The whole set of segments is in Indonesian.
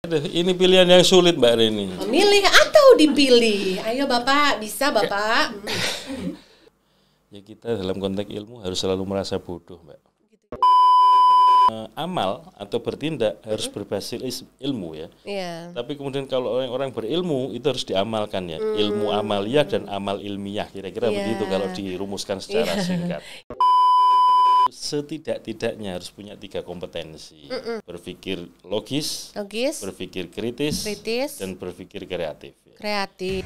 Aduh, ini pilihan yang sulit Mbak Reni. Memilih atau dipilih? Ayo Bapak, bisa Bapak. Ya kita dalam konteks ilmu harus selalu merasa bodoh Mbak. Amal atau bertindak harus berbasis ilmu ya. Iya. Tapi kemudian kalau orang-orang berilmu itu harus diamalkan ya. Ilmu amaliyah dan amal ilmiah kira-kira begitu kalau dirumuskan secara singkat. Setidak-tidaknya harus punya 3 kompetensi. Berpikir logis, berpikir kritis, dan berpikir kreatif. Ya. Kreatif.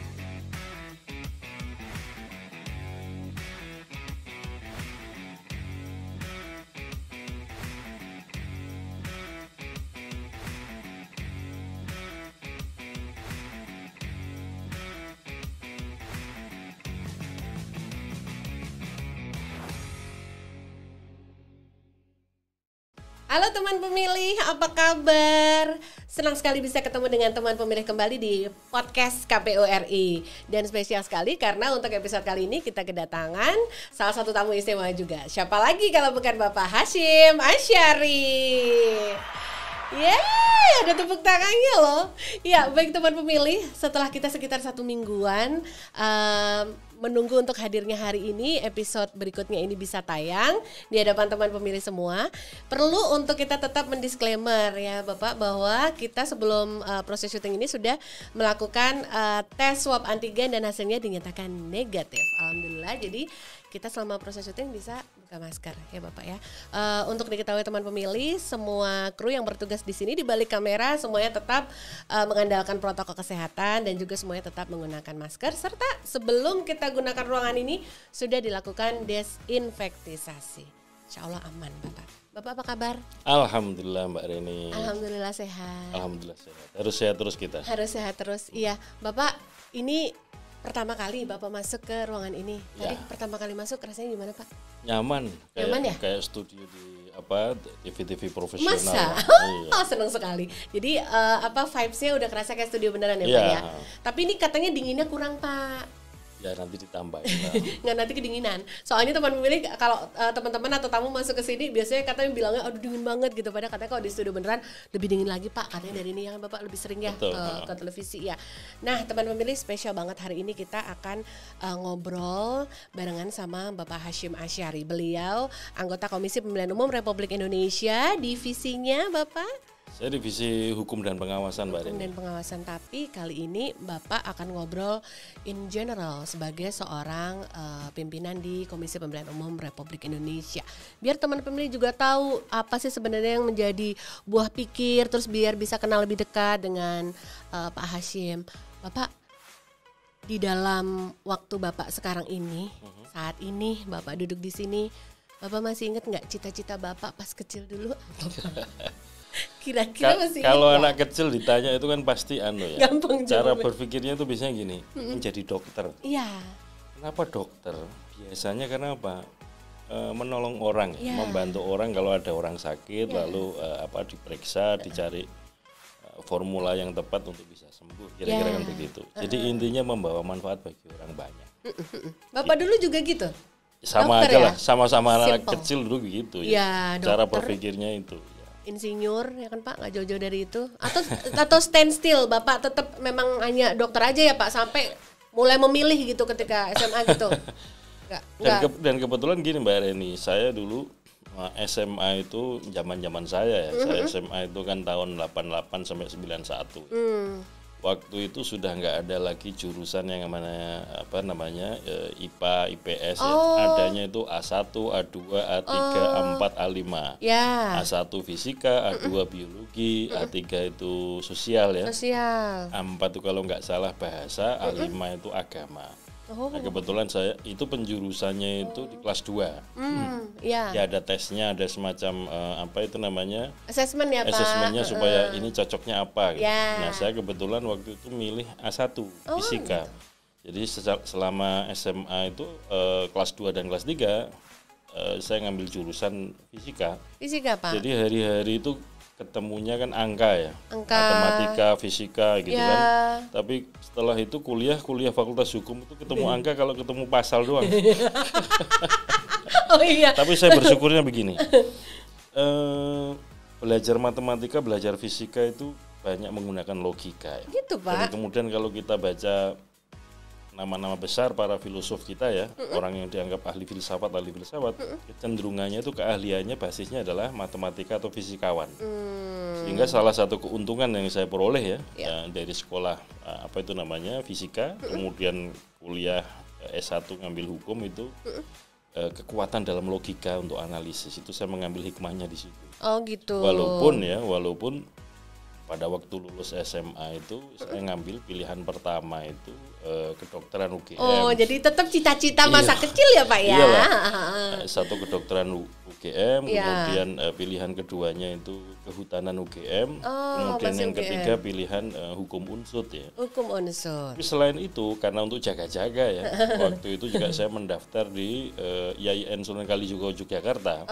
Halo teman pemilih, apa kabar? Senang sekali bisa ketemu dengan teman pemilih kembali di podcast KPU RI. Dan spesial sekali karena untuk episode kali ini kita kedatangan salah satu tamu istimewa juga. Siapa lagi kalau bukan Bapak Hasyim Asyari. Yeay, ada tepuk tangannya loh. Ya, baik teman pemilih, setelah kita sekitar 1 mingguan menunggu untuk hadirnya hari ini, episode berikutnya ini bisa tayang di hadapan teman pemilih semua. Perlu untuk kita tetap mendisklaimer ya Bapak bahwa kita sebelum proses syuting ini sudah melakukan tes swab antigen dan hasilnya dinyatakan negatif. Alhamdulillah, jadi kita selama proses syuting bisa buka masker ya Bapak ya. Untuk diketahui teman pemilih, semua kru yang bertugas di sini di balik kamera semuanya tetap mengandalkan protokol kesehatan dan juga semuanya tetap menggunakan masker, serta sebelum kita gunakan ruangan ini sudah dilakukan desinfektisasi. Insya Allah aman Bapak. Bapak apa kabar? Alhamdulillah Mbak Reni. Alhamdulillah sehat. Alhamdulillah sehat. Harus sehat terus kita. Harus sehat terus. Iya, Bapak ini pertama kali Bapak masuk ke ruangan ini. Tadi pertama kali masuk rasanya gimana Pak? Nyaman. Nyaman ya? Kayak studio di TV-TV profesional. Masa? Iya. Oh, seneng sekali. Jadi vibes-nya udah kerasa kayak studio beneran ya Pak ya? Tapi ini katanya dinginnya kurang Pak. Ya nanti ditambahin lah. Nggak, nanti kedinginan. Soalnya teman pemilih kalau teman-teman atau tamu masuk ke sini biasanya katanya bilangnya aduh dingin banget gitu. Padahal katanya kalau di studio beneran lebih dingin lagi Pak. Katanya dari ini yang Bapak lebih sering ya ke televisi ya. Nah teman pemilih spesial banget hari ini kita akan ngobrol barengan sama Bapak Hasyim Asyari. Beliau anggota Komisi Pemilihan Umum Republik Indonesia, divisinya Bapak? Saya divisi hukum dan pengawasan Mbak Reni. Hukum dan pengawasan, tapi kali ini Bapak akan ngobrol in general sebagai seorang pimpinan di Komisi Pemilihan Umum Republik Indonesia. Biar teman pemilih juga tahu apa sih sebenarnya yang menjadi buah pikir, terus biar bisa kenal lebih dekat dengan Pak Hasyim. Bapak, di dalam waktu Bapak sekarang ini, saat ini Bapak duduk di sini, Bapak masih ingat nggak cita-cita Bapak pas kecil dulu? Kira-kira masih kalau anak kecil ditanya itu kan pasti ya. Gampang cara jawabnya. berpikirnya itu biasanya gini, menjadi dokter. Iya. Kenapa dokter? Biasanya karena apa? Menolong orang, membantu orang kalau ada orang sakit, lalu diperiksa, dicari formula yang tepat untuk bisa sembuh. Kira-kira kan begitu. Jadi intinya membawa manfaat bagi orang banyak. Bapak dulu juga gitu? Sama dokter aja ya? lah, sama-sama anak kecil dulu gitu ya. Cara berpikirnya itu. Insinyur ya kan Pak, nggak jauh-jauh dari itu, atau stand still Bapak tetap memang hanya dokter aja ya Pak sampai mulai memilih gitu ketika SMA gitu? Dan kebetulan gini Mbak Reni, saya dulu SMA itu zaman saya ya, saya SMA itu kan tahun 88 sampai 91. Waktu itu sudah nggak ada lagi jurusan yang namanya IPA, IPS ya. Adanya itu A1, A2, A3, A4, A5. Ya. A1 fisika, A2 biologi, A3 itu sosial ya. Sosial. A4 itu kalau nggak salah bahasa, A5 itu agama. Nah, kebetulan saya itu penjurusannya itu di kelas 2. Ya ada tesnya, ada semacam Assessment ya Pak. Assessmentnya supaya ini cocoknya apa gitu. Ya. Nah saya kebetulan waktu itu milih A1 fisika. Gitu. Jadi selama SMA itu kelas 2 dan kelas 3 saya ngambil jurusan fisika. Fisika Pak. Jadi hari-hari itu ketemunya kan angka ya, matematika, fisika gitu kan. Tapi setelah itu kuliah fakultas hukum itu ketemu angka kalau ketemu pasal doang. Oh iya. Tapi saya bersyukurnya begini, belajar matematika, belajar fisika itu banyak menggunakan logika ya. Gitu, Pak. Dan kemudian kalau kita baca nama-nama besar para filosof kita ya, orang yang dianggap ahli filsafat, kecenderungannya itu keahliannya basisnya adalah matematika atau fisikawan. Sehingga salah satu keuntungan yang saya peroleh ya, dari sekolah fisika, kemudian kuliah S1 ngambil hukum itu kekuatan dalam logika untuk analisis itu saya mengambil hikmahnya di situ. Oh gitu. Walaupun pada waktu lulus SMA itu saya ngambil pilihan pertama itu kedokteran UGM. Oh, jadi tetap cita-cita masa kecil ya, Pak ya? Iyalah. Satu kedokteran UGM, kemudian pilihan keduanya itu kehutanan UGM, kemudian yang ketiga pilihan hukum unsur ya. Hukum unsur. Tapi selain itu karena untuk jaga-jaga ya, waktu itu juga saya mendaftar di IAIN Sunan Kalijogo Yogyakarta.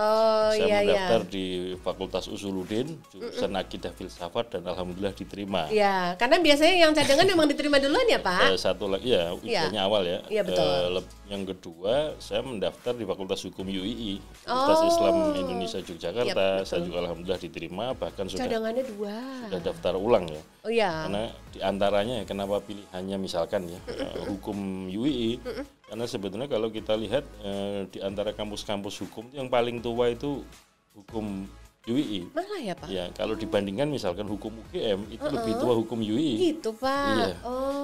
Saya mendaftar di Fakultas Usuluddin, jurusan Akidah Filsafat dan alhamdulillah diterima. Ya, karena biasanya yang cadangan memang diterima duluan ya, Pak? Satu lagi ya, ujiannya awal ya. Iya, betul. Yang kedua, saya mendaftar di Fakultas Hukum UII, Universitas Islam Indonesia Yogyakarta. Saya juga alhamdulillah diterima, bahkan sudah cadangannya 2. Sudah daftar ulang ya. Oh iya. Karena di antaranya ya, kenapa pilihannya misalkan ya hukum UII? Karena sebetulnya kalau kita lihat di antara kampus-kampus hukum yang paling tua itu hukum UII. Malah ya, Pak? Ya, kalau dibandingkan misalkan hukum UGM itu lebih tua hukum UII. Gitu, Pak. Iya.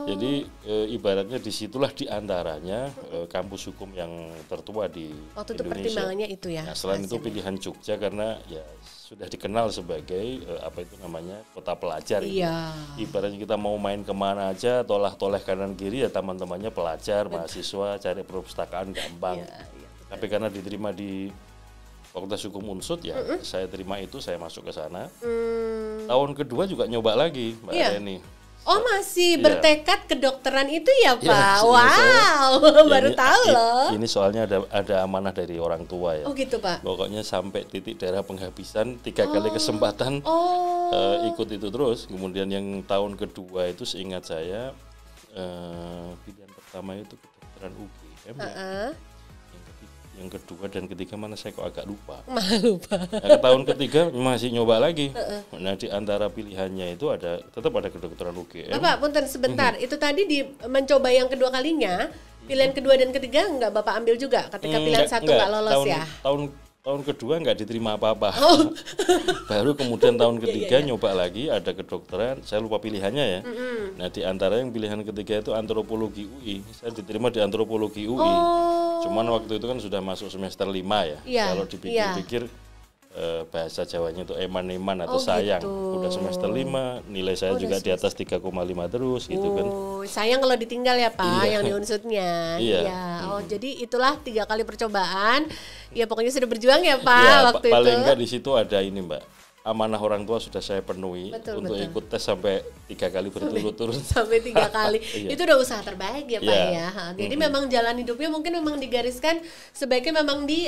Jadi ibaratnya disitulah diantaranya kampus hukum yang tertua di waktu Indonesia. Itu pertimbangannya itu ya. Nah, selain itu pilihan Jogja karena ya sudah dikenal sebagai kota pelajar. Iya. Ibaratnya kita mau main kemana aja, toleh kanan kiri ya teman-temannya pelajar, mahasiswa, cari perpustakaan gampang. Iya. Tapi karena diterima di Fakultas Hukum Unsur ya, saya terima itu, saya masuk ke sana. Tahun kedua juga nyoba lagi, Mbak Reni. Oh, masih bertekad kedokteran itu ya, Pak? Ya, wow, baru tahu loh. Ini soalnya ada amanah dari orang tua ya. Oh gitu, Pak. Pokoknya sampai titik darah penghabisan 3 kali kesempatan ikut itu terus. Kemudian yang tahun kedua itu seingat saya pilihan pertama itu kedokteran UGM. Yang kedua dan ketiga mana saya kok agak lupa. Lupa. Nah, ke tahun ketiga masih nyoba lagi. Nah, di antara pilihannya itu tetap ada kedokteran UGM. Bapak, punten sebentar. Itu tadi mencoba yang kedua kalinya, pilihan kedua dan ketiga enggak Bapak ambil juga ketika pilihan satu enggak lolos ya? Tahun kedua nggak diterima apa-apa. Baru kemudian tahun ketiga nyoba lagi, ada kedokteran, saya lupa pilihannya ya. Nah, di antara yang pilihan ketiga itu antropologi UI. Saya diterima di antropologi UI. Cuman waktu itu kan sudah masuk semester 5 ya. Kalau dipikir-pikir bahasa Jawanya itu eman-eman atau sayang. Gitu. Udah semester 5, nilai saya juga di atas 3,5 terus gitu kan. Sayang kalau ditinggal ya, Pak, yang di unsutnya. Iya. Jadi itulah 3 kali percobaan. Ya pokoknya sudah berjuang ya, Pak, waktu itu. Paling enggak di situ ada ini, Mbak. Amanah orang tua sudah saya penuhi untuk ikut tes sampai 3 kali berturut-turut. Sampai 3 kali. Itu udah usaha terbaik ya, Pak ya. Jadi memang jalan hidupnya mungkin memang digariskan sebaiknya memang di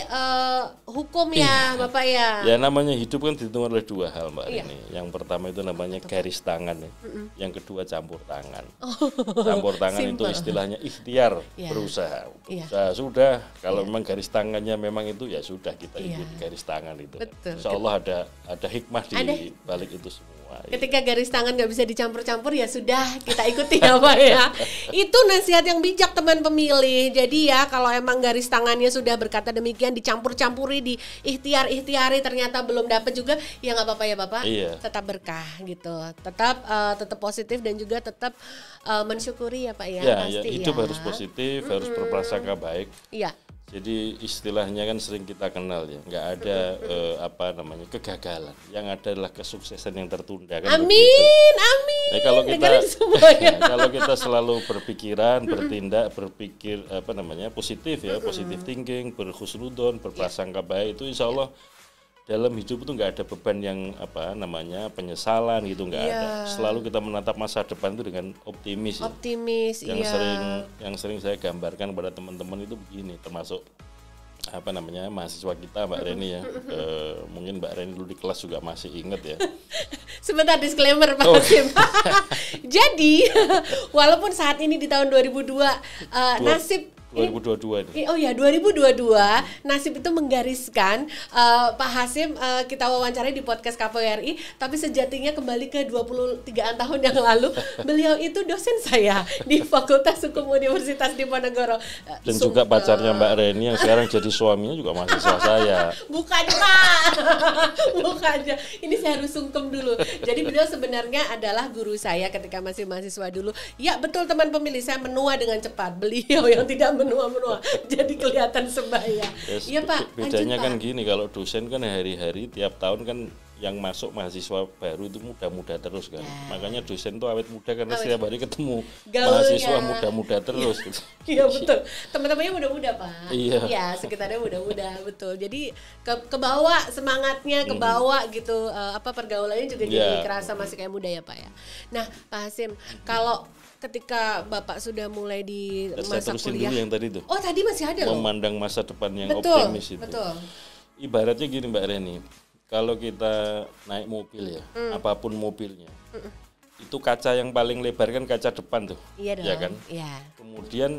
hukum ya, Bapak ya. Ya namanya hidup kan dihitung oleh 2 hal, Mbak Rini. Yang pertama itu namanya garis tangan ya. Yang kedua campur tangan. Campur tangan itu istilahnya ikhtiar berusaha. Berusaha sudah, kalau memang garis tangannya memang itu ya sudah kita ikuti garis tangan itu. Insya Allah ada hikmah di balik itu semua. Ketika garis tangan nggak bisa dicampur-campur ya sudah kita ikuti ya, Pak ya. Itu nasihat yang bijak teman pemilih. Jadi ya kalau emang garis tangannya sudah berkata demikian dicampur-campuri, di ikhtiari ternyata belum dapat juga ya nggak apa-apa ya, Bapak. Tetap berkah gitu. Tetap positif dan juga tetap mensyukuri ya, Pak ya. Pasti hidup harus positif, harus berprasangka baik. Iya. Jadi istilahnya kan sering kita kenal ya, nggak ada kegagalan, yang ada adalah kesuksesan yang tertunda kan. Amin. Nah, kalau kita selalu berpikiran, bertindak, berpikir positif ya, positive thinking, berhusnudon, berprasangka baik, itu insya Allah dalam hidup itu nggak ada beban yang penyesalan gitu, nggak ada. Selalu kita menatap masa depan itu dengan optimis. Yang sering saya gambarkan kepada teman-teman itu begini, termasuk mahasiswa kita, Mbak Reni ya. Mungkin Mbak Reni dulu di kelas juga masih ingat ya. Sebentar disclaimer Pak Hakim. Jadi walaupun saat ini di tahun 2002 nasib 2022 ini. Oh ya, 2022 Nasib itu menggariskan Pak Hasyim kita wawancarai di podcast KPURI, tapi sejatinya kembali ke 23-an tahun yang lalu. Beliau itu dosen saya di Fakultas Hukum Universitas Diponegoro. Dan juga pacarnya Mbak Reni yang sekarang jadi suaminya juga mahasiswa saya. Bukan Pak, bukannya. Ini saya harus sungkem dulu. Jadi beliau sebenarnya adalah guru saya ketika masih mahasiswa dulu. Ya betul teman pemilih, saya menua dengan cepat. Beliau yang tidak menua-menua, jadi kelihatan sebaya. Iya Pak. Bedanya lanjut, kan Pak. gini, kalau dosen kan hari-hari tiap tahun kan yang masuk mahasiswa baru itu muda-muda terus kan. Makanya dosen tuh awet muda karena setiap hari ketemu mahasiswa muda-muda terus. Gitu. Iya betul. Teman-temannya muda-muda Pak. Iya. Ya sekitarnya muda-muda betul. Jadi ke bawah semangatnya, ke bawah gitu. Pergaulannya juga jadi kerasa masih kayak muda ya Pak ya. Nah Pak Hasyim, kalau ketika Bapak sudah mulai di masa kuliah. Dulu yang tadi tuh. Oh tadi masih ada loh. Memandang masa depan yang betul, optimis itu. Betul. Ibaratnya gini Mbak Reni, kalau kita naik mobil ya, apapun mobilnya, itu kaca yang paling lebar kan kaca depan tuh. Iya dong. Ya kan? Iya. Kemudian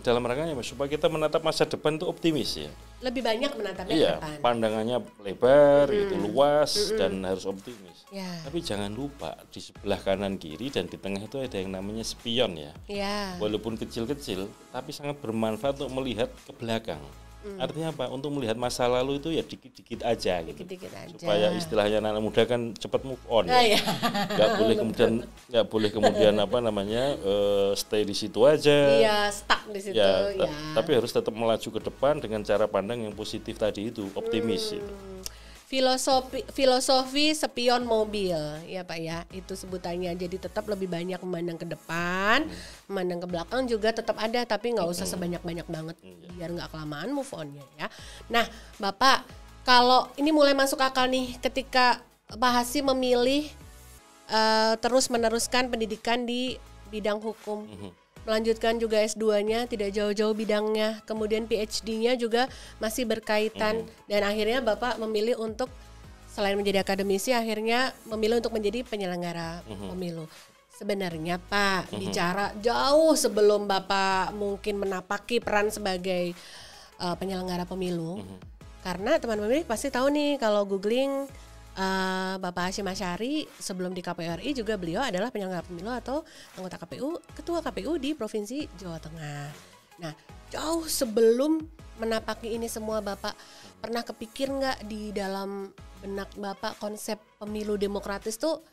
dalam rangkanya supaya kita menatap masa depan itu optimis ya. Lebih banyak menatapnya Iya, ke depan. pandangannya lebar, gitu, luas dan harus optimis. Ya. Tapi jangan lupa di sebelah kanan kiri dan di tengah itu ada yang namanya spion ya. Ya. Walaupun kecil-kecil, tapi sangat bermanfaat untuk melihat ke belakang. Artinya apa? Untuk melihat masa lalu itu ya dikit-dikit aja gitu. Dikit-dikit aja. Supaya istilahnya anak muda kan cepat move on. Ya. Nggak boleh kemudian stay di situ aja. Iya, stuck di situ Ya, ya. tapi harus tetap melaju ke depan dengan cara pandang yang positif tadi itu, optimis itu. Filosofi spion mobil ya Pak ya, itu sebutannya. Jadi tetap lebih banyak memandang ke depan, memandang ke belakang juga tetap ada, tapi nggak usah sebanyak-banyak banget biar nggak kelamaan move on-nya ya. Nah Bapak, kalau ini mulai masuk akal nih ketika Pak Hasyim memilih terus meneruskan pendidikan di bidang hukum, melanjutkan juga S2-nya tidak jauh-jauh bidangnya, kemudian PhD-nya juga masih berkaitan, dan akhirnya Bapak memilih untuk selain menjadi akademisi akhirnya memilih untuk menjadi penyelenggara pemilu. Sebenarnya Pak, bicara jauh sebelum Bapak mungkin menapaki peran sebagai penyelenggara pemilu, karena teman pemilih pasti tahu nih kalau googling Bapak Hasyim Asyari sebelum di KPURI juga beliau adalah penyelenggara pemilu atau anggota KPU, ketua KPU di Provinsi Jawa Tengah. Nah, jauh sebelum menapaki ini semua Bapak pernah kepikir nggak di dalam benak Bapak konsep pemilu demokratis tuh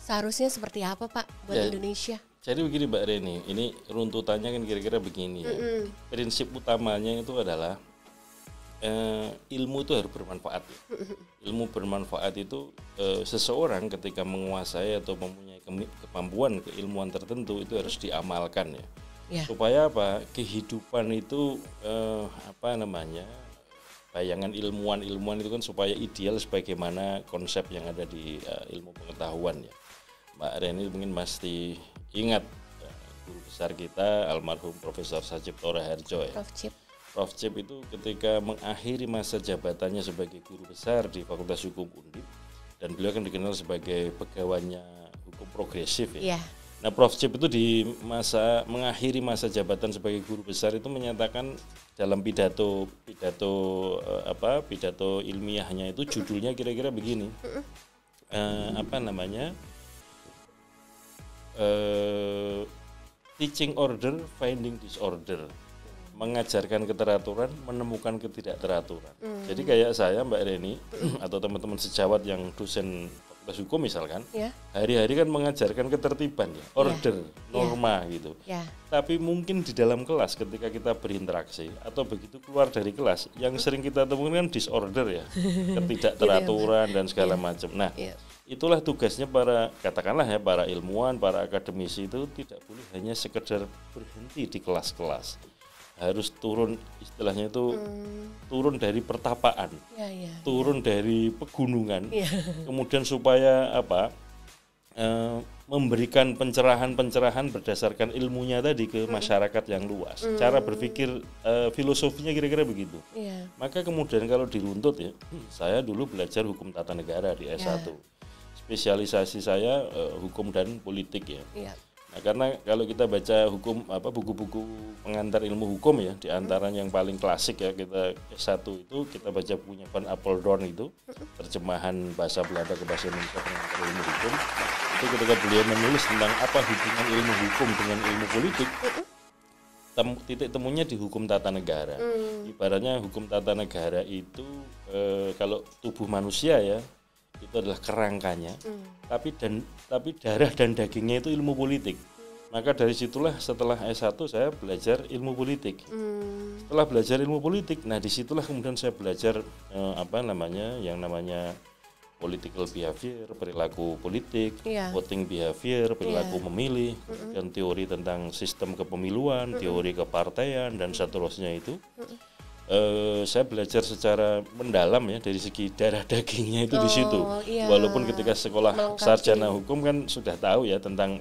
seharusnya seperti apa Pak buat Indonesia? Jadi begini Mbak Reni, ini runtutannya kan kira-kira begini ya. Prinsip utamanya itu adalah ilmu itu harus bermanfaat ya. Ilmu bermanfaat itu seseorang ketika menguasai atau mempunyai kemampuan keilmuan tertentu itu harus diamalkan ya. Supaya apa? Kehidupan itu bayangan ilmuwan itu kan supaya ideal sebagaimana konsep yang ada di ilmu pengetahuan ya. Mbak Reni mungkin pasti ingat guru besar kita almarhum Profesor Sajipto Raharjo ya. Prof. Cip itu ketika mengakhiri masa jabatannya sebagai guru besar di Fakultas Hukum Undip, dan beliau kan dikenal sebagai pegawainya hukum progresif ya. Nah, Prof. Cip itu mengakhiri masa jabatan sebagai guru besar itu menyatakan dalam pidato ilmiahnya itu judulnya kira-kira begini. Teaching order, finding disorder. Mengajarkan keteraturan, menemukan ketidakteraturan. Jadi kayak saya Mbak Reni atau teman-teman sejawat yang dosen fakultas hukum misalkan, hari-hari kan mengajarkan ketertiban ya, order, norma gitu. Tapi mungkin di dalam kelas ketika kita berinteraksi atau begitu keluar dari kelas, yang sering kita temukan kan disorder ya, ketidakteraturan dan segala macam. Nah, itulah tugasnya para ilmuwan, para akademisi itu tidak boleh hanya sekedar berhenti di kelas-kelas. Harus turun, istilahnya itu turun dari pertapaan, turun dari pegunungan, kemudian supaya memberikan pencerahan berdasarkan ilmunya tadi ke masyarakat yang luas. Cara berpikir filosofinya kira-kira begitu. Maka kemudian kalau diruntut ya, saya dulu belajar hukum tata negara di S1. Spesialisasi saya hukum dan politik ya. Nah, karena kalau kita baca hukum buku-buku pengantar ilmu hukum ya, di antara yang paling klasik ya, kita S1 itu kita baca bukunya Van Apeldoorn itu, terjemahan bahasa Belanda ke bahasa Indonesia pengantar ilmu hukum. Itu ketika beliau menulis tentang apa hubungan ilmu hukum dengan ilmu politik, titik temunya di hukum tata negara. Ibaratnya hukum tata negara itu kalau tubuh manusia ya, itu adalah kerangkanya, tapi darah dan dagingnya itu ilmu politik. Maka dari situlah setelah S1 saya belajar ilmu politik. Setelah belajar ilmu politik, nah disitulah kemudian saya belajar yang namanya political behavior, perilaku politik, voting behavior, perilaku memilih, dan teori tentang sistem kepemiluan, teori kepartaian, dan seterusnya itu. Saya belajar secara mendalam ya dari segi darah dagingnya itu di situ. Walaupun ketika sekolah sarjana hukum kan sudah tahu ya tentang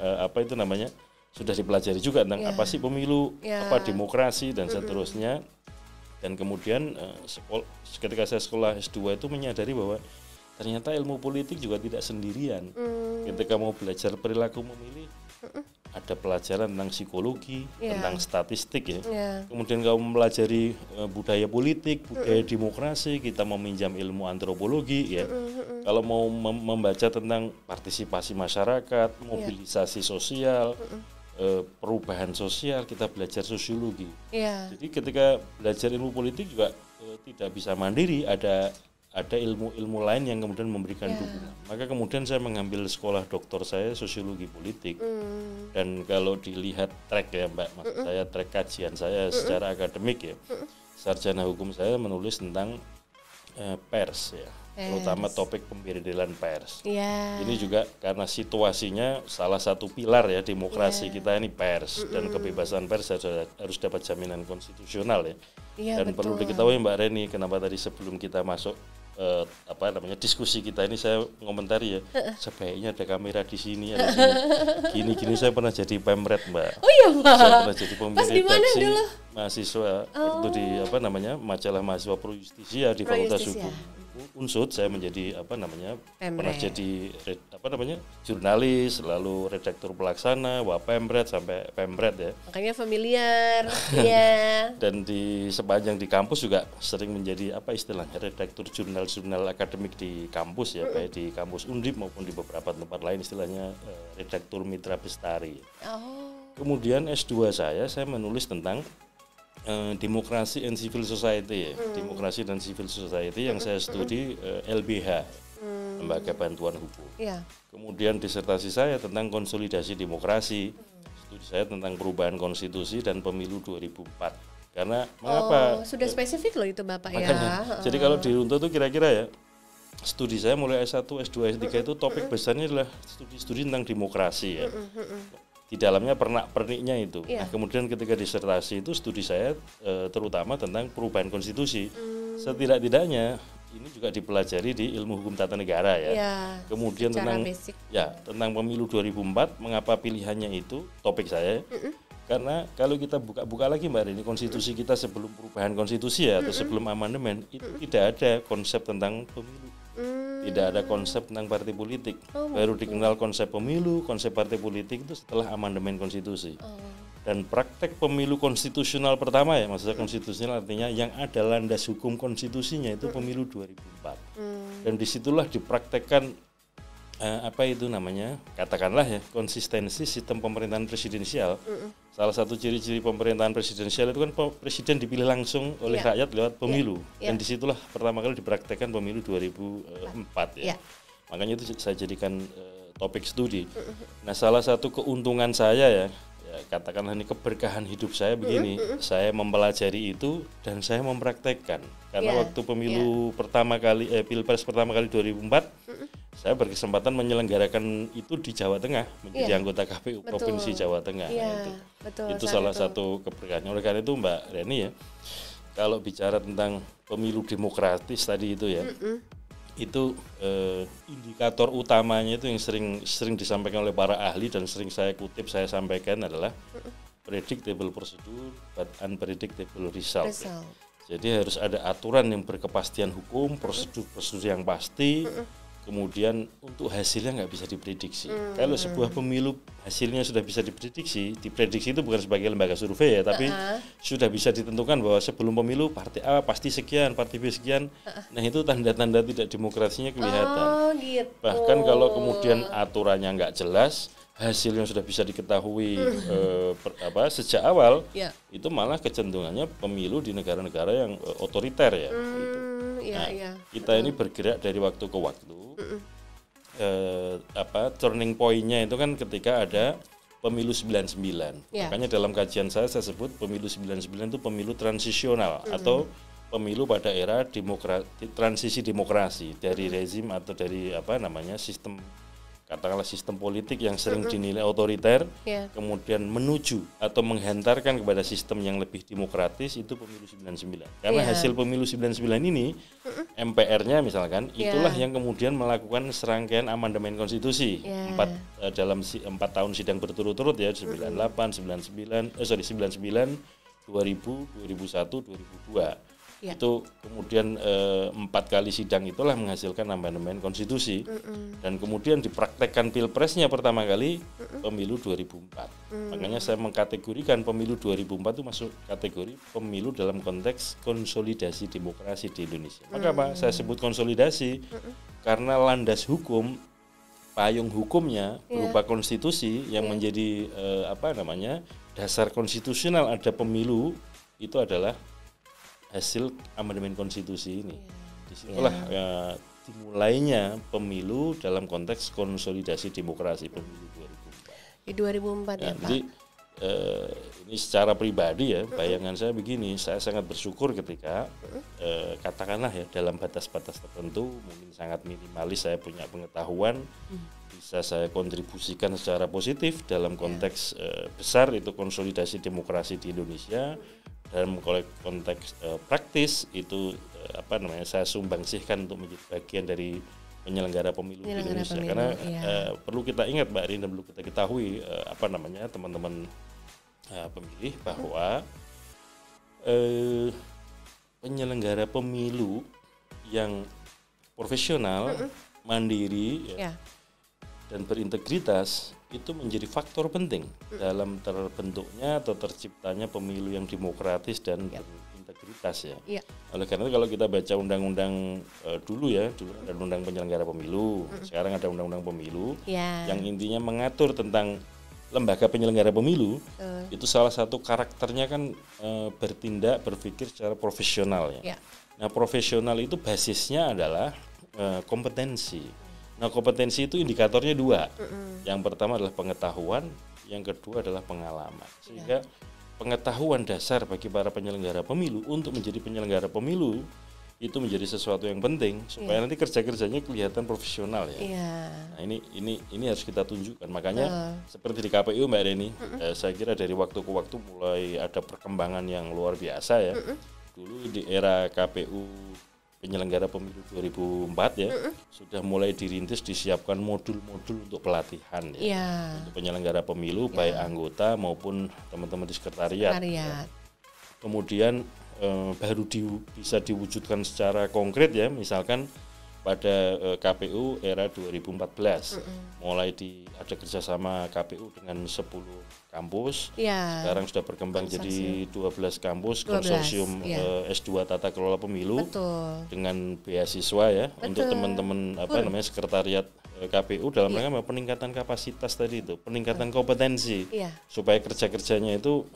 sudah dipelajari juga tentang apa sih pemilu, apa demokrasi dan seterusnya. Dan kemudian ketika saya sekolah S2 itu menyadari bahwa ternyata ilmu politik juga tidak sendirian. Ketika mau belajar perilaku memilih, ada pelajaran tentang psikologi, tentang statistik ya. Kemudian kalau mempelajari budaya politik, budaya demokrasi, kita meminjam ilmu antropologi ya. Kalau mau membaca tentang partisipasi masyarakat, mobilisasi sosial, perubahan sosial, kita belajar sosiologi. Jadi ketika belajar ilmu politik juga tidak bisa mandiri, ada ilmu-ilmu lain yang kemudian memberikan dukungan. Maka kemudian saya mengambil sekolah doktor saya sosiologi politik. Dan kalau dilihat track ya Mbak, maksud saya track kajian saya secara akademik ya, sarjana hukum saya menulis tentang pers ya, terutama topik pemberedelan pers. Ini juga karena situasinya salah satu pilar ya demokrasi kita ini pers, dan kebebasan pers harus dapat jaminan konstitusional ya. Dan perlu diketahui Mbak Reni, kenapa tadi sebelum kita masuk diskusi kita ini saya ngomentari ya, sebaiknya ada kamera di sini, ada sini. Gini saya pernah jadi pemret Mbak. Oh iya Mbak. Saya pernah jadi pemimpin redaksi mahasiswa waktu di majalah mahasiswa Pro Justisia di Fakultas Hukum Unsud. Saya menjadi pernah jadi jurnalis, lalu redaktur pelaksana, wapemret sampai pemret ya. Makanya familiar. Ya. Dan di sepanjang di kampus juga sering menjadi istilahnya redaktur jurnal-jurnal akademik di kampus ya, baik di kampus Undip maupun di beberapa tempat lain, istilahnya redaktur mitra bestari. Kemudian S2 saya menulis tentang demokrasi and civil society ya. Demokrasi dan civil society yang saya studi LBH, Lembaga Bantuan Hukum. Kemudian disertasi saya tentang konsolidasi demokrasi. Studi saya tentang perubahan konstitusi dan pemilu 2004. Karena mengapa? Sudah spesifik loh itu Bapak makanya, ya. Jadi kalau diruntuh tuh kira-kira ya, studi saya mulai S1, S2, S3 itu topik besarnya adalah studi tentang demokrasi ya. Di dalamnya pernik-perniknya itu. Nah, kemudian ketika disertasi itu studi saya terutama tentang perubahan konstitusi. Setidak-tidaknya ini juga dipelajari di ilmu hukum tata negara ya. Kemudian tentang pemilu 2004, mengapa pilihannya itu topik saya. Karena kalau kita buka lagi Mbak Rini, konstitusi kita sebelum perubahan konstitusi ya, atau sebelum amandemen, itu tidak ada konsep tentang pemilu. Tidak ada konsep tentang partai politik. Baru dikenal konsep pemilu, konsep partai politik itu setelah amandemen konstitusi. Dan praktek pemilu konstitusional pertama ya, maksudnya konstitusional artinya yang ada landas hukum konstitusinya itu pemilu 2004. Dan disitulah dipraktekkan katakanlah ya, konsistensi sistem pemerintahan presidensial. Salah satu ciri-ciri pemerintahan presidensial itu kan presiden dipilih langsung oleh rakyat lewat pemilu. Dan disitulah pertama kali dipraktekkan pemilu 2004 ya. Makanya itu saya jadikan topik studi. Nah, salah satu keuntungan saya ya, katakanlah ini keberkahan hidup saya begini, saya mempelajari itu dan saya mempraktekkan. Karena waktu pemilu pertama kali Pilpres pertama kali 2004, saya berkesempatan menyelenggarakan itu di Jawa Tengah, menjadi anggota KPU Provinsi Jawa Tengah. Itu salah satu keberkahannya. Oleh karena itu Mbak Reni ya, kalau bicara tentang pemilu demokratis tadi itu ya, itu indikator utamanya itu yang sering disampaikan oleh para ahli dan sering saya kutip, saya sampaikan adalah predictable procedure but unpredictable result. Jadi harus ada aturan yang berkepastian hukum, prosedur yang pasti, kemudian untuk hasilnya nggak bisa diprediksi. Kalau sebuah pemilu hasilnya sudah bisa diprediksi itu bukan sebagai lembaga survei ya, tapi sudah bisa ditentukan bahwa sebelum pemilu partai A pasti sekian, partai B sekian. Nah itu tanda-tanda tidak demokrasinya kelihatan. Gitu. Bahkan kalau kemudian aturannya nggak jelas, hasilnya sudah bisa diketahui sejak awal, itu malah kecenderungannya pemilu di negara-negara yang otoriter ya. Gitu. Kita ini bergerak dari waktu ke waktu. Turning point-nya itu kan ketika ada pemilu 99. Makanya dalam kajian saya sebut pemilu 99 itu pemilu transisional atau pemilu pada era transisi demokrasi dari rezim atau dari sistem, katakanlah sistem politik yang sering dinilai otoriter, kemudian menuju atau menghantarkan kepada sistem yang lebih demokratis, itu pemilu 99. Karena hasil pemilu 99 ini, MPR-nya misalkan, itulah yang kemudian melakukan serangkaian amandemen konstitusi. 4 tahun sidang berturut-turut ya, 99, 2000, 2001, 2002. Itu kemudian 4 kali sidang itulah menghasilkan amandemen konstitusi, dan kemudian dipraktekkan pilpresnya pertama kali pemilu 2004. Makanya saya mengkategorikan pemilu 2004 itu masuk kategori pemilu dalam konteks konsolidasi demokrasi di Indonesia. Maka apa saya sebut konsolidasi? Karena landas hukum, payung hukumnya berupa konstitusi yang menjadi dasar konstitusional ada pemilu, itu adalah hasil amandemen konstitusi ini. Disitulah dimulainya pemilu dalam konteks konsolidasi demokrasi pemilu 2004. Di 2004 ya Pak. Jadi ini secara pribadi ya, bayangan saya begini, saya sangat bersyukur ketika katakanlah ya dalam batas-batas tertentu, mungkin sangat minimalis, saya punya pengetahuan, bisa saya kontribusikan secara positif dalam konteks besar itu konsolidasi demokrasi di Indonesia. Dalam konteks praktis itu saya sumbangsihkan untuk menjadi bagian dari penyelenggara pemilu di Indonesia. Karena perlu kita ingat Mbak Rin, dan perlu kita ketahui teman-teman pemilih bahwa penyelenggara pemilu yang profesional, mandiri dan berintegritas itu menjadi faktor penting dalam terbentuknya atau terciptanya pemilu yang demokratis dan berintegritas ya. Oleh karena itu kalau kita baca undang-undang dulu ada undang penyelenggara pemilu, sekarang ada undang-undang pemilu yang intinya mengatur tentang lembaga penyelenggara pemilu, itu salah satu karakternya kan berpikir secara profesional ya. Nah profesional itu basisnya adalah kompetensi. Nah kompetensi itu indikatornya 2. Yang pertama adalah pengetahuan, yang kedua adalah pengalaman. Sehingga pengetahuan dasar bagi para penyelenggara pemilu untuk menjadi penyelenggara pemilu itu menjadi sesuatu yang penting supaya nanti kerja-kerjanya kelihatan profesional ya. Nah ini harus kita tunjukkan. Makanya seperti di KPU Mbak Reni, saya kira dari waktu ke waktu mulai ada perkembangan yang luar biasa ya. Dulu di era KPU penyelenggara pemilu 2004 ya, sudah mulai dirintis, disiapkan modul-modul untuk pelatihan ya, untuk penyelenggara pemilu baik anggota maupun teman-teman di sekretariat. Kemudian baru bisa diwujudkan secara konkret ya, misalkan pada KPU era 2014 mulai ada kerjasama KPU dengan 10 kampus, sekarang sudah berkembang jadi 12 kampus konsorsium S2 Tata Kelola Pemilu dengan beasiswa ya untuk teman-teman sekretariat KPU dalam rangka peningkatan kapasitas tadi itu, peningkatan kompetensi supaya kerja-kerjanya itu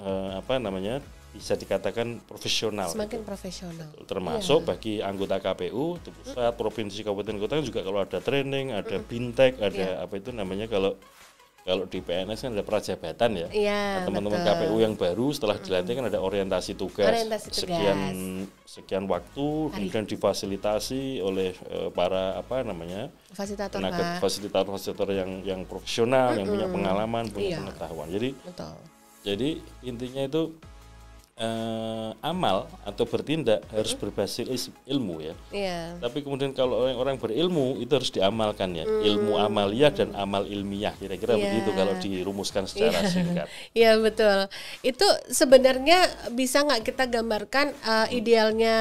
bisa dikatakan profesional. Semakin profesional. Termasuk bagi anggota KPU, itu pusat, provinsi, kabupaten, kota juga kalau ada training, ada bintek, ada kalau di PNS kan ada prajabatan ya. Nah, teman-teman KPU yang baru setelah dilantik kan ada orientasi tugas. Sekian waktu, kemudian difasilitasi oleh para fasilitator yang profesional, yang punya pengalaman, punya pengetahuan. Jadi intinya itu amal atau bertindak harus berbasis ilmu ya. Iya. Tapi kemudian kalau orang berilmu itu harus diamalkan ya. Ilmu amaliyah dan amal ilmiah kira-kira begitu kalau dirumuskan secara singkat. Iya betul. Itu sebenarnya bisa nggak kita gambarkan idealnya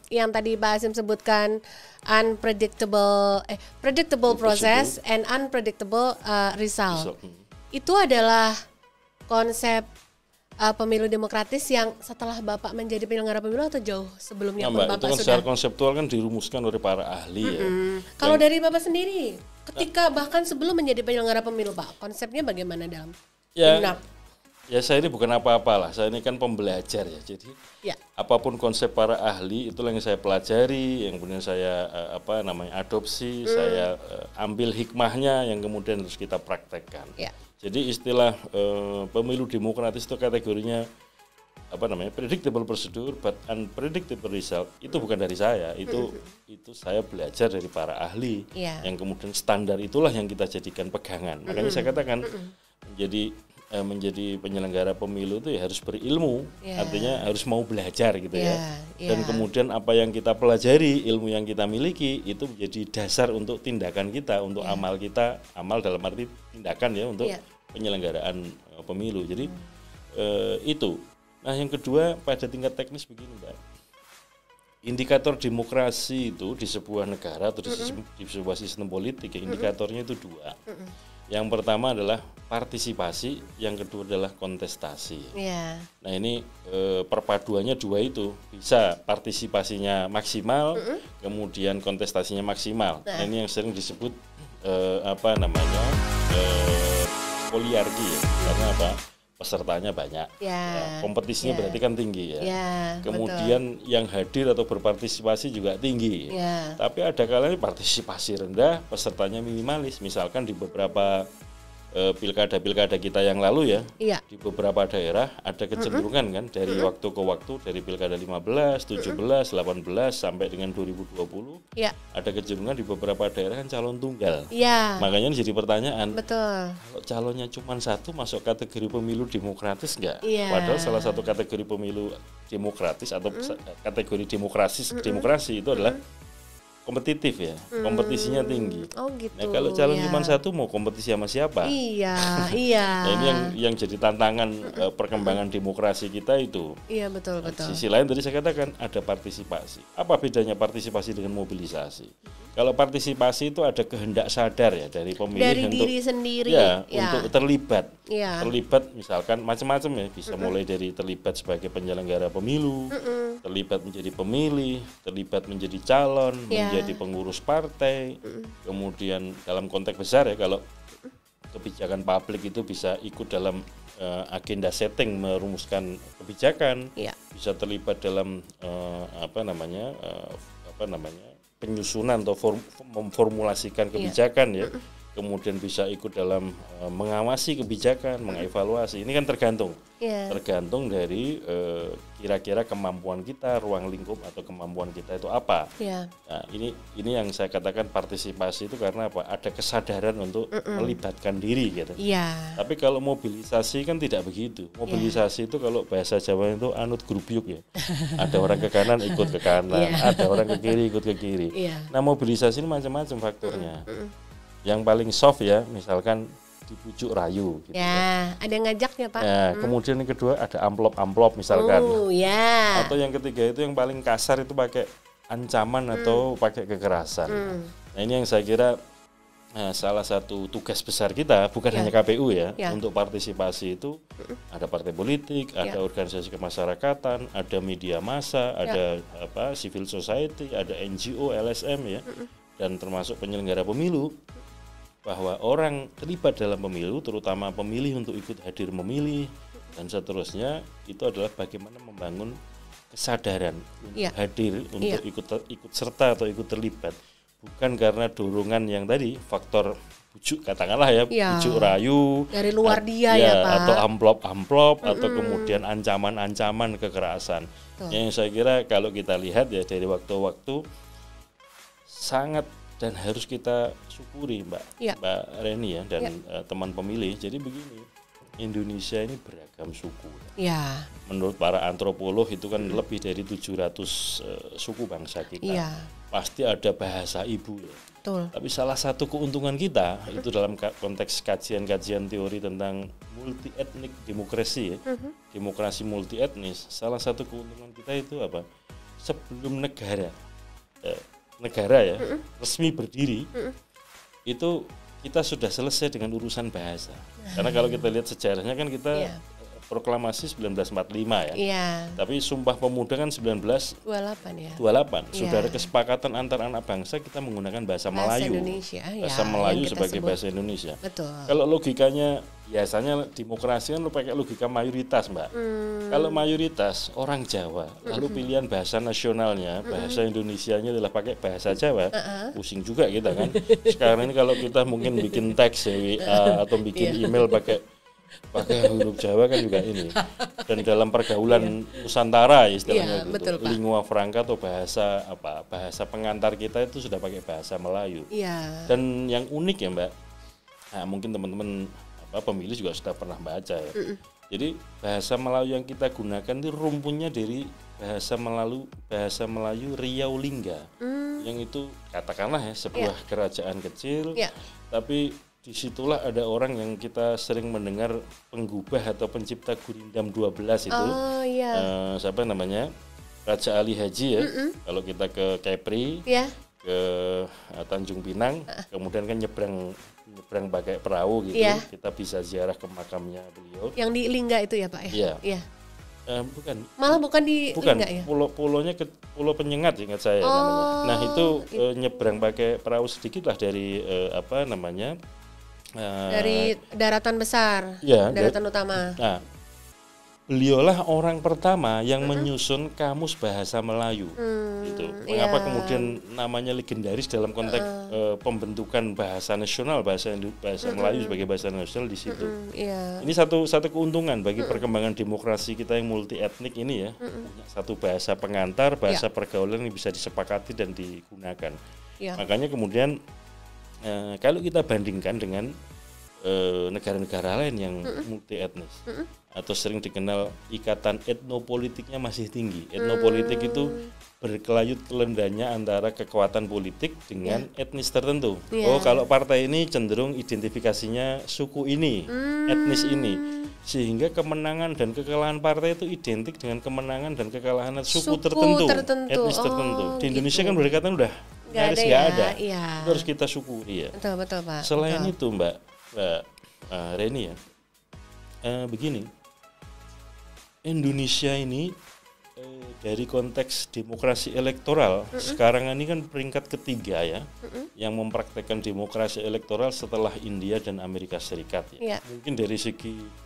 yang tadi Pak Hasyim sebutkan predictable process and unpredictable result. Itu adalah konsep pemilu demokratis yang setelah Bapak menjadi penyelenggara pemilu atau jauh sebelumnya pun Bapak itu kan sudah? secara konseptual kan dirumuskan oleh para ahli ya. Kalau dari Bapak sendiri, ketika bahkan sebelum menjadi penyelenggara pemilu Pak, konsepnya bagaimana dalam ya, ya saya ini bukan apa-apa lah, saya ini kan pembelajar ya. Jadi apapun konsep para ahli itulah yang saya pelajari, yang kemudian saya adopsi, saya ambil hikmahnya yang kemudian harus kita praktekkan. Jadi istilah pemilu demokratis itu kategorinya predictable procedure but unpredictable result itu bukan dari saya, itu saya belajar dari para ahli yang kemudian standar itulah yang kita jadikan pegangan. Makanya saya katakan menjadi penyelenggara pemilu itu ya harus berilmu, artinya harus mau belajar gitu ya. Dan kemudian apa yang kita pelajari, ilmu yang kita miliki itu menjadi dasar untuk tindakan kita, untuk amal kita, amal dalam arti tindakan ya untuk penyelenggaraan pemilu. Jadi itu. Nah yang kedua pada tingkat teknis begini Mbak, indikator demokrasi itu di sebuah negara atau di sebuah sistem politik, indikatornya itu dua. Yang pertama adalah partisipasi, yang kedua adalah kontestasi. Nah ini perpaduannya dua itu, bisa partisipasinya maksimal, kemudian kontestasinya maksimal. Nah ini yang sering disebut poliarki ya, karena apa? Pesertanya banyak, kompetisinya berarti kan tinggi ya. Kemudian yang hadir atau berpartisipasi juga tinggi. Tapi ada kalanya partisipasi rendah, pesertanya minimalis. Misalkan di beberapa pilkada-pilkada kita yang lalu ya, di beberapa daerah ada kecenderungan kan dari waktu ke waktu, dari pilkada 15, 17, 18 sampai dengan 2020 ada kecenderungan di beberapa daerah kan calon tunggal. Makanya jadi pertanyaan, kalau calonnya cuma satu masuk kategori pemilu demokratis nggak? Padahal salah satu kategori pemilu demokratis atau kategori demokrasi itu adalah kompetitif ya, kompetisinya tinggi. Nah kalau calon cuma satu mau kompetisi sama siapa? Nah ini yang jadi tantangan perkembangan demokrasi kita itu. Betul. Sisi lain tadi saya katakan ada partisipasi. Apa bedanya partisipasi dengan mobilisasi? Kalau partisipasi itu ada kehendak sadar ya dari pemilih dari untuk diri sendiri untuk terlibat. Terlibat misalkan macam-macam ya, bisa mulai dari terlibat sebagai penyelenggara pemilu, terlibat menjadi pemilih, terlibat menjadi calon, menjadi pengurus partai. Kemudian dalam konteks besar ya, kalau kebijakan publik itu bisa ikut dalam agenda setting merumuskan kebijakan, bisa terlibat dalam penyusunan atau memformulasikan kebijakan ya, kemudian bisa ikut dalam mengawasi kebijakan, mengevaluasi. Ini kan tergantung dari kira-kira kemampuan kita, ruang lingkup atau kemampuan kita itu apa. Nah, ini yang saya katakan partisipasi itu karena apa? Ada kesadaran untuk melibatkan diri gitu. Tapi kalau mobilisasi kan tidak begitu. Mobilisasi itu kalau bahasa Jawa itu anut grubyuk ya. Ada orang ke kanan ikut ke kanan, ada orang ke kiri ikut ke kiri. Nah, mobilisasi ini macam-macam faktornya. Yang paling soft ya, misalkan dibujuk rayu gitu ada yang ngajaknya Pak. Kemudian yang kedua ada amplop misalkan. Atau yang ketiga itu yang paling kasar itu pakai ancaman atau pakai kekerasan. Nah ini yang saya kira salah satu tugas besar kita, bukan hanya KPU ya, untuk partisipasi itu ada partai politik, ada organisasi kemasyarakatan, ada media massa, ada civil society, ada NGO, LSM ya, dan termasuk penyelenggara pemilu, bahwa orang terlibat dalam pemilu, terutama pemilih untuk ikut hadir memilih dan seterusnya, itu adalah bagaimana membangun kesadaran untuk hadir, untuk ikut serta atau ikut terlibat, bukan karena dorongan yang tadi faktor bujuk katakanlah ya, bujuk rayu dari luar dia ya Pak, atau amplop atau kemudian ancaman kekerasan. Yang saya kira kalau kita lihat ya dari waktu-waktu sangat dan harus kita syukuri Mbak Reni ya dan teman pemilih. Jadi begini, Indonesia ini beragam suku. Ya. Menurut para antropolog itu kan lebih dari 700 suku bangsa kita. Ya. Pasti ada bahasa ibu ya. Betul. Tapi salah satu keuntungan kita itu dalam konteks kajian-kajian teori tentang multi etnik demokrasi ya. Demokrasi multi etnis, salah satu keuntungan kita itu apa? Sebelum negara ya resmi berdiri, itu kita sudah selesai dengan urusan bahasa. Karena kalau kita lihat sejarahnya kan kita proklamasi 1945 ya. Iya. Tapi Sumpah Pemuda kan 1928 ya. Sudah ada kesepakatan antar anak bangsa kita menggunakan bahasa Melayu. Indonesia. Bahasa Melayu sebagai bahasa Indonesia. Betul. Kalau logikanya biasanya demokrasi kan lu pakai logika mayoritas, Mbak. Kalau mayoritas orang Jawa, lalu pilihan bahasa nasionalnya, bahasa Indonesianya adalah pakai bahasa Jawa, pusing juga kita kan. Sekarang ini kalau kita mungkin bikin teks ya, WA atau bikin email pakai huruf Jawa kan juga ini. Dan dalam pergaulan Nusantara istilahnya gitu, lingua franca atau bahasa pengantar kita itu sudah pakai bahasa Melayu. Dan yang unik ya, Mbak, nah, mungkin teman-teman pemilih juga sudah pernah baca ya. Jadi bahasa Melayu yang kita gunakan itu rumpunnya dari bahasa Melayu Riau Lingga, yang itu katakanlah ya sebuah kerajaan kecil, tapi disitulah ada orang yang kita sering mendengar penggubah atau pencipta Gurindam 12 itu. Siapa namanya? Raja Ali Haji ya. Kalau kita ke Kepri, ke Tanjung Pinang, kemudian kan nyebrang pakai perahu gitu, kita bisa ziarah ke makamnya beliau. Yang di Lingga itu ya, Pak ya? Iya. Bukan. Malah bukan di Lingga ya? Pulau-nya Pulau Penyengat ingat saya namanya. Nah, itu nyebrang pakai perahu sedikit lah dari dari daratan besar, daratan utama. Nah, beliaulah orang pertama yang menyusun kamus bahasa Melayu. Gitu. Mengapa kemudian namanya legendaris dalam konteks pembentukan bahasa nasional, bahasa Melayu sebagai bahasa nasional di situ. Ini satu keuntungan bagi perkembangan demokrasi kita yang multi etnik ini ya. Satu bahasa pengantar, bahasa pergaulan yang bisa disepakati dan digunakan. Makanya kemudian kalau kita bandingkan dengan negara-negara lain yang multi etnis atau sering dikenal ikatan etnopolitiknya masih tinggi. Etnopolitik itu berkelayut lendanya antara kekuatan politik dengan etnis tertentu. Oh, kalau partai ini cenderung identifikasinya suku ini, etnis ini, sehingga kemenangan dan kekalahan partai itu identik dengan kemenangan dan kekalahan suku tertentu, etnis tertentu. Di Indonesia kan berdekatan udah nyaris nggak ada. Itu harus kita syukuri ya. Betul Pak. Selain itu Mbak Reni ya, begini, Indonesia ini dari konteks demokrasi elektoral sekarang ini kan peringkat ketiga ya, yang mempraktekkan demokrasi elektoral setelah India dan Amerika Serikat ya. Mungkin dari segi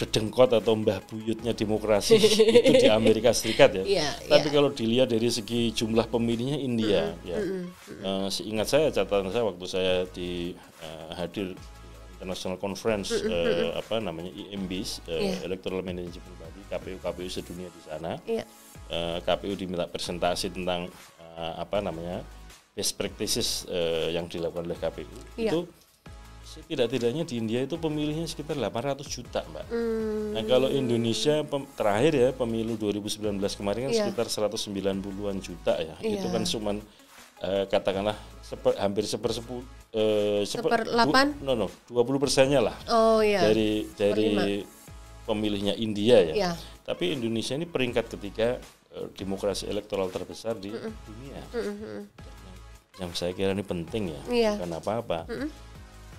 dedengkot atau mbah buyutnya demokrasi itu di Amerika Serikat ya. Tapi kalau dilihat dari segi jumlah pemilihnya India ya. Seingat saya, catatan saya waktu saya hadir International Conference IMBIS, Electoral Management Body, KPU sedunia di sana. KPU diminta presentasi tentang best practices yang dilakukan oleh KPU. Itu setidak-tidaknya di India itu pemilihnya sekitar 800 juta, Mbak. Nah, kalau Indonesia terakhir ya pemilu 2019 kemarin kan sekitar 190-an juta ya. Itu kan cuman katakanlah hampir 20%-nya lah dari Pemilihnya India ya. Tapi Indonesia ini peringkat ketiga demokrasi elektoral terbesar di dunia. Yang saya kira ini penting ya, bukan apa-apa.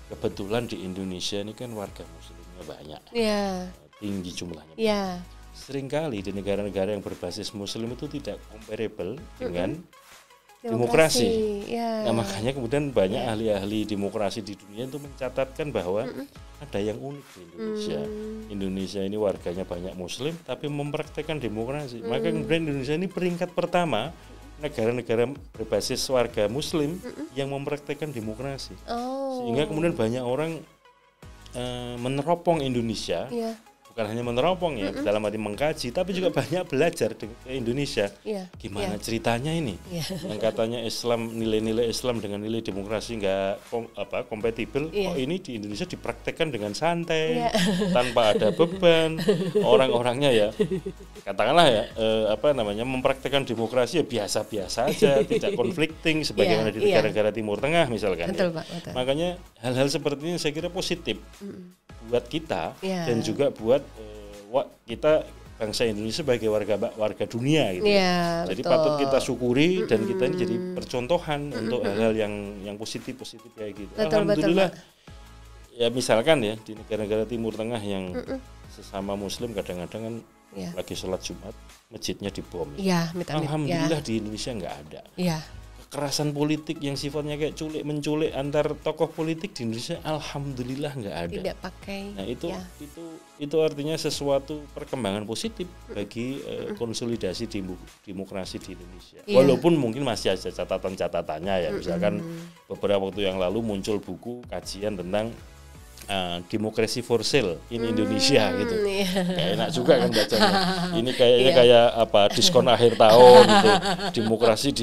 Kebetulan di Indonesia ini kan warga muslimnya banyak, tinggi jumlahnya. Seringkali di negara-negara yang berbasis muslim itu tidak comparable dengan demokrasi. Nah, makanya kemudian banyak ahli-ahli demokrasi di dunia itu mencatatkan bahwa ada yang unik di Indonesia. Indonesia ini warganya banyak muslim tapi mempraktekkan demokrasi. Maka kemudian Indonesia ini peringkat pertama negara-negara berbasis warga muslim yang mempraktekkan demokrasi. Sehingga kemudian banyak orang meneropong Indonesia bukan hanya meneropong ya, dalam arti mengkaji, tapi juga banyak belajar ke Indonesia. Gimana ceritanya ini? Yang katanya Islam, nilai-nilai Islam dengan nilai demokrasi nggak kompatibel, kok ini di Indonesia dipraktekkan dengan santai, tanpa ada beban. Orang-orangnya ya, katakanlah ya, mempraktekkan demokrasi ya biasa-biasa aja, tidak conflicting sebagaimana di negara-negara Timur Tengah misalkan. Betul, Pak, betul. Makanya hal-hal seperti ini saya kira positif buat kita dan juga buat kita bangsa Indonesia sebagai warga dunia gitu. Jadi betul. Patut kita syukuri dan kita ini jadi percontohan untuk hal-hal yang positif kayak gitu. Betul, Alhamdulillah. Ya misalkan ya di negara-negara Timur Tengah yang sesama Muslim kadang-kadang kan lagi sholat Jumat masjidnya dibom. Alhamdulillah di Indonesia nggak ada. Kekerasan politik yang sifatnya kayak menculik antar tokoh politik di Indonesia alhamdulillah nggak ada. Tidak pakai. Nah itu artinya sesuatu perkembangan positif bagi konsolidasi demokrasi di Indonesia. Walaupun mungkin masih ada catatan-catatannya ya, misalkan beberapa waktu yang lalu muncul buku kajian tentang demokrasi for sale in Indonesia gitu. Gak enak juga kan bacanya. Ini kayaknya kayak diskon akhir tahun gitu. Demokrasi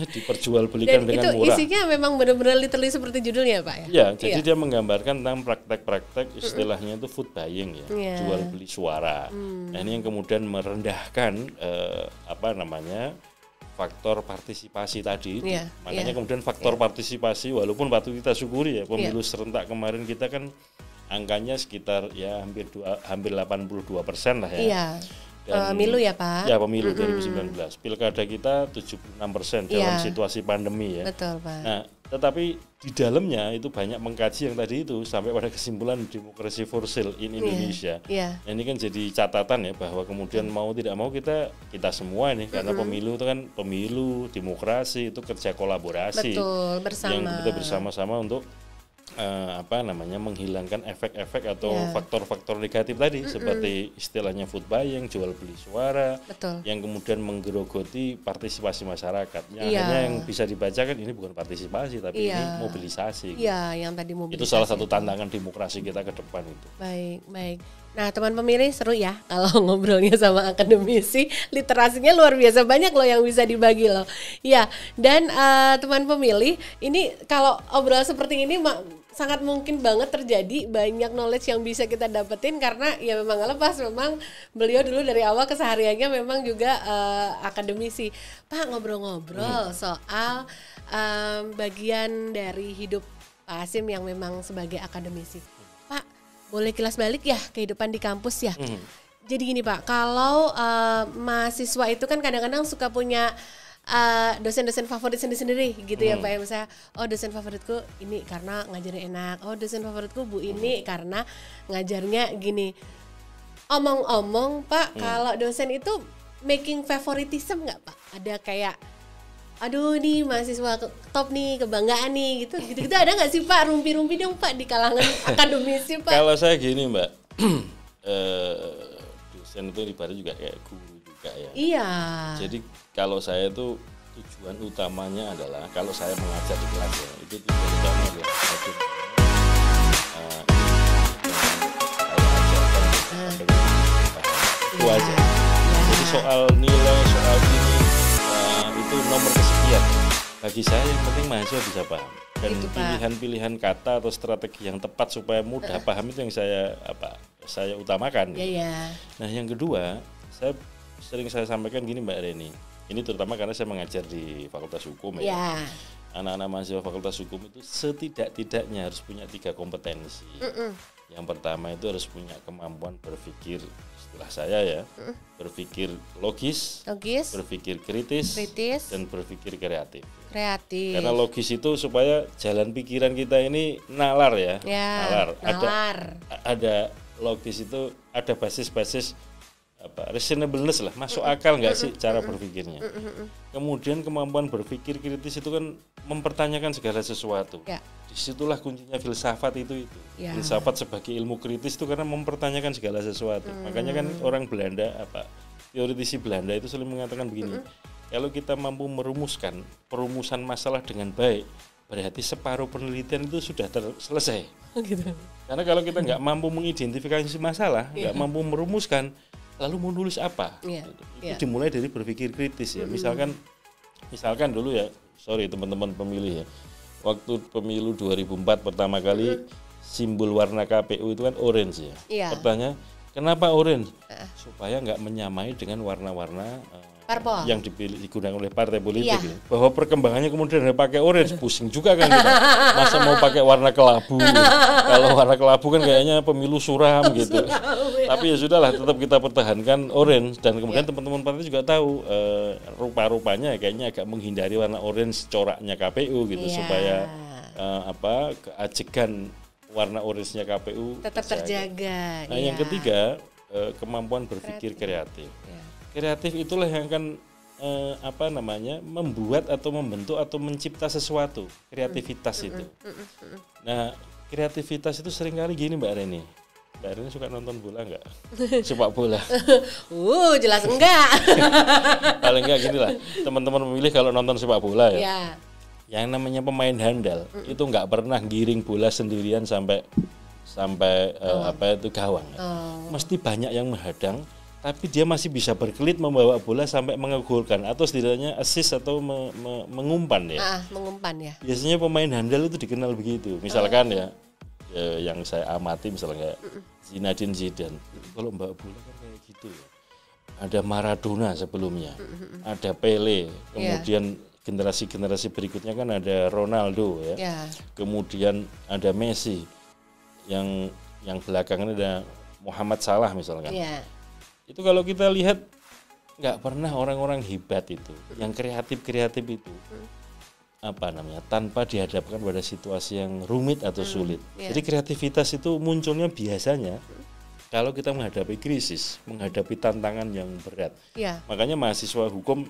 diperjualbelikan dengan murah. Itu isinya memang benar-benar literally seperti judulnya, Pak ya. Ya, jadi dia menggambarkan tentang praktek-praktek istilahnya itu food buying ya, jual beli suara. Nah, ini yang kemudian merendahkan faktor partisipasi tadi itu. Makanya kemudian faktor partisipasi walaupun patut kita syukuri ya pemilu serentak kemarin kita kan angkanya sekitar ya hampir 82% lah ya. Pemilu ya Pak? Ya pemilu 2019. Pilkada kita 76% dalam situasi pandemi ya. Betul Pak. Nah tetapi di dalamnya itu banyak mengkaji yang tadi itu sampai pada kesimpulan demokrasi for sale in Indonesia. Nah, ini kan jadi catatan ya bahwa kemudian mau tidak mau kita semua nih karena pemilu itu kan pemilu demokrasi itu kerja kolaborasi. Betul, bersama. Yang kita bersama-sama untuk menghilangkan efek-efek atau faktor-faktor negatif tadi seperti istilahnya food buying, jual beli suara. Betul. Yang kemudian menggerogoti partisipasi masyarakat. Hanya yang bisa dibacakan ini bukan partisipasi tapi ini mobilisasi. Iya, yang tadi mobilisasi. Itu salah satu tantangan demokrasi kita ke depan itu. Baik. Nah, teman pemilih seru ya kalau ngobrolnya sama akademisi, literasinya luar biasa banyak loh yang bisa dibagi loh. Ya, dan teman pemilih, ini kalau obrol seperti ini sangat mungkin banget terjadi banyak knowledge yang bisa kita dapetin karena ya memang gak lepas, memang beliau dulu dari awal kesehariannya memang juga akademisi. Pak, ngobrol-ngobrol soal bagian dari hidup Pak Hasyim yang memang sebagai akademisi. Pak, boleh kilas balik ya kehidupan di kampus ya. Jadi gini Pak, kalau mahasiswa itu kan kadang-kadang suka punya dosen-dosen favorit sendiri-sendiri gitu ya Pak ya. Misalnya, dosen favoritku ini karena ngajarnya enak. Dosen favoritku Bu ini karena ngajarnya gini. Omong-omong Pak, kalau dosen itu making favoritism nggak Pak? Ada kayak aduh nih mahasiswa top nih, kebanggaan nih gitu ada nggak sih Pak, rumpi-rumpi dong Pak di kalangan akademisi Pak? Kalau saya gini Mbak, dosen itu ibaratnya juga kayak guru juga ya. Iya. Jadi kalau saya itu tujuan utamanya adalah kalau saya mengajar di kelas ya, itu tujuan utamanya adalah itu aja. Jadi soal nilai, soal ini itu nomor kesekian. Bagi saya yang penting mahasiswa bisa paham dan pilihan-pilihan kata atau strategi yang tepat supaya mudah paham itu yang saya utamakan. Nah yang kedua, sering saya sampaikan gini Mbak Reni. Ini terutama karena saya mengajar di Fakultas Hukum ya. Anak-anak mahasiswa Fakultas Hukum itu setidak-tidaknya harus punya 3 kompetensi. Yang pertama itu harus punya kemampuan berpikir, istilah saya ya, berpikir logis, berpikir kritis, dan berpikir kreatif. Karena logis itu supaya jalan pikiran kita ini nalar ya. Nalar. Ada logis itu ada basis-basis reasonableness lah, masuk akal nggak sih cara berpikirnya. Kemudian kemampuan berpikir kritis itu kan mempertanyakan segala sesuatu. Disitulah kuncinya filsafat itu. Filsafat sebagai ilmu kritis itu karena mempertanyakan segala sesuatu. Makanya kan orang Belanda teoritisi Belanda itu selalu mengatakan begini. Kalau kita mampu merumuskan perumusan masalah dengan baik, berarti separuh penelitian itu sudah selesai. Gitu. Karena kalau kita nggak mampu mengidentifikasi masalah, nggak mampu merumuskan, lalu mau nulis apa? Itu dimulai dari berpikir kritis ya. Misalkan dulu ya, sorry teman-teman pemilih ya, waktu pemilu 2004 pertama kali simbol warna KPU itu kan orange ya. Pertanyaan, kenapa orange? Supaya nggak menyamai dengan warna-warna yang digunakan oleh partai politik. Ya. Bahwa perkembangannya kemudian ada pakai orange, pusing juga kan kita. Masa mau pakai warna kelabu? Kalau warna kelabu kan kayaknya pemilu suram gitu. Tapi ya sudahlah, tetap kita pertahankan orange. Dan kemudian teman-teman partai juga tahu rupa-rupanya kayaknya agak menghindari warna orange coraknya KPU gitu, supaya keajegan warna orange-nya KPU tetap terjaga. Nah, yang ketiga, kemampuan berpikir kreatif. Kreatif itulah yang akan membuat atau membentuk atau mencipta sesuatu. Kreativitas itu. Nah, kreativitas itu seringkali gini Mbak Reni. Mbak Reni suka nonton bola enggak? Sepak bola. Jelas enggak. Paling enggak gini lah. Teman-teman pemilih kalau nonton sepak bola ya. Yang namanya pemain handal itu enggak pernah giring bola sendirian sampai gawang. Mesti banyak yang menghadang. Tapi dia masih bisa berkelit membawa bola sampai mengegolkan atau setidaknya assist atau mengumpan ya. Mengumpan ya. Biasanya pemain handal itu dikenal begitu. Misalkan yang saya amati misalnya Zinedine Zidane. Kalau membawa bola kan kayak gitu ya. Ada Maradona sebelumnya. Ada Pele. Kemudian generasi-generasi berikutnya kan ada Ronaldo ya. Kemudian ada Messi. Yang belakangan ada Muhammad Salah misalkan. Itu kalau kita lihat nggak pernah orang-orang hebat itu, yang kreatif itu, tanpa dihadapkan pada situasi yang rumit atau sulit. Jadi kreativitas itu munculnya biasanya kalau kita menghadapi krisis, menghadapi tantangan yang berat. Makanya mahasiswa hukum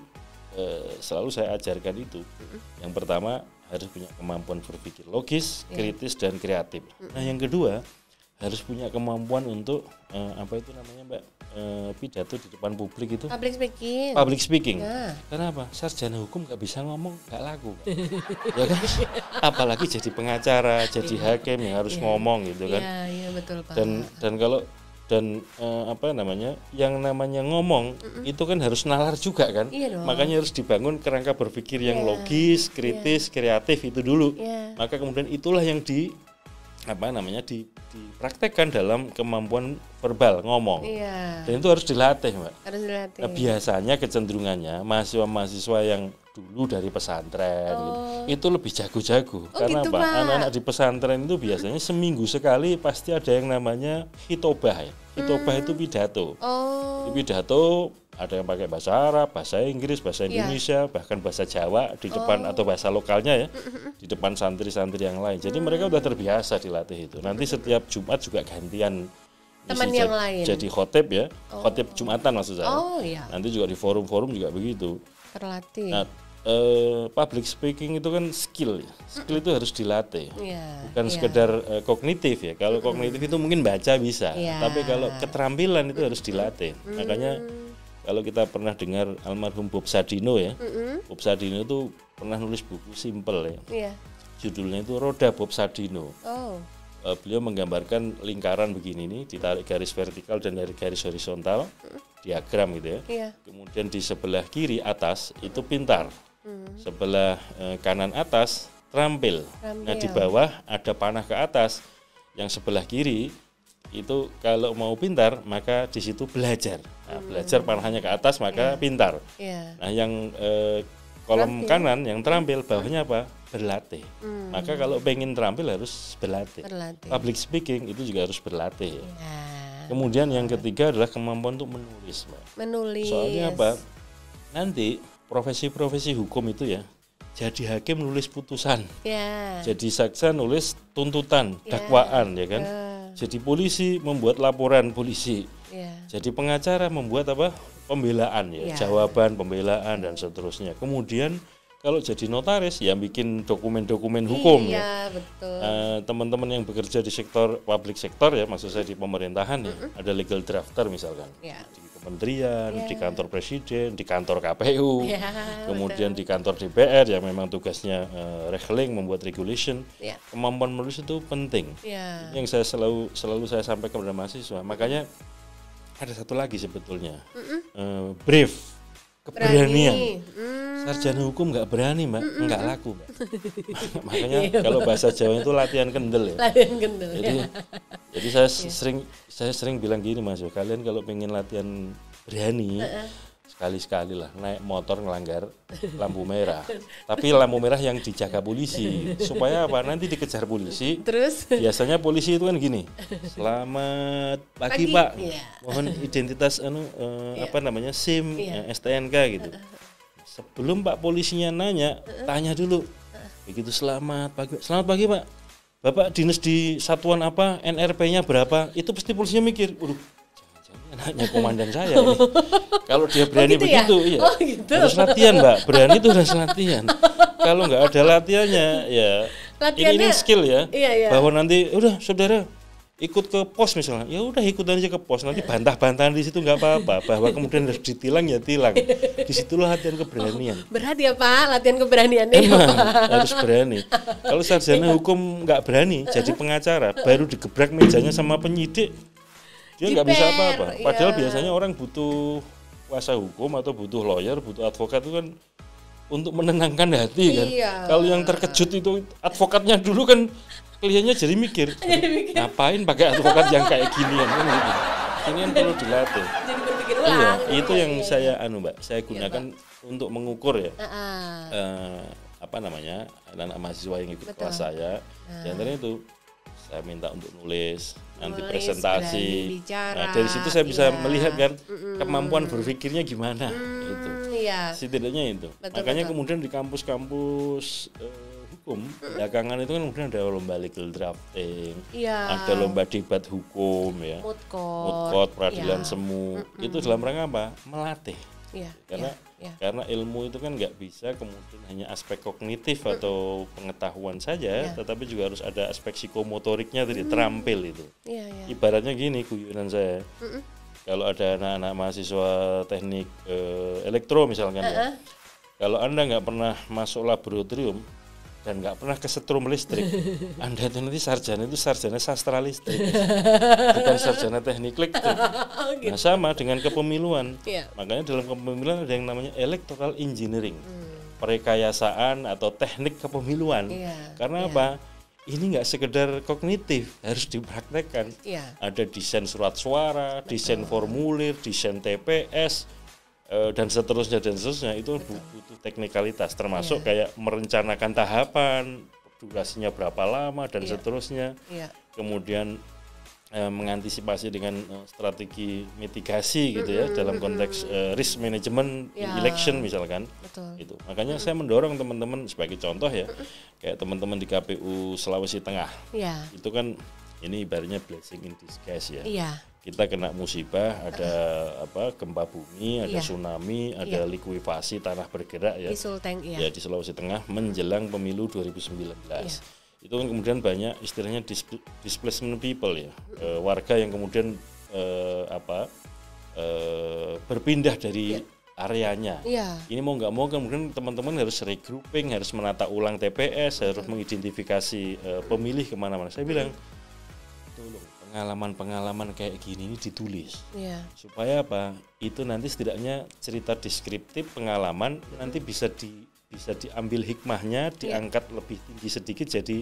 selalu saya ajarkan itu. Yang pertama harus punya kemampuan berpikir logis, kritis dan kreatif. Nah yang kedua harus punya kemampuan untuk Mbak, pidato di depan publik itu. Public speaking. Kenapa? Sarjana hukum nggak bisa ngomong, nggak laku. Ya kan? Apalagi jadi pengacara, jadi hakim yang harus ngomong gitu kan. Betul Pak. Yang namanya ngomong itu kan harus nalar juga kan. Makanya harus dibangun kerangka berpikir yang logis, kritis, kreatif itu dulu. Maka kemudian itulah yang dipraktekkan dalam kemampuan verbal ngomong. Dan itu harus dilatih, Mbak. Nah, biasanya kecenderungannya mahasiswa yang dulu dari pesantren itu lebih jago-jago. Karena gitu, anak-anak di pesantren itu biasanya seminggu sekali pasti ada yang namanya hitobah ya. Hitobah itu pidato. Di pidato ada yang pakai bahasa Arab, bahasa Inggris, bahasa Indonesia, bahkan bahasa Jawa di depan atau bahasa lokalnya ya, di depan santri-santri yang lain. Jadi mereka udah terbiasa dilatih itu. Nanti setiap Jumat juga gantian teman yang lain. Jadi khotib ya, khotib Jumatan maksud saya. Nanti juga di forum-forum juga begitu. Terlatih. Nah, public speaking itu kan skill ya. Skill itu harus dilatih. Bukan sekedar kognitif ya. Kalau kognitif itu mungkin baca bisa, tapi kalau keterampilan itu harus dilatih. Makanya kalau kita pernah dengar almarhum Bob Sadino ya, Bob Sadino itu pernah nulis buku simple ya, judulnya itu Roda Bob Sadino. Beliau menggambarkan lingkaran begini nih, ditarik garis vertikal dan dari garis horizontal, diagram gitu ya. Kemudian di sebelah kiri atas itu pintar, sebelah kanan atas terampil. Nah di bawah ada panah ke atas, yang sebelah kiri itu kalau mau pintar maka di situ belajar. Nah, belajar panahnya ke atas maka pintar. Nah yang kolom kanan yang terampil bawahnya apa? Berlatih. Maka kalau pengen terampil harus berlatih. Public speaking itu juga harus berlatih. Kemudian yang ketiga adalah kemampuan untuk menulis, Mbak. Soalnya apa? Nanti profesi-profesi hukum itu ya, jadi hakim nulis putusan, jadi saksa nulis tuntutan, dakwaan ya kan. Jadi polisi membuat laporan polisi. Jadi pengacara membuat apa? Pembelaan ya, jawaban pembelaan dan seterusnya. Kemudian kalau jadi notaris ya bikin dokumen-dokumen hukum iya, ya. Betul. Teman-teman yang bekerja di sektor public sektor ya, maksud saya di pemerintahan ya, ada legal drafter misalkan. Ya. Di kementerian, di kantor presiden, di kantor KPU, Ya, kemudian di kantor DPR yang memang tugasnya regling, membuat regulation. Ya. Kemampuan menulis itu penting. Ya. Yang saya selalu saya sampaikan kepada mahasiswa. Makanya ada satu lagi sebetulnya, brief, keberanian. Sarjana hukum nggak berani mbak, nggak laku mbak. Makanya kalau bahasa Jawa itu latihan kendel ya. Latihan kendel. Jadi saya sering bilang gini mas, kalian kalau pengen latihan berani, sekali-sekali lah naik motor ngelanggar lampu merah. Tapi lampu merah yang dijaga polisi, supaya apa? Nanti dikejar polisi. Terus? Biasanya polisi itu kan gini, selamat pagi pak, mohon identitas apa namanya SIM, STNK gitu. Sebelum Pak polisinya nanya, tanya dulu. Begitu selamat pagi Pak. Bapak dinas di satuan apa? NRP-nya berapa? Itu pasti polisinya mikir, jangan-jangan anaknya komandan saya ini. Kalau dia berani begitu, iya. Gitu. Harus latihan Mbak. Berani itu harus latihan. Kalau nggak ada latihannya, ya ini skill ya. Iya. Bahwa nanti, udah saudara ikut ke pos misalnya, ya udah ikut aja ke pos, nanti bantah-bantahan di situ nggak apa-apa, bahwa kemudian harus ditilang ya tilang, disitulah latihan keberanian. Berat ya Pak, latihan keberanian. Emang harus berani. Kalau sarjana hukum nggak berani jadi pengacara, baru digebrak mejanya sama penyidik, dia nggak bisa apa-apa. Padahal biasanya orang butuh kuasa hukum atau butuh lawyer, butuh advokat itu kan untuk menenangkan hati kan. Kalau yang terkejut itu advokatnya dulu kan. Kliennya jadi mikir, ngapain pakai advokat yang kayak ginian kan gitu. Ini kan perlu dilatih. Jadi berpikir ulang. Iya, itu yang saya Mbak, saya gunakan untuk mengukur ya. Apa namanya? Anak mahasiswa yang ikut kelas saya. Di antaranya itu saya minta untuk nulis, nanti presentasi. Nah, dari situ saya bisa melihat kan kemampuan berpikirnya gimana itu. Setidaknya itu. Makanya kemudian di kampus-kampus hukum, belakangan itu kan kemudian ada lomba legal drafting, ada lomba debat hukum ya, moot court, peradilan semu. Itu dalam rangka apa? Melatih. Karena ilmu itu kan nggak bisa kemudian hanya aspek kognitif atau pengetahuan saja, tetapi juga harus ada aspek psikomotoriknya tadi, terampil itu. Ibaratnya gini guyunan saya, kalau ada anak-anak mahasiswa teknik elektro misalkan ya, kalau Anda nggak pernah masuk laboratorium dan nggak pernah kesetrum listrik, Anda itu nanti sarjana sastra listrik, bukan sarjana teknik listrik. Nah sama dengan kepemiluan, makanya dalam kepemiluan ada yang namanya electoral engineering, perekayasaan atau teknik kepemiluan. Karena apa? Ini nggak sekedar kognitif, harus dipraktekkan. Ada desain surat suara, desain formulir, desain TPS, dan seterusnya itu butuh teknikalitas, termasuk kayak merencanakan tahapan, durasinya berapa lama dan seterusnya. Kemudian mengantisipasi dengan strategi mitigasi gitu ya dalam konteks risk management election misalkan. Itu. Makanya saya mendorong teman-teman sebagai contoh ya, kayak teman-teman di KPU Sulawesi Tengah. Itu kan ini ibaratnya blessing in disguise ya. Kita kena musibah, ada gempa bumi, ada tsunami, ada likuifasi tanah bergerak ya. Di Sulawesi Tengah menjelang pemilu 2019. Itu kan kemudian banyak istilahnya displacement people ya. Warga yang kemudian berpindah dari areanya. Ini mau nggak mau kemudian teman-teman harus regrouping, harus menata ulang TPS, harus mengidentifikasi pemilih kemana-mana. Saya bilang, tolong pengalaman-pengalaman kayak gini ini ditulis, supaya apa? Itu nanti setidaknya cerita deskriptif pengalaman nanti bisa diambil hikmahnya, diangkat lebih tinggi sedikit jadi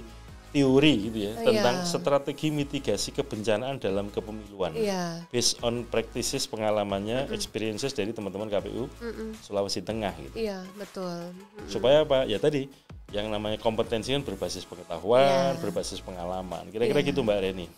teori gitu ya, tentang strategi mitigasi kebencanaan dalam kepemiluan, based on practices pengalamannya, experiences dari teman-teman KPU Sulawesi Tengah gitu. Betul. Supaya apa? Ya tadi yang namanya kompetensi kan berbasis pengetahuan, berbasis pengalaman. Kira-kira gitu Mbak Reni.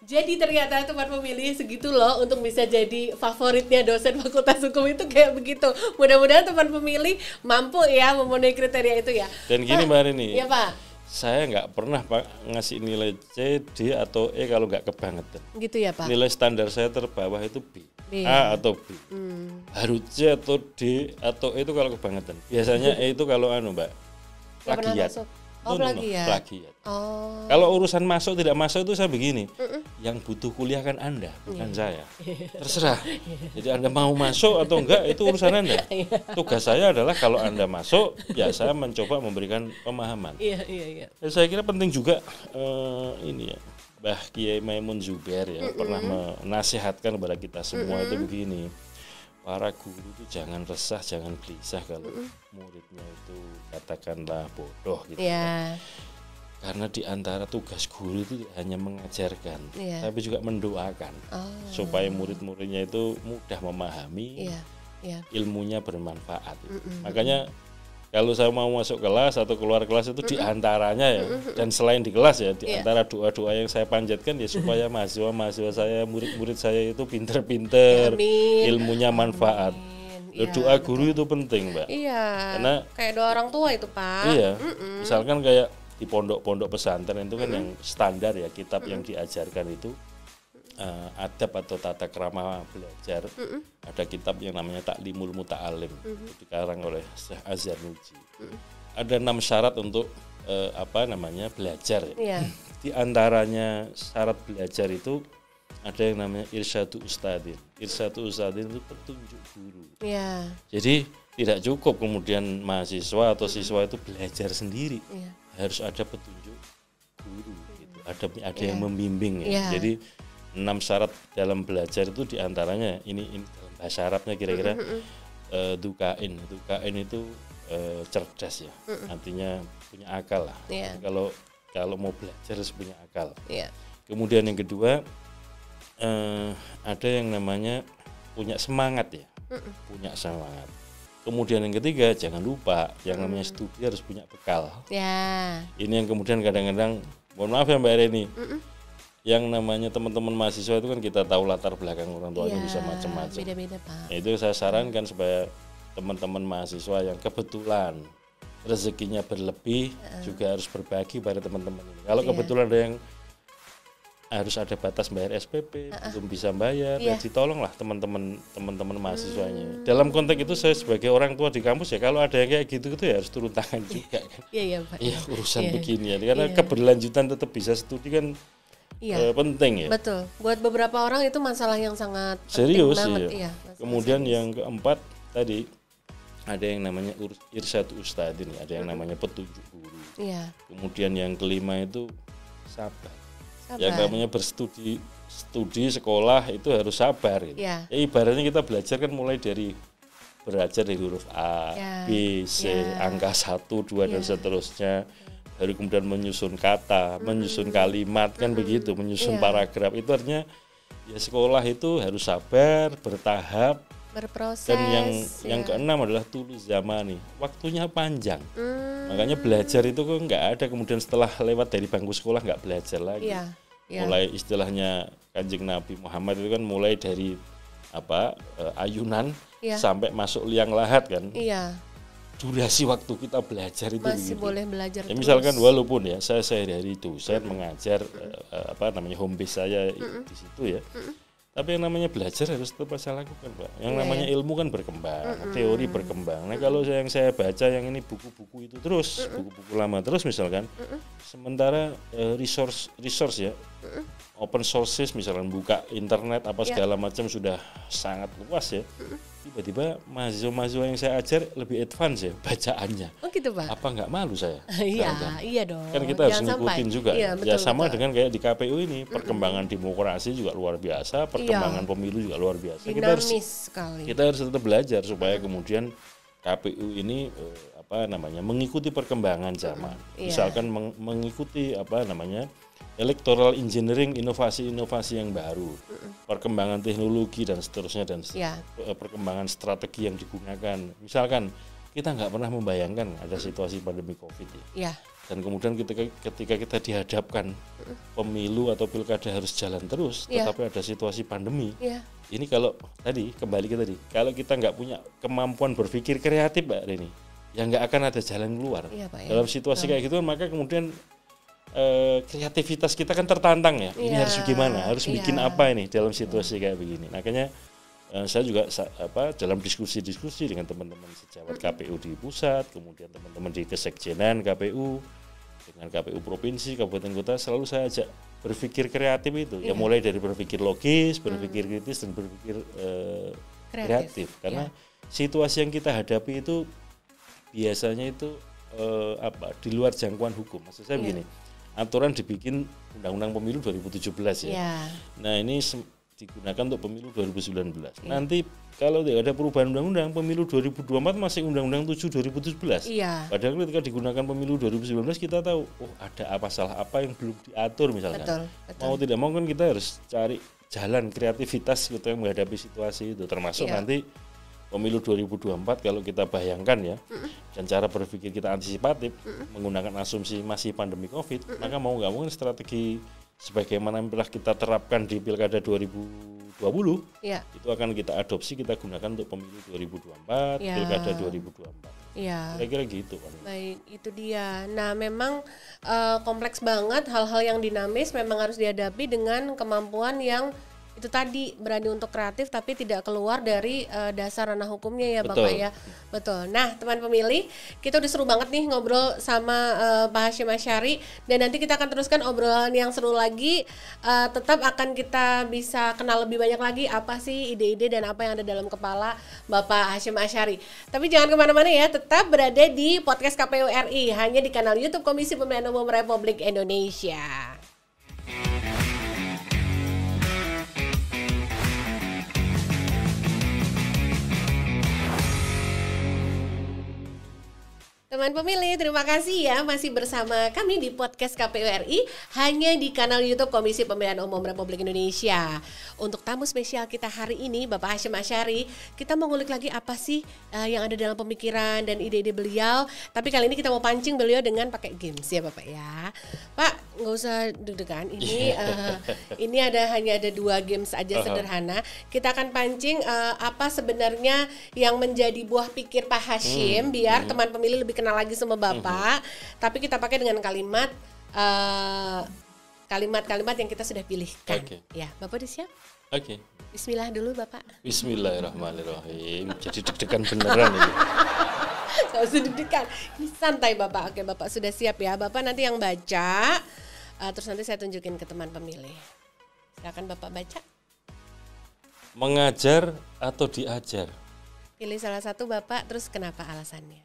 Jadi ternyata teman pemilih segitu loh untuk bisa jadi favoritnya dosen Fakultas Hukum itu kayak begitu. Mudah-mudahan teman pemilih mampu ya memenuhi kriteria itu ya. Dan gini Mbak Reni. Iya Pak. Saya nggak pernah Pak ngasih nilai C, D atau E kalau nggak kebangetan. Gitu ya Pak. Nilai standar saya terbawah itu B. A atau B. Baru C atau D atau E itu kalau kebangetan. Biasanya E itu kalau Mbak, plagiat. Plagiat. Kalau urusan masuk tidak masuk itu saya begini. Yang butuh kuliah kan Anda, bukan saya. Terserah. Jadi Anda mau masuk atau enggak itu urusan Anda. Tugas saya adalah kalau Anda masuk, ya saya mencoba memberikan pemahaman. Dan saya kira penting juga ini ya. Mbah Kiai Maimun Zubair ya pernah menasihatkan kepada kita semua itu begini. Para guru itu jangan resah, jangan gelisah kalau muridnya itu katakanlah bodoh gitu. Karena di antara tugas guru itu hanya mengajarkan, tapi juga mendoakan supaya murid-muridnya itu mudah memahami, ilmunya bermanfaat. Makanya kalau saya mau masuk kelas atau keluar kelas itu di antaranya ya, dan selain di kelas ya, di antara doa-doa yang saya panjatkan ya supaya mahasiswa-mahasiswa saya, murid-murid saya itu pinter-pinter, ilmunya manfaat. Doa guru itu penting, Mbak. Karena kayak doa orang tua itu, Pak. Misalkan kayak di pondok-pondok pesantren itu kan yang standar ya, kitab yang diajarkan itu adab atau tata krama belajar. Ada kitab yang namanya Taklimul Muta'alim, dikarang oleh Syekh Azhar Nuji. Ada 6 syarat untuk belajar ya. Di antaranya syarat belajar itu ada yang namanya irsyadu ustadin. Irsyadu ustadin itu petunjuk guru. Jadi tidak cukup kemudian mahasiswa atau siswa itu belajar sendiri. Harus ada petunjuk guru gitu. Ada yang membimbing ya. Jadi 6 syarat dalam belajar itu diantaranya ini dalam bahasa Arabnya kira-kira dukain itu cerdas ya, artinya punya akal lah. Kalau mau belajar harus punya akal. Kemudian yang kedua ada yang namanya punya semangat ya, punya semangat. Kemudian yang ketiga jangan lupa yang namanya studi harus punya bekal. Ini yang kemudian kadang-kadang mohon maaf ya Mbak Reni. Yang namanya teman-teman mahasiswa itu kan kita tahu latar belakang orang tuanya bisa macam-macam. Beda-beda, Pak. Itu saya sarankan supaya teman-teman mahasiswa yang kebetulan rezekinya berlebih juga harus berbagi pada teman-teman ini. Kalau kebetulan ada yang harus ada batas bayar SPP, belum bisa bayar, ya ditolonglah teman-teman mahasiswanya. Dalam konteks itu saya sebagai orang tua di kampus ya kalau ada yang kayak gitu ya harus turun tangan juga kan. Iya, Pak. Iya, urusan begini ya. Karena keberlanjutan tetap bisa studi kan penting ya. Betul. Buat beberapa orang itu masalah yang sangat serius penting banget. Ya. Kemudian yang keempat tadi ada yang namanya irsyad ustadin, ada yang namanya petunjuk guru. Kemudian yang kelima itu sabar. Yang namanya berstudi sekolah itu harus sabar gitu. Ibaratnya kita belajar kan mulai dari belajar dari huruf A, B, C, angka 1, 2 dan seterusnya. Baru kemudian menyusun kata, menyusun kalimat kan begitu, menyusun paragraf. Itu artinya ya sekolah itu harus sabar, bertahap, berproses. Dan yang keenam adalah tulus zamani, waktunya panjang. Makanya belajar itu kok nggak ada kemudian setelah lewat dari bangku sekolah nggak belajar lagi. Mulai istilahnya Kanjeng Nabi Muhammad itu kan mulai dari ayunan sampai masuk liang lahat kan. Durasi waktu kita belajar itu masih boleh belajar ya, misalkan walaupun ya saya dari itu saya mengajar home base saya di situ ya, tapi yang namanya belajar harus tetap saya lakukan Pak. Yang namanya ilmu kan berkembang, teori berkembang. Nah kalau yang saya baca yang ini buku-buku itu terus, buku-buku lama terus misalkan, sementara resource ya, open sources misalkan buka internet apa segala macam sudah sangat luas ya. Tiba-tiba mahasiswa-mahasiswa yang saya ajar lebih advance ya bacaannya. Oh gitu Pak. Apa nggak malu saya? Iya dong. Kan kita harus ngikutin juga. Betul, sama dengan kayak di KPU ini perkembangan demokrasi juga luar biasa, perkembangan pemilu juga luar biasa. Dinamis sekali. Kita harus tetap belajar supaya kemudian KPU ini mengikuti perkembangan zaman. Misalkan mengikuti electoral engineering, inovasi-inovasi yang baru, perkembangan teknologi dan seterusnya perkembangan strategi yang digunakan. Misalkan kita nggak pernah membayangkan ada situasi pandemi COVID dan kemudian ketika kita dihadapkan pemilu atau pilkada harus jalan terus, tetapi ada situasi pandemi. Ini kalau kalau kita nggak punya kemampuan berpikir kreatif Mbak Reni, ya nggak akan ada jalan keluar. Dalam situasi kayak gitu maka kemudian kreativitas kita kan tertantang ya. Ini harus gimana? Harus bikin apa ini dalam situasi kayak begini? Makanya Saya juga dalam diskusi-diskusi dengan teman-teman sejawat KPU di pusat, kemudian teman-teman di kesekjenan KPU, dengan KPU provinsi, kabupaten kota, selalu saya ajak berpikir kreatif itu. Ya mulai dari berpikir logis, berpikir kritis, dan berpikir kreatif. Karena situasi yang kita hadapi itu biasanya itu di luar jangkauan hukum. Maksud saya begini, aturan dibikin Undang-Undang Pemilu 2017 ya. Nah ini digunakan untuk pemilu 2019. Nanti kalau tidak ada perubahan undang-undang, pemilu 2024 masih Undang-Undang 7 2017. Padahal ketika digunakan pemilu 2019 kita tahu, ada salah apa yang belum diatur misalkan. Betul. Mau tidak mau kan kita harus cari jalan kreativitas gitu yang menghadapi situasi itu, termasuk nanti pemilu 2024 kalau kita bayangkan ya, dan cara berpikir kita antisipatif menggunakan asumsi masih pandemi COVID, maka mau nggak mau strategi sebagaimana telah kita terapkan di Pilkada 2020 itu akan kita adopsi, kita gunakan untuk pemilu 2024, Pilkada 2024. Kira-kira gitu kan. Baik, itu dia. Nah, memang kompleks banget, hal-hal yang dinamis memang harus dihadapi dengan kemampuan yang itu tadi, berani untuk kreatif tapi tidak keluar dari dasar ranah hukumnya ya Bapak ya. Betul. Nah teman pemilih, kita udah seru banget nih ngobrol sama Pak Hasyim Asyari, dan nanti kita akan teruskan obrolan yang seru lagi. Tetap akan kita bisa kenal lebih banyak lagi apa sih ide-ide dan apa yang ada dalam kepala Bapak Hasyim Asyari. Tapi jangan kemana-mana ya, tetap berada di podcast KPU RI, hanya di kanal YouTube Komisi Pemilihan Umum Republik Indonesia. Teman pemilih, terima kasih ya masih bersama kami di podcast KPU RI, hanya di kanal YouTube Komisi Pemilihan Umum Republik Indonesia. Untuk tamu spesial kita hari ini, Bapak Hasyim Asyari, kita mau ngulik lagi apa sih yang ada dalam pemikiran dan ide-ide beliau. Tapi kali ini kita mau pancing beliau dengan pakai games ya Bapak ya. Pak, nggak usah deg-degan. Ini hanya ada 2 games aja sederhana. Kita akan pancing apa sebenarnya yang menjadi buah pikir Pak Hasyim, biar teman pemilih lebih kenal lagi sama Bapak, tapi kita pakai dengan kalimat-kalimat yang kita sudah pilihkan. Ya, Bapak udah siap? Bismillah dulu Bapak. Bismillahirrahmanirrahim. Jadi deg-degan beneran ini. Gak usah deg-degan, ini santai Bapak. Oke, Bapak sudah siap ya. Bapak nanti yang baca, terus nanti saya tunjukin ke teman pemilih. Silakan Bapak baca. Mengajar atau diajar? Pilih salah satu Bapak, terus kenapa alasannya?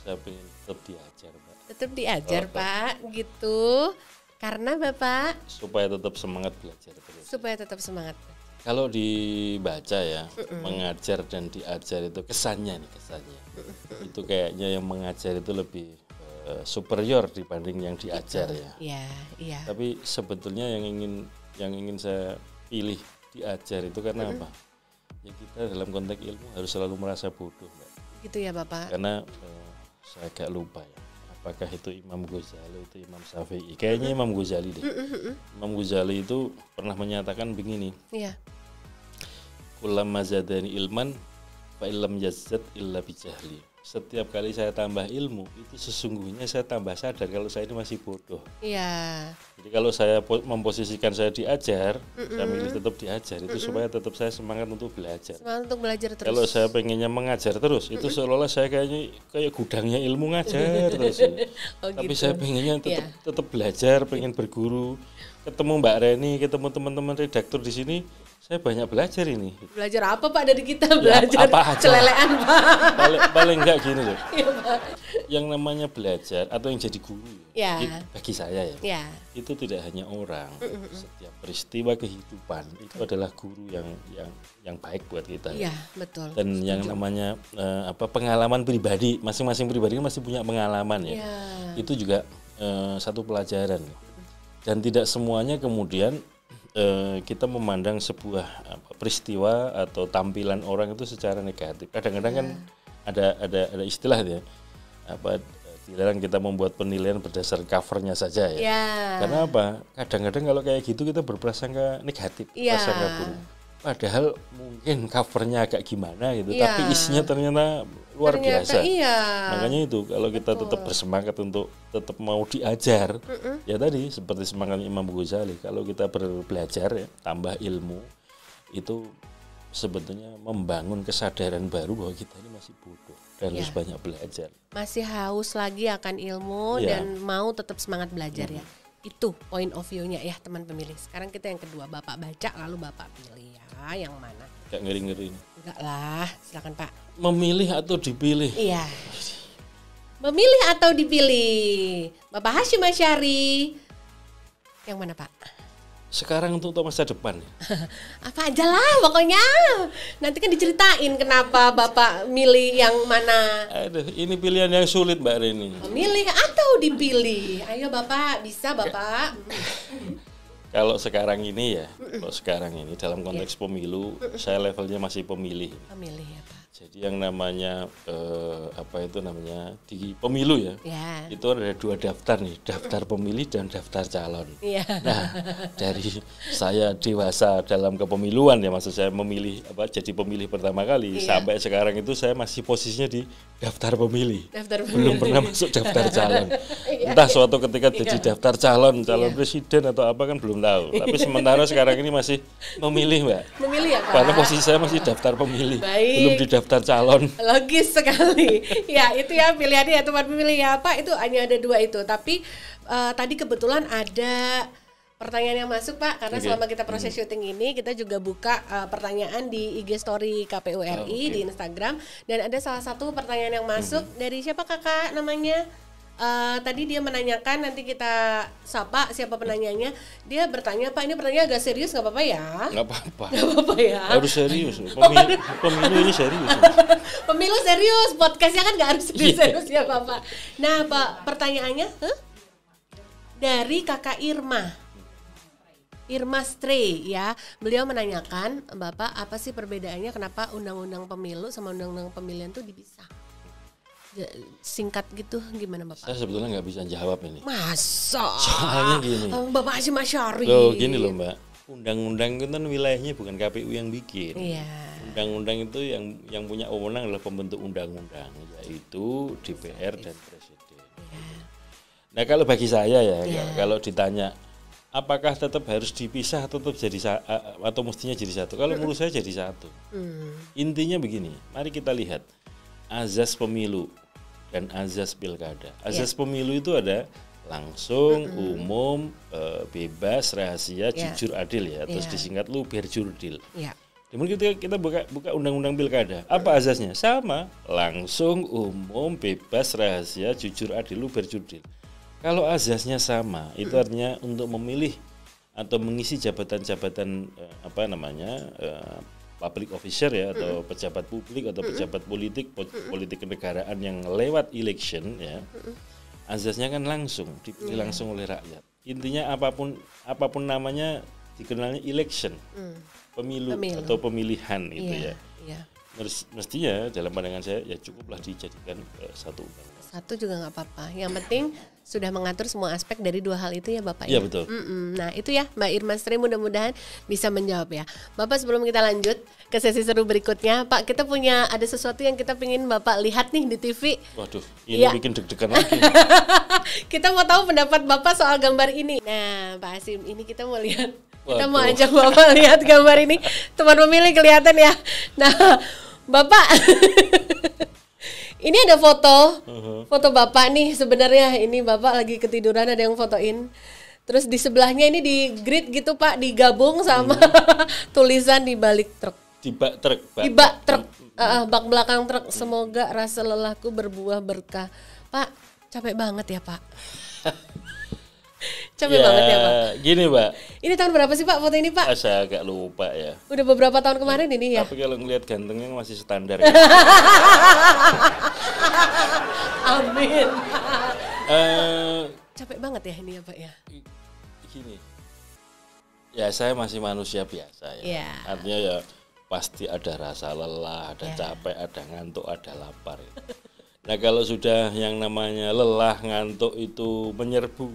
Saya pengen tetap diajar, Pak. Tetap diajar, Pak, gitu. Karena Bapak? Supaya tetap semangat belajar terus. Supaya tetap semangat. Kalau dibaca ya, mengajar dan diajar itu kesannya. Itu kayaknya yang mengajar itu lebih superior dibanding yang diajar ya. Iya. Tapi sebetulnya yang ingin saya pilih diajar itu karena apa? Ya kita dalam konteks ilmu harus selalu merasa bodoh, Mbak. Gitu ya, Bapak. Karena saya agak lupa ya, apakah itu Imam Ghazali, itu Imam Syafi'i, kayaknya Imam Ghazali deh. Imam Ghazali itu pernah menyatakan begini, kullama zadani ilman fa illam yazad illa bijahli. Setiap kali saya tambah ilmu, itu sesungguhnya saya tambah sadar kalau saya ini masih bodoh. Iya. Jadi kalau saya memposisikan saya diajar, saya milih tetap diajar, itu supaya tetap saya semangat untuk belajar. Semangat untuk belajar terus. Kalau saya pengennya mengajar terus, itu seolah-olah saya kayak gudangnya ilmu ngajar terus. Tapi gitu. Saya pengennya tetap belajar, pengen berguru. Ketemu Mbak Reni, ketemu teman-teman redaktur di sini, saya banyak belajar ini. Belajar apa Pak dari kita? Belajar celelean Pak. Paling enggak gini loh. Yang namanya belajar atau yang jadi guru bagi saya ya, itu tidak hanya orang. Setiap peristiwa kehidupan itu adalah guru yang baik buat kita. Iya, betul. Dan yang namanya pengalaman pribadi, masing-masing pribadi masih punya pengalaman ya. Itu juga satu pelajaran. Dan tidak semuanya kemudian kita memandang sebuah peristiwa atau tampilan orang itu secara negatif. Kadang-kadang kan ada istilah ya, dilarang kita membuat penilaian berdasar covernya saja ya. Karena apa? Kadang-kadang kalau kayak gitu kita berprasangka negatif, prasangka buruk. Padahal mungkin covernya agak gimana gitu, tapi isinya ternyata luar biasa. Makanya itu kalau kita tetap bersemangat untuk tetap mau diajar, ya tadi seperti semangatnya Imam Ghazali, kalau kita belajar ya, tambah ilmu, itu sebetulnya membangun kesadaran baru bahwa kita ini masih bodoh dan harus banyak belajar. Masih haus lagi akan ilmu dan mau tetap semangat belajar ya. Itu point of view-nya ya teman pemilih. Sekarang kita yang kedua, Bapak baca lalu Bapak pilih ya. Yang mana? Gak ngeri-ngeri ini. Enggak lah, silakan Pak. Memilih atau dipilih? Iya. Memilih atau dipilih? Bapak Hasyim Asyari. Yang mana Pak? Sekarang untuk masa depan. Apa aja lah pokoknya. Nanti kan diceritain kenapa Bapak milih yang mana. Aduh, ini pilihan yang sulit Mbak Reni. Memilih atau dipilih? Ayo Bapak, bisa Bapak. Kalau sekarang ini ya, kalau sekarang ini dalam konteks pemilu, saya levelnya masih pemilih. Pemilih ya Pak. Jadi yang namanya di pemilu ya, itu ada 2 daftar nih, daftar pemilih dan daftar calon. Nah, dari saya dewasa dalam kepemiluan ya, maksud saya memilih jadi pemilih pertama kali sampai sekarang itu saya masih posisinya di daftar pemilih. Belum pernah masuk daftar calon. Entah suatu ketika jadi daftar calon presiden atau apa kan belum tahu. Tapi sementara sekarang ini masih memilih Mbak. Memilih ya Pak. Karena posisi saya masih daftar pemilih. Belum di daftar calon. Logis sekali. Ya itu ya pilihannya ya teman pemilih ya Pak. Itu hanya ada 2 itu. Tapi tadi kebetulan ada pertanyaan yang masuk Pak. Karena selama kita proses syuting ini kita juga buka pertanyaan di IG story KPU RI di Instagram. Dan ada salah satu pertanyaan yang masuk dari siapa kakak namanya? Tadi dia menanyakan, nanti kita sapa siapa penanyanya. Dia bertanya, Pak ini pertanyaan agak serius, nggak apa-apa ya? Nggak apa-apa. Nggak apa-apa ya? Harus serius. Pemilu ini serius. Pemilu serius, podcastnya kan nggak harus serius-serius ya Bapak. Nah Pak, pertanyaannya dari kakak Irma Stray ya. Beliau menanyakan, Bapak apa sih perbedaannya kenapa undang-undang pemilu sama undang-undang pemilihan itu dipisah? Singkat gitu gimana Bapak? Saya sebetulnya nggak bisa jawab ini. Masa? Soalnya gini. Bapak Hasyim Asyari. Loh gini loh Mbak. Undang-undang itu kan wilayahnya bukan KPU yang bikin. Iya. Undang-undang itu yang punya wewenang adalah pembentuk undang-undang, yaitu DPR dan Presiden. Iya. Nah kalau bagi saya ya, kalau ditanya apakah tetap harus dipisah atau tetap jadi atau mestinya jadi satu? Kalau menurut saya jadi satu. Intinya begini, mari kita lihat azas pemilu dan azas pilkada. Azas pemilu itu ada langsung, umum, bebas, rahasia, jujur, adil ya. Terus disingkat luber jurdil. Kemudian kita buka undang-undang pilkada. Apa azasnya? Sama, langsung, umum, bebas, rahasia, jujur, adil, luber jurdil. Kalau azasnya sama, itu artinya untuk memilih atau mengisi jabatan-jabatan public officer ya, atau pejabat publik atau pejabat politik kenegaraan yang lewat election ya, azasnya kan langsung dipilih langsung oleh rakyat. Intinya apapun namanya dikenalnya election, pemilu atau pemilihan itu ya. Mestinya dalam pandangan saya ya cukuplah dijadikan satu undang-undang. Satu juga nggak apa-apa. Yang penting sudah mengatur semua aspek dari 2 hal itu ya Bapak. Iya betul. Nah itu ya Mbak Irma Stray, mudah-mudahan bisa menjawab ya. Bapak sebelum kita lanjut ke sesi seru berikutnya, Pak kita punya ada sesuatu yang kita pengen Bapak lihat nih di TV. Waduh, ini bikin deg-degan lagi. Kita mau tahu pendapat Bapak soal gambar ini. Nah Pak Hasyim, ini kita mau lihat. Kita mau ajak Bapak lihat gambar ini. Teman pemilih kelihatan ya. Nah Bapak ini ada foto Bapak nih sebenarnya. Ini Bapak lagi ketiduran, ada yang fotoin. Terus di sebelahnya ini di grid gitu Pak, digabung sama tulisan di balik truk. Di bak truk. Bak belakang truk. Semoga rasa lelahku berbuah berkah. Pak, capek banget ya Pak. Capek banget ya Pak. Gini Pak. Ini tahun berapa sih Pak foto ini Pak? Saya agak lupa ya. Udah beberapa tahun kemarin ini ya. Tapi kalau ngelihat gantengnya masih standar. Ya. Amin. Capek banget ya ini ya Pak ya. Gini. Ya saya masih manusia biasa ya. Artinya ya pasti ada rasa lelah, ada capek, ada ngantuk, ada lapar. Ya. Nah kalau sudah yang namanya lelah, ngantuk itu menyerbu,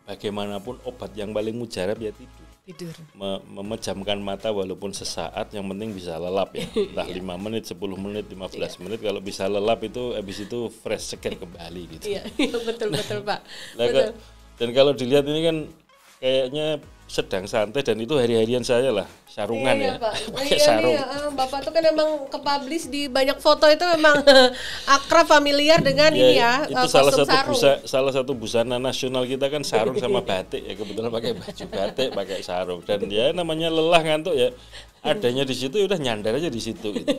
bagaimanapun obat yang paling mujarab ya tidur. Memejamkan mata walaupun sesaat, yang penting bisa lelap ya. Entah 5 menit, 10 menit, 15 menit, kalau bisa lelap itu habis itu fresh segar kembali gitu. Iya betul Pak. Dan kalau dilihat ini kan kayaknya sedang santai dan itu hari-harian saya lah, sarungan Iya, ya, Pak. pakai Iya, sarung. nih, Bapak tuh kan emang ke-publish di banyak foto itu memang akrab familiar dengan ini ya, itu kostum sarung. salah satu busana nasional kita kan sarung sama batik ya, kebetulan pakai baju batik, pakai sarung dan ya namanya lelah ngantuk ya, adanya di situ ya udah nyandar aja di situ gitu.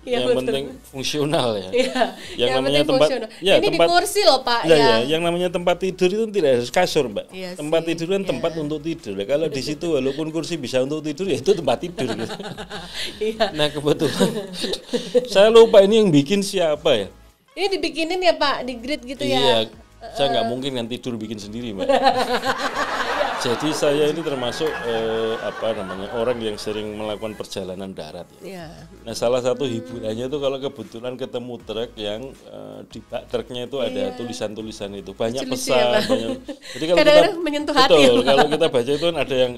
Iya, Yang betul. penting fungsional ya. Iya, yang yang namanya penting tempat fungsional. ya, Ini tempat di kursi loh Pak ya, ya. yang namanya tempat tidur itu tidak harus kasur, Mbak. Iya tempat sih, tidur kan iya. tempat untuk tidur. Kalau di situ walaupun kursi bisa untuk tidur ya itu tempat tidur gitu. Iya. Nah, kebetulan saya lupa ini yang bikin siapa ya. Ini dibikinin ya Pak, di grid gitu Iya, ya. saya nggak mungkin kan tidur bikin sendiri, Mbak. Jadi saya ini termasuk orang yang sering melakukan perjalanan darat ya. Iya. Nah, salah satu hiburannya itu kalau kebetulan ketemu truk yang di bak truknya itu ada tulisan-tulisan itu, banyak Lucu-lucu pesan, ya, Pak. banyak. Jadi kalau Kadang-kadang menyentuh hati ya, betul, Pak. kalau kita baca itu kan ada yang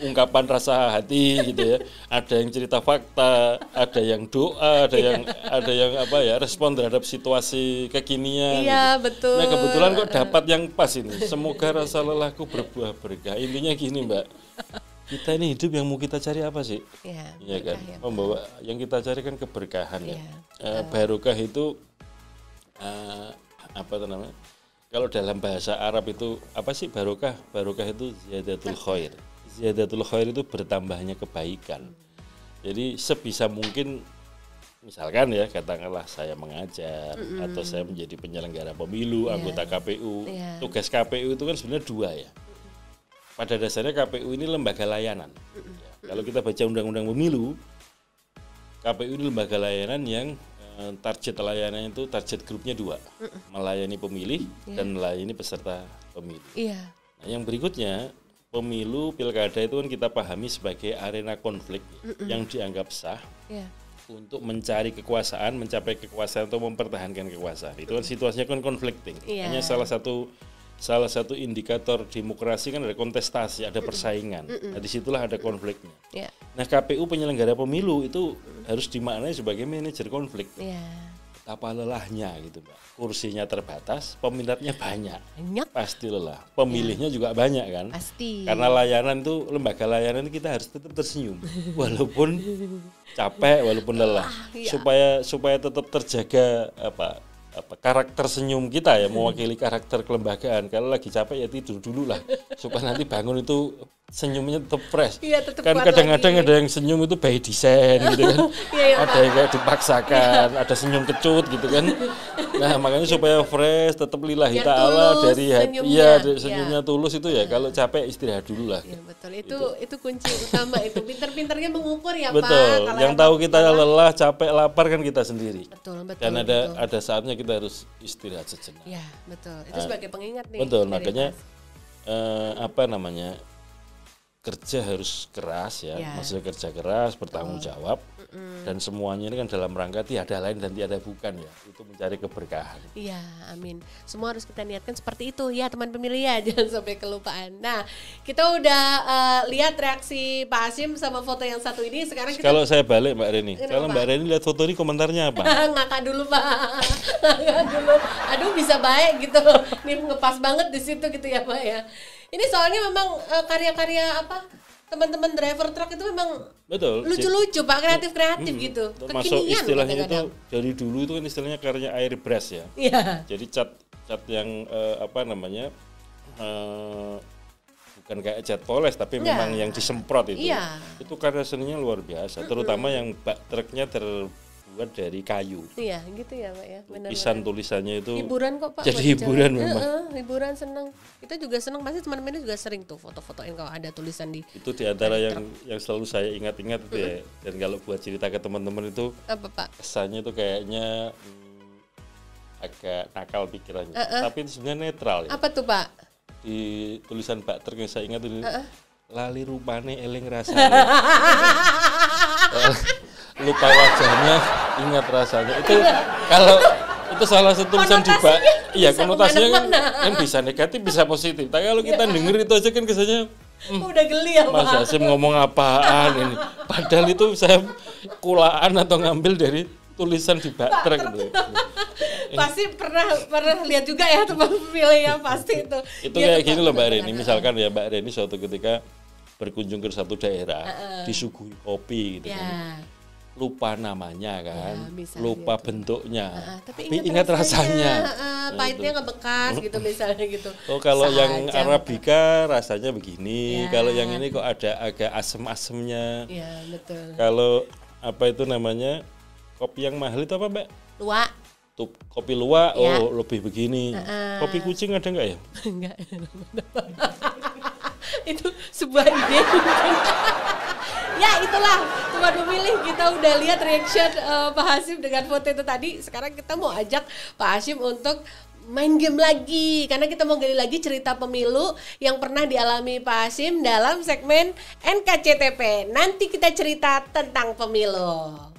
ungkapan rasa hati gitu ya, ada yang cerita fakta, ada yang doa, ada yang respon terhadap situasi kekinian. Iya, gitu. betul. Nah, kebetulan kok dapat yang pas ini. Semoga rasa lelahku berbuah berkah. Intinya gini, Mbak. Kita ini hidup yang mau kita cari apa sih? Iya, Iya kan, berkah ya, Pak. membawa yang kita cari kan keberkahan ya. Iya, Barokah itu apa itu namanya? Kalau dalam bahasa Arab itu apa sih barokah? Barokah itu ziyadatul khair. Ziyadatul khair itu bertambahnya kebaikan. Jadi sebisa mungkin misalkan ya katakanlah saya mengajar atau saya menjadi penyelenggara pemilu, anggota KPU. Iya. Tugas KPU itu kan sebenarnya dua ya. Pada dasarnya KPU ini lembaga layanan. Ya, kalau kita baca undang-undang pemilu, KPU ini lembaga layanan yang target layanannya itu target grupnya dua, melayani pemilih dan melayani peserta pemilu. Iya. Nah, yang berikutnya pemilu pilkada itu kan kita pahami sebagai arena konflik yang dianggap sah Iya. untuk mencari kekuasaan, mencapai kekuasaan atau mempertahankan kekuasaan. Itu kan situasinya kan conflicting. Iya. Hanya salah satu indikator demokrasi kan ada kontestasi, ada persaingan. Nah, disitulah ada konfliknya. Iya. Nah, KPU penyelenggara pemilu itu harus dimaknai sebagai manajer konflik. Iya. Apa lelahnya gitu, Mbak. Kursinya terbatas, peminatnya banyak. Banyak. Pasti lelah. Pemilihnya juga banyak kan? Pasti. Karena layanan itu, lembaga layanan kita harus tetap tersenyum. Walaupun capek, walaupun lelah. Supaya tetap terjaga karakter senyum kita ya, mewakili karakter kelembagaan. Kalau lagi capek ya tidur dulu lah. Supaya nanti bangun itu senyumnya tetap fresh. Iya, tetap Kan kuat kadang-kadang lagi. ada yang senyum itu by design gitu kan. Iya, Ada yang kayak dipaksakan, ada senyum kecut gitu kan. Nah, makanya supaya fresh, tetap lillahi Biar ta'ala tulus dari hati. senyumnya. Iya, Iya. senyumnya tulus itu ya. Kalau capek istirahat dulu lah. Iya betul, itu kunci utama itu. Pinter-pinternya mengukur ya Pak. Betul. Kalau Yang tahu kita lelah, capek, lapar kan kita sendiri. Betul, betul. Dan betul. ada saatnya kita harus istirahat sejenak. Ya betul. Itu sebagai pengingat nih. Betul, dari makanya Mas. kerja harus keras ya, Ya. maksudnya kerja keras, bertanggung jawab, dan semuanya ini kan dalam rangka tiada lain dan tiada bukan ya, itu mencari keberkahan. Iya, amin. Semua harus kita niatkan seperti itu ya teman pemilih ya, jangan sampai kelupaan. Nah, kita udah lihat reaksi Pak Hasyim sama foto yang satu ini. Sekarang kita Kalau saya balik Mbak Reni, Kenapa, kalau Mbak Reni lihat foto ini komentarnya apa? ngakak dulu Pak, ngakak dulu. Aduh bisa baik gitu, nih ngepas banget di situ gitu ya Pak ya. Ini soalnya memang karya-karya teman-teman driver truk itu memang Betul. lucu-lucu Pak, kreatif-kreatif gitu. Termasuk Kekinian istilahnya itu kadang-kadang. dari dulu itu kan istilahnya karya airbrush ya. Iya. Jadi cat yang bukan kayak cat poles tapi Enggak. memang yang disemprot itu. Iya. Itu karya seninya luar biasa, terutama yang bak truknya terbuat dari kayu. Iya, gitu ya Pak ya. Benar. Tulisannya itu Hiburan kok Pak. jadi buat hiburan bicara. memang. Hiburan senang. Kita juga senang, pasti teman-teman juga sering tuh foto-fotoin kalau ada tulisan di Itu di antara yang selalu saya ingat-ingat itu ya. Dan kalau buat cerita ke teman-teman itu apa Pak? kesannya itu kayaknya agak nakal pikirannya. Tapi itu sebenarnya netral ya. Apa tuh Pak? Di tulisan bak truk yang saya ingat itu lali rupane eling rasanya. Lupa wajahnya, ingat rasanya. Itu kalau itu salah satu tulisan di bak, iya bisa konotasinya kemana-mana. kan bisa negatif, bisa positif. Tapi kalau kita denger itu aja kan kesannya Udah geli ya Pak. Mas Hasyim ngomong apaan ini. Padahal itu saya kulaan atau ngambil dari tulisan di bak truk gitu. Pasti pernah lihat juga ya teman pemilih ya pasti itu. Itu Dia kayak tuh gini loh Mbak kadang-kadang. Reni, misalkan ya Mbak Reni suatu ketika berkunjung ke satu daerah, disuguhi kopi gitu Ya. kan. Lupa namanya kan, misalnya lupa gitu. bentuknya, Tapi ingat rasanya. Pahitnya ngebekas gitu misalnya gitu. Oh kalau yang Saja. Arabica rasanya begini, Ya. kalau yang ini kok ada agak asem-asemnya. Ya betul. Kalau apa itu namanya, kopi yang mahal itu apa Mbak? Luwak. Tuh, kopi luwak, Ya. oh lebih begini. Kopi kucing ada nggak ya? Enggak. Itu sebuah ide. Ya itulah teman pemilih, kita udah lihat reaction Pak Hasyim dengan foto itu tadi. Sekarang kita mau ajak Pak Hasyim untuk main game lagi, karena kita mau gali lagi cerita pemilu yang pernah dialami Pak Hasyim dalam segmen NKCTP. Nanti kita cerita tentang pemilu.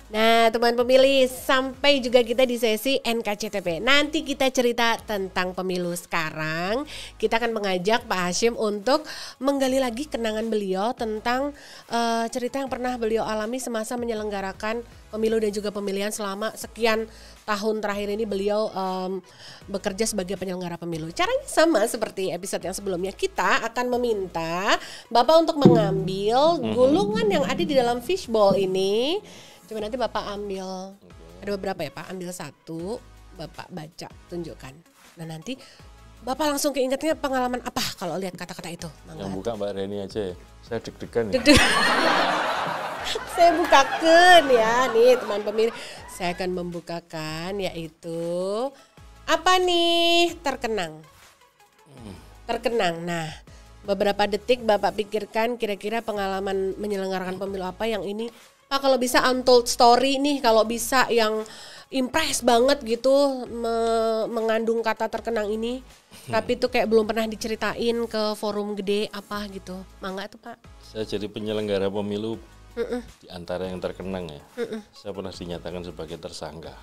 Nah, teman pemilih, sampai juga kita di sesi NKCTP. Nanti kita cerita tentang pemilu. Sekarang kita akan mengajak Pak Hasyim untuk menggali lagi kenangan beliau tentang cerita yang pernah beliau alami semasa menyelenggarakan pemilu dan juga pemilihan selama sekian tahun terakhir ini beliau bekerja sebagai penyelenggara pemilu. Caranya sama seperti episode yang sebelumnya. Kita akan meminta Bapak untuk mengambil gulungan yang ada di dalam fishbowl ini. Coba nanti Bapak ambil, ada beberapa ya Pak, ambil satu, Bapak baca, tunjukkan. Nah nanti Bapak langsung keingetnya pengalaman apa kalau lihat kata-kata itu. Yang buka Mbak Reni aja ya, saya deg-degan ya. Saya bukakan ya, nih teman pemilih. Saya akan membukakan yaitu, apa nih, terkenang. Terkenang, nah beberapa detik Bapak pikirkan kira-kira pengalaman menyelenggarakan pemilu apa yang ini, Pak kalau bisa untold story nih, kalau bisa yang impress banget gitu mengandung kata terkenang ini, tapi itu kayak belum pernah diceritain ke forum gede apa gitu, mangga tuh Pak. Saya jadi penyelenggara pemilu di antara yang terkenang ya, saya pernah dinyatakan sebagai tersangka.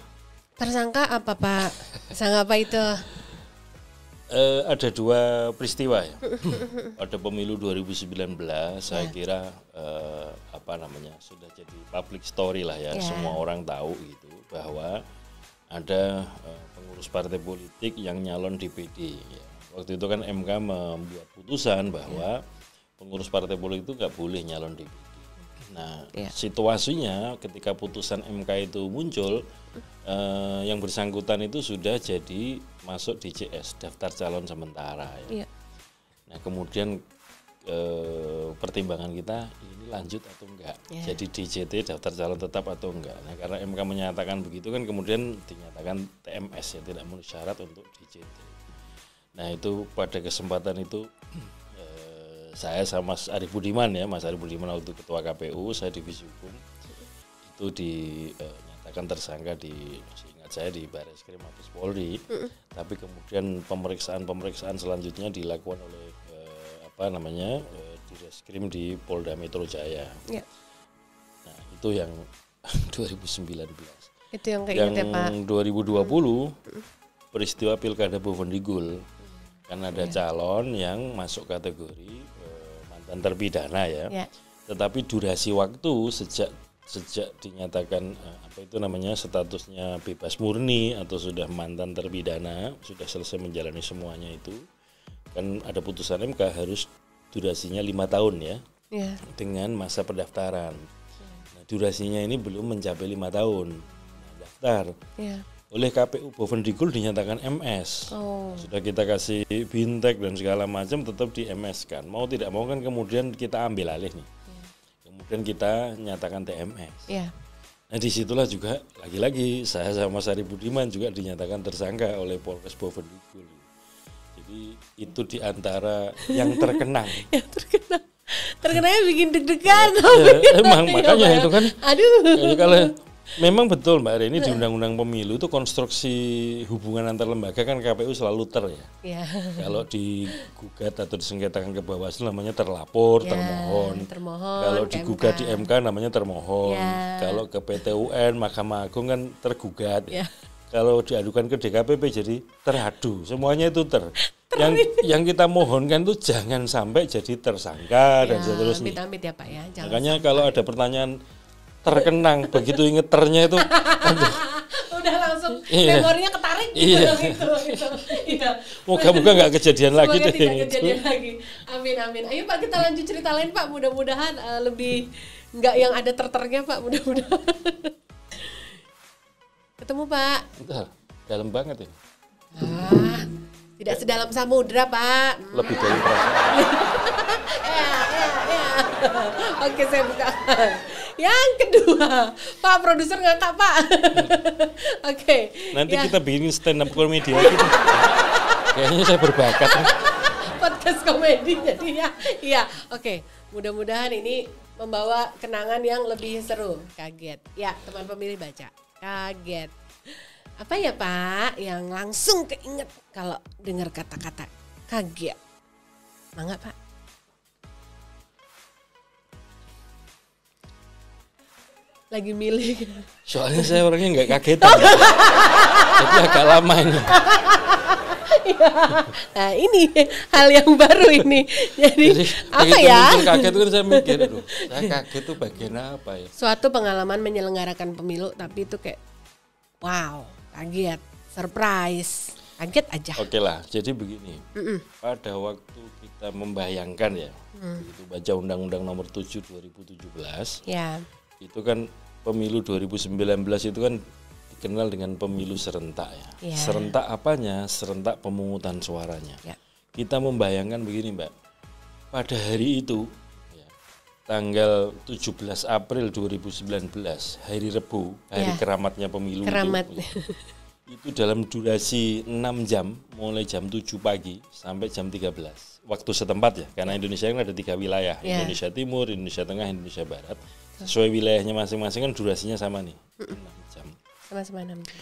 Tersangka apa Pak? Tersangka apa itu? Ada dua peristiwa ya. Pada pemilu 2019 saya kira sudah jadi public story lah ya. Semua orang tahu gitu bahwa ada pengurus partai politik yang nyalon DPD ya. Waktu itu kan MK membuat putusan bahwa pengurus partai politik itu nggak boleh nyalon DPD. Nah, situasinya ketika putusan MK itu muncul, yang bersangkutan itu sudah jadi masuk DCS, daftar calon sementara ya. Nah, kemudian pertimbangan kita ini lanjut atau enggak, jadi DJT, daftar calon tetap atau enggak. Nah, karena MK menyatakan begitu kan kemudian dinyatakan TMS ya, tidak memenuhi syarat untuk DJT. Nah, itu pada kesempatan itu saya sama Mas Arief Budiman ya, Mas Arief Budiman waktu ketua KPU, saya divisi hukum, itu dinyatakan tersangka seingat saya di Barreskrim Mabes Polri, tapi kemudian pemeriksaan selanjutnya dilakukan oleh di Reskrim di Polda Metro Jaya. Nah itu yang 2019. Itu yang keinget ya Pak. Yang 2020 peristiwa Pilkada Bovendigul, karena ada calon yang masuk kategori mantan terpidana ya. Tetapi durasi waktu sejak dinyatakan statusnya bebas murni atau sudah mantan terpidana, sudah selesai menjalani semuanya itu, kan ada putusan MK harus durasinya 5 tahun ya, dengan masa pendaftaran. Nah, durasinya ini belum mencapai 5 tahun. Nah, daftar oleh KPU Bovendigul dinyatakan MS. Sudah kita kasih bintek dan segala macam, tetap di MS kan. Mau tidak mau kan kemudian kita ambil alih nih. Kemudian kita nyatakan TMS. Nah disitulah juga lagi-lagi saya sama Mas Arief Budiman juga dinyatakan tersangka oleh Polres Bovendigul. Jadi itu diantara yang terkenang. Terkenangnya bikin deg-degan. Emang makanya itu kan. Aduh. Kalau memang betul Mbak Reni, di Undang-Undang Pemilu itu konstruksi hubungan antar lembaga kan KPU selalu ya. Kalau digugat atau disengketakan ke Bawaslu namanya terlapor, termohon. Kalau digugat di MK namanya termohon. Kalau ke PT UN, Mahkamah Agung kan tergugat. Kalau diadukan ke DKPP jadi teradu. Semuanya itu yang kita mohonkan itu jangan sampai jadi tersangka dan seterusnya. Amit-amit ya Pak ya. Makanya kalau ada pertanyaan terkenang. Begitu inget ternya itu, udah langsung memorinya ketarik gitu. Iya. Moga-moga nggak kejadian lagi deh. Tidak kejadian lagi. Amin. Ayo Pak, kita lanjut cerita lain Pak. Mudah-mudahan lebih nggak yang ada terternya Pak. Mudah-mudahan. Ketemu Pak. Bentar, dalam banget ya. Tidak sedalam samudra Pak. Lebih dari perasaan. Ya. Oke, saya buka. Yang kedua, Pak produser ngangkat Pak. Oke. Nanti kita bikin stand up komedi lagi. Kayaknya saya berbakat. Podcast komedi jadi ya. Iya, oke. Mudah-mudahan ini membawa kenangan yang lebih seru. Kaget. Ya, teman pemilih baca. Kaget. Apa ya Pak yang langsung keinget kalau dengar kata-kata kaget? Mangga Pak. Lagi milih. Soalnya saya orangnya nggak kagetan. Jadi agak lama ini. Nah ini hal yang baru ini. Jadi apa ya? Kaget itu kan saya mikir, aduh, saya kaget itu bagian apa ya? Suatu pengalaman menyelenggarakan pemilu tapi itu kayak wow, kaget, surprise, kaget aja. Oke lah, jadi begini. Pada waktu kita membayangkan ya, begitu baca Undang-Undang Nomor 7 2017, ya. Itu kan pemilu 2019 itu kan dikenal dengan pemilu serentak ya. Serentak apanya? Serentak pemungutan suaranya. Ya. Kita membayangkan begini Mbak, pada hari itu, ya, tanggal 17 April 2019, hari Rebu, hari keramatnya pemilu itu dalam durasi 6 jam, mulai jam 7 pagi sampai jam 13. Waktu setempat ya, karena Indonesia kan ada 3 wilayah, Indonesia Timur, Indonesia Tengah, Indonesia Barat. Sesuai wilayahnya masing-masing kan durasinya sama nih, 6 jam. Sama-sama 6 jam.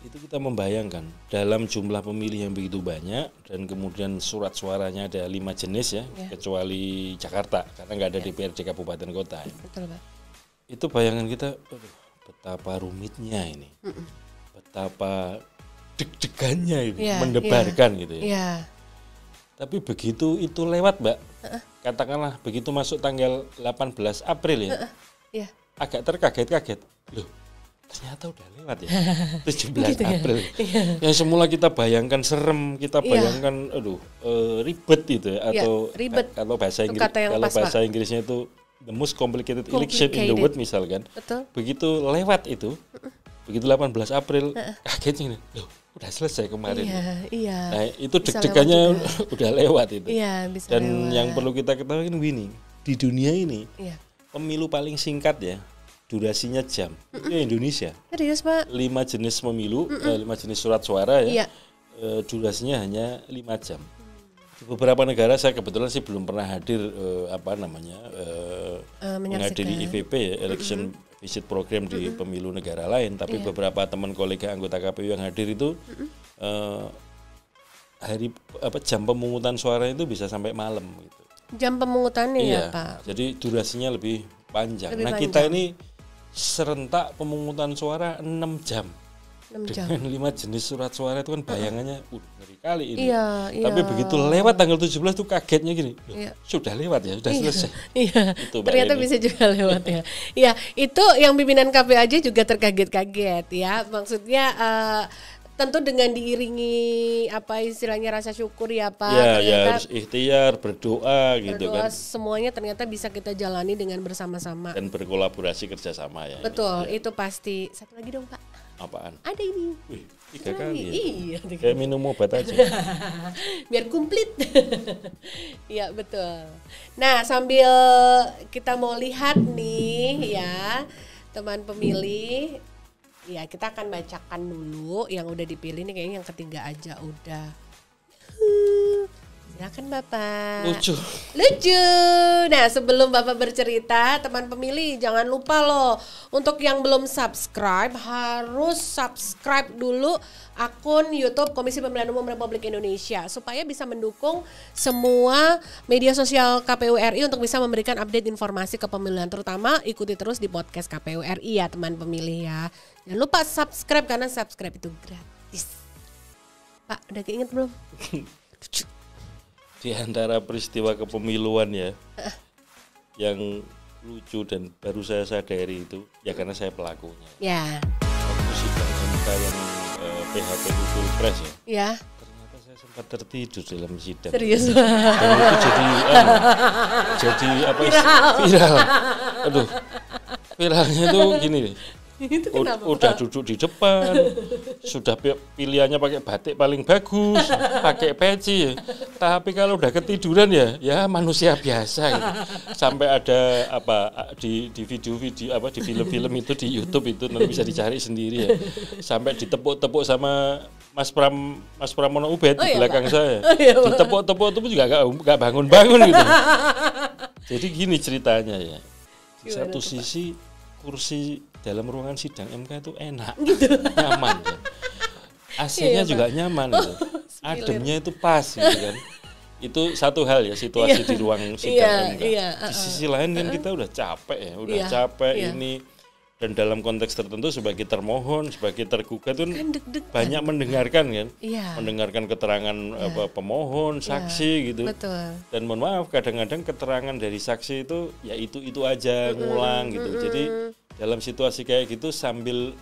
Itu kita membayangkan dalam jumlah pemilih yang begitu banyak dan kemudian surat suaranya ada 5 jenis ya, kecuali Jakarta karena nggak ada DPRD kabupaten kota. Ya. Betul Pak. Itu bayangan kita, aduh, betapa rumitnya ini, betapa deg-degannya ini, mendebarkan gitu ya. Yeah. Tapi begitu itu lewat Mbak, katakanlah begitu masuk tanggal 18 April ya, agak terkaget-kaget, loh ternyata udah lewat ya, 17 gitu April. Ya? Yang semula kita bayangkan serem, kita bayangkan, aduh ribet itu ya, atau ribet. Kalau bahasa Inggris, kalau bahasa Inggrisnya itu the most complicated election in the world misalkan. Betul. Begitu lewat itu, begitu 18 April, kagetnya nih, loh udah selesai kemarin. Nah, itu deg-degannya udah lewat itu. Dan lewat. Yang perlu kita ketahui kan winning di dunia ini, pemilu paling singkat ya, durasinya jam. Itu Indonesia. Serius Pak? 5 jenis pemilu, 5 jenis surat suara ya, durasinya hanya 5 jam. Di beberapa negara saya kebetulan sih belum pernah hadir menghadiri EVP ya, election visit program di pemilu negara lain, tapi beberapa teman kolega anggota KPU yang hadir itu jam pemungutan suara itu bisa sampai malam gitu. Jam pemungutannya ya Pak. Jadi durasinya lebih panjang. Kita ini serentak pemungutan suara 6 jam. Dengan 5 jenis surat suara itu kan bayangannya ngeri kali ini. Tapi begitu lewat tanggal 17 tuh kagetnya gini. Sudah lewat ya, sudah selesai. Itu ternyata bisa juga lewat ya. Iya, itu yang pimpinan KPU aja juga terkaget-kaget ya. Maksudnya tentu dengan diiringi apa istilahnya rasa syukur ya Pak. Ya harus ikhtiar, berdoa gitu kan. Semuanya ternyata bisa kita jalani dengan bersama-sama. Dan berkolaborasi kerjasama ya. Betul, itu pasti. Satu lagi dong Pak. Apaan? Ada ini. Wih, 3 kali ya? Iya. Kayak minum obat aja. Biar komplit. Iya betul. Nah sambil kita mau lihat nih ya teman pemilih, ya kita akan bacakan dulu yang udah dipilih nih, kayaknya yang ketiga aja udah. Silakan Bapak. Lucu. Nah sebelum Bapak bercerita, teman pemilih jangan lupa loh, untuk yang belum subscribe harus subscribe dulu akun YouTube Komisi Pemilihan Umum Republik Indonesia supaya bisa mendukung semua media sosial KPU RI untuk bisa memberikan update informasi kepemiluan, terutama ikuti terus di podcast KPU RI ya teman pemilih ya. Jangan lupa subscribe karena subscribe itu gratis. Pak udah keinget belum? Lucu. Di antara peristiwa kepemiluan ya yang lucu dan baru saya sadari itu ya karena saya pelakunya. Ya. Waktu sidang MK yang PHPU Pilpres ya. Ya. Ternyata saya sempat tertidur dalam sidang. Serius. Dan itu jadi apa? Viral. Aduh. Viralnya itu gini nih. Itu kenapa, udah duduk di depan, sudah pilihannya pakai batik paling bagus, pakai peci, tapi kalau udah ketiduran ya manusia biasa gitu. Sampai ada apa di video-video apa di film-film itu di YouTube itu nanti bisa dicari sendiri ya. Sampai ditepuk-tepuk sama Mas Pramono Ubed di belakang saya. Ditepuk-tepuk itu juga enggak bangun-bangun gitu. Jadi gini ceritanya ya. Di satu sisi kursi dalam ruangan sidang MK itu enak, gitu. Nyaman kan. AC-nya juga nyaman gitu. Ademnya itu pas gitu kan. Itu satu hal ya situasi di ruang sidang MK. Di sisi lain kan kita udah capek ya, ini dan dalam konteks tertentu sebagai termohon, sebagai tergugat itu kan banyak mendengarkan kan. Mendengarkan keterangan pemohon, saksi gitu. Betul. Dan mohon maaf kadang-kadang keterangan dari saksi itu ya itu aja ngulang gitu. Jadi dalam situasi kayak gitu sambil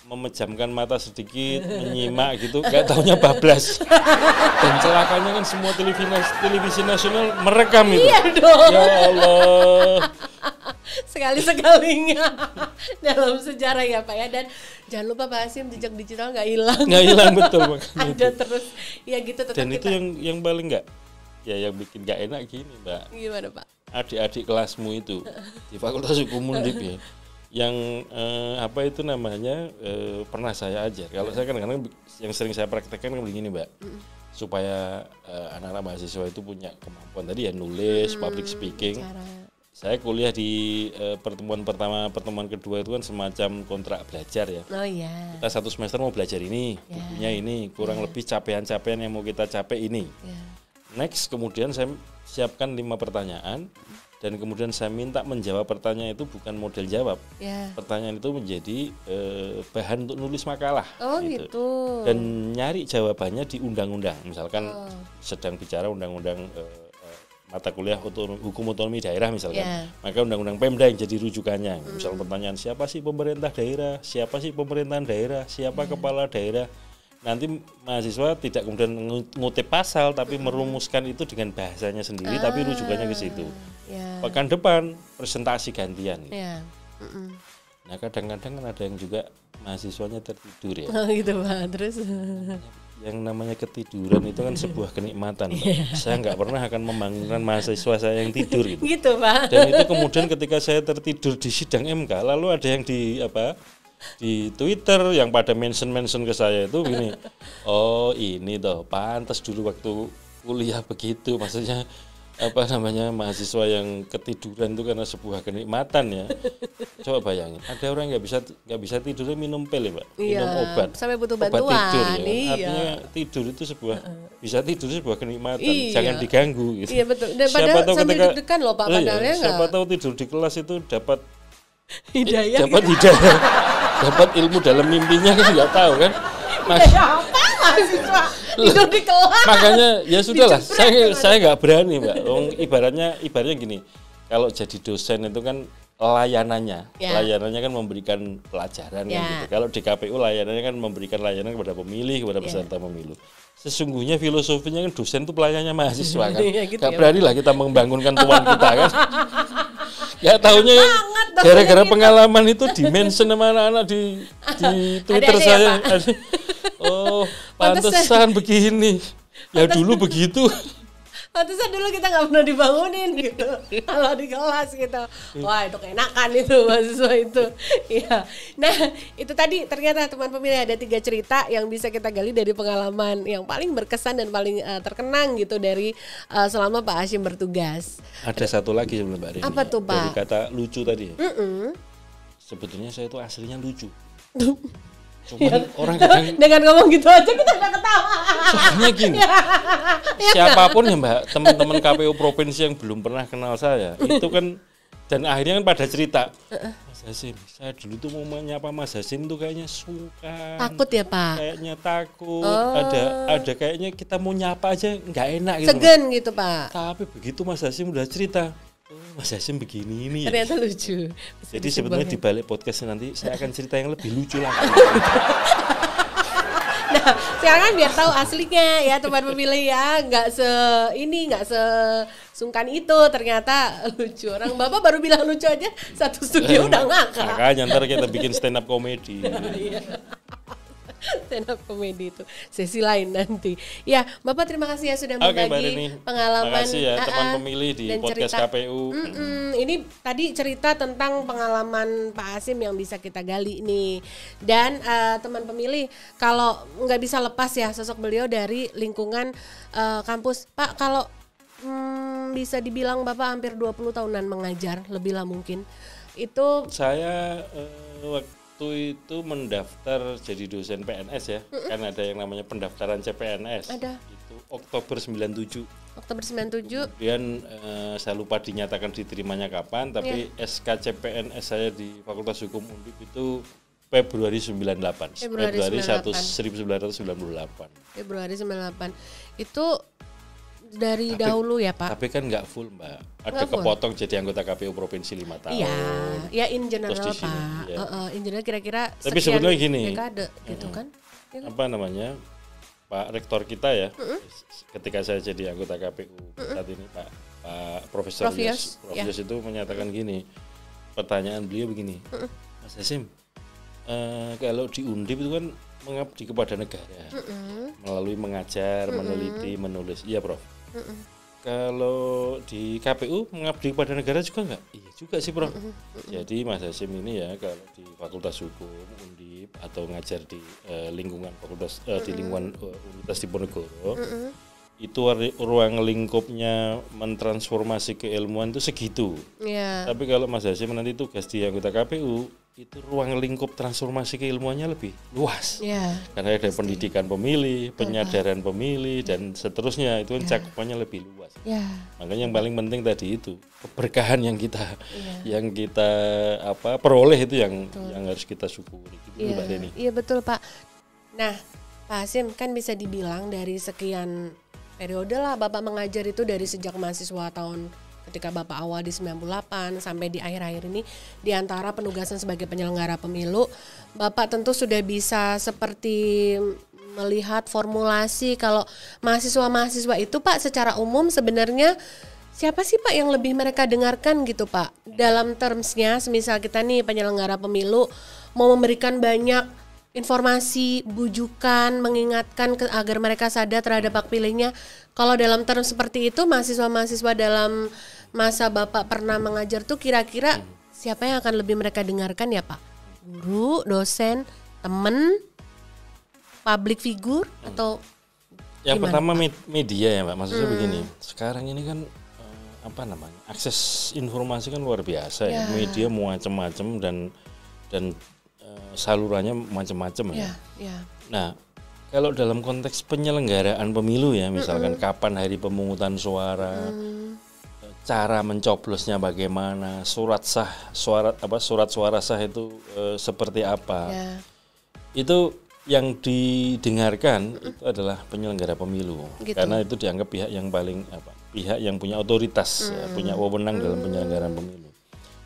memejamkan mata sedikit, menyimak gitu, gak taunya bablas. Dan celakanya kan semua televisi nasional merekam itu. Iya dong. Ya Allah. Sekali-sekalinya dalam sejarah ya Pak ya. Dan jangan lupa Pak Hasyim, jejak digital gak hilang. Gak hilang betul. Ada terus, ya gitu tetap. Dan itu yang paling yang bikin gak enak gini Mbak. Gimana Pak? Adik-adik kelasmu itu di Fakultas Hukum Undip ya. Yang pernah saya ajar. Kalau saya kadang-kadang yang sering saya praktekkan kan begini Mbak, supaya anak-anak mahasiswa itu punya kemampuan tadi ya nulis, public speaking. Saya kuliah di pertemuan pertama, pertemuan kedua itu kan semacam kontrak belajar ya. Oh iya. Kita satu semester mau belajar ini, bukunya ini, kurang lebih capaian-capaian yang mau kita capai ini. Next kemudian saya siapkan 5 pertanyaan. Dan kemudian saya minta menjawab pertanyaan itu bukan model jawab. Pertanyaan itu menjadi bahan untuk nulis makalah. Oh gitu. Dan nyari jawabannya di undang-undang. Misalkan sedang bicara undang-undang mata kuliah hukum otonomi daerah misalkan. Maka undang-undang Pemda yang jadi rujukannya. Misal pertanyaan siapa sih pemerintah daerah, siapa sih pemerintahan daerah, siapa kepala daerah. Nanti mahasiswa tidak kemudian ngutip pasal tapi merumuskan itu dengan bahasanya sendiri tapi rujukannya ke situ. Pekan depan presentasi gantian. Nah kadang-kadang kan ada yang juga mahasiswanya tertidur ya. Oh gitu Pak, terus yang namanya ketiduran itu kan sebuah kenikmatan. Saya nggak pernah akan membangunkan mahasiswa saya yang tidur gitu. Gitu Pak. Dan itu kemudian ketika saya tertidur di sidang MK lalu ada yang di Twitter yang pada mention ke saya itu gini, oh ini toh pantas dulu waktu kuliah begitu, maksudnya mahasiswa yang ketiduran itu karena sebuah kenikmatan ya. Coba bayangin, ada orang nggak bisa tidur minum pil ya Pak, minum obat sampai butuh obat bantuan. tidur ya. Artinya tidur itu bisa tidur sebuah kenikmatan, jangan diganggu gitu. Iya betul. Dan siapa tahu sambil deg-degan loh Pak padahal siapa tahu tidur di kelas itu dapat hidayah. Dapat ilmu dalam mimpinya kan nggak tahu kan. Apa mahasiswa tidur di kelas? Makanya ya sudahlah, saya nggak berani Mbak. Ibaratnya gini, kalau jadi dosen itu kan layanannya kan memberikan pelajaran kan gitu. Kalau di KPU layanannya kan memberikan layanan kepada pemilih, kepada peserta pemilu. Sesungguhnya filosofinya kan dosen itu pelayannya mahasiswa kan. Gak berani lah kita membangunkan tuan kita kan. Gak taunya gara-gara pengalaman itu di-mention sama anak-anak di Twitter saya. Oh, pantesan begini. Ya dulu begitu. Pantesan dulu kita nggak pernah dibangunin gitu. Kalau di kelas gitu. Wah, itu keenakan itu mahasiswa itu. Iya. Nah, itu tadi ternyata teman pemilih ada 3 cerita yang bisa kita gali dari pengalaman yang paling berkesan dan paling terkenang gitu dari selama Pak Hasyim bertugas. Ada satu lagi sebelum Mbak Rini. Apa tuh Pak? Dari kata lucu tadi. Sebetulnya saya itu aslinya lucu. Cuman orang kadang dengan ngomong gitu aja kita udah ketawa. Soalnya gini, siapapun ya Mbak, teman-teman KPU provinsi yang belum pernah kenal saya, itu kan dan akhirnya kan pada cerita, Mas Hasyim, saya dulu tuh mau menyapa Mas Hasyim tuh kayaknya sungkan. Takut ya Pak? Kayaknya takut, ada kayaknya kita mau nyapa aja nggak enak gitu. Segan gitu Pak. Tapi begitu Mas Hasyim udah cerita, Mas Hasim begini ini ya. Ternyata lucu. Jadi sebetulnya di balik podcast nanti saya akan cerita yang lebih lucu lagi. Nah, sekarang kan biar tahu aslinya ya teman pemilih ya, nggak sesungkan itu, ternyata lucu. Orang Bapak baru bilang lucu aja satu studio udah ngakak. Makanya ntar kita bikin stand up comedy. Stand up comedy itu sesi lain nanti. Ya, Bapak terima kasih ya sudah berbagi pengalaman. Terima kasih ya teman pemilih di podcast cerita, KPU. Ini tadi cerita tentang pengalaman Pak Hasim yang bisa kita gali nih. Dan teman pemilih, kalau nggak bisa lepas ya sosok beliau dari lingkungan kampus. Pak, kalau bisa dibilang Bapak hampir 20 tahunan mengajar, lebih lah mungkin. Itu saya waktu itu mendaftar jadi dosen PNS ya, kan ada yang namanya pendaftaran CPNS. Ada. Itu Oktober 97. Oktober 97. Kemudian saya lupa dinyatakan diterimanya kapan, tapi SK CPNS saya di Fakultas Hukum Undip itu Februari 98. Februari 1998. Februari 98. Itu dari dahulu ya Pak? Tapi kan nggak full Mbak, ada kepotong jadi anggota KPU Provinsi 5 tahun. Iya, ya in general Pak. Ya. In general kira-kira tapi sebetulnya gini, dekade gitu kan? Apa namanya, Pak Rektor kita ya, ketika saya jadi anggota KPU saat ini Pak Profesor Yos itu menyatakan gini, pertanyaan beliau begini, Mas Hasim, kalau di Undip itu kan mengabdi kepada negara melalui mengajar, meneliti, menulis, iya Prof. Kalau di KPU mengabdi kepada negara juga enggak? Iya juga sih Prof. Jadi Mas Hasim ini ya kalau di Fakultas Hukum Undip atau ngajar di lingkungan fakultas di lingkungan Universitas Diponegoro, itu ruang lingkupnya mentransformasi keilmuan itu segitu. Yeah. Tapi kalau Mas Hasim nanti tugas di anggota KPU, itu ruang lingkup transformasi keilmuannya lebih luas. Yeah. Karena ada pendidikan pemilih, penyadaran pemilih, dan seterusnya, itu kan cakupannya lebih luas. Yeah. Makanya yang paling penting tadi itu keberkahan yang kita peroleh itu yang harus kita syukuri. Gitu, Mbak Deni. Iya betul Pak. Nah Pak Hasim kan bisa dibilang dari sekian periode lah Bapak mengajar itu, dari sejak mahasiswa tahun ketika Bapak awal di 98 sampai di akhir-akhir ini, di antara penugasan sebagai penyelenggara pemilu, Bapak tentu sudah bisa seperti melihat formulasi kalau mahasiswa-mahasiswa itu Pak secara umum sebenarnya siapa sih Pak yang lebih mereka dengarkan gitu Pak? Dalam termsnya, semisal kita nih penyelenggara pemilu mau memberikan banyak informasi, bujukan, mengingatkan agar mereka sadar terhadap hak pilihnya. Kalau dalam term seperti itu, mahasiswa-mahasiswa dalam masa Bapak pernah mengajar tuh kira-kira siapa yang akan lebih mereka dengarkan ya Pak? Guru, dosen, teman, public figure, atau yang gimana, pertama Pak? Media ya Pak, maksudnya begini, sekarang ini kan akses informasi kan luar biasa ya. Media macam-macam dan salurannya macam-macam ya. Nah, kalau dalam konteks penyelenggaraan pemilu ya, misalkan kapan hari pemungutan suara, cara mencoblosnya bagaimana, surat suara sah itu seperti apa, itu yang didengarkan itu adalah penyelenggara pemilu, karena itu dianggap pihak yang paling pihak yang punya otoritas, punya wewenang dalam penyelenggaraan pemilu.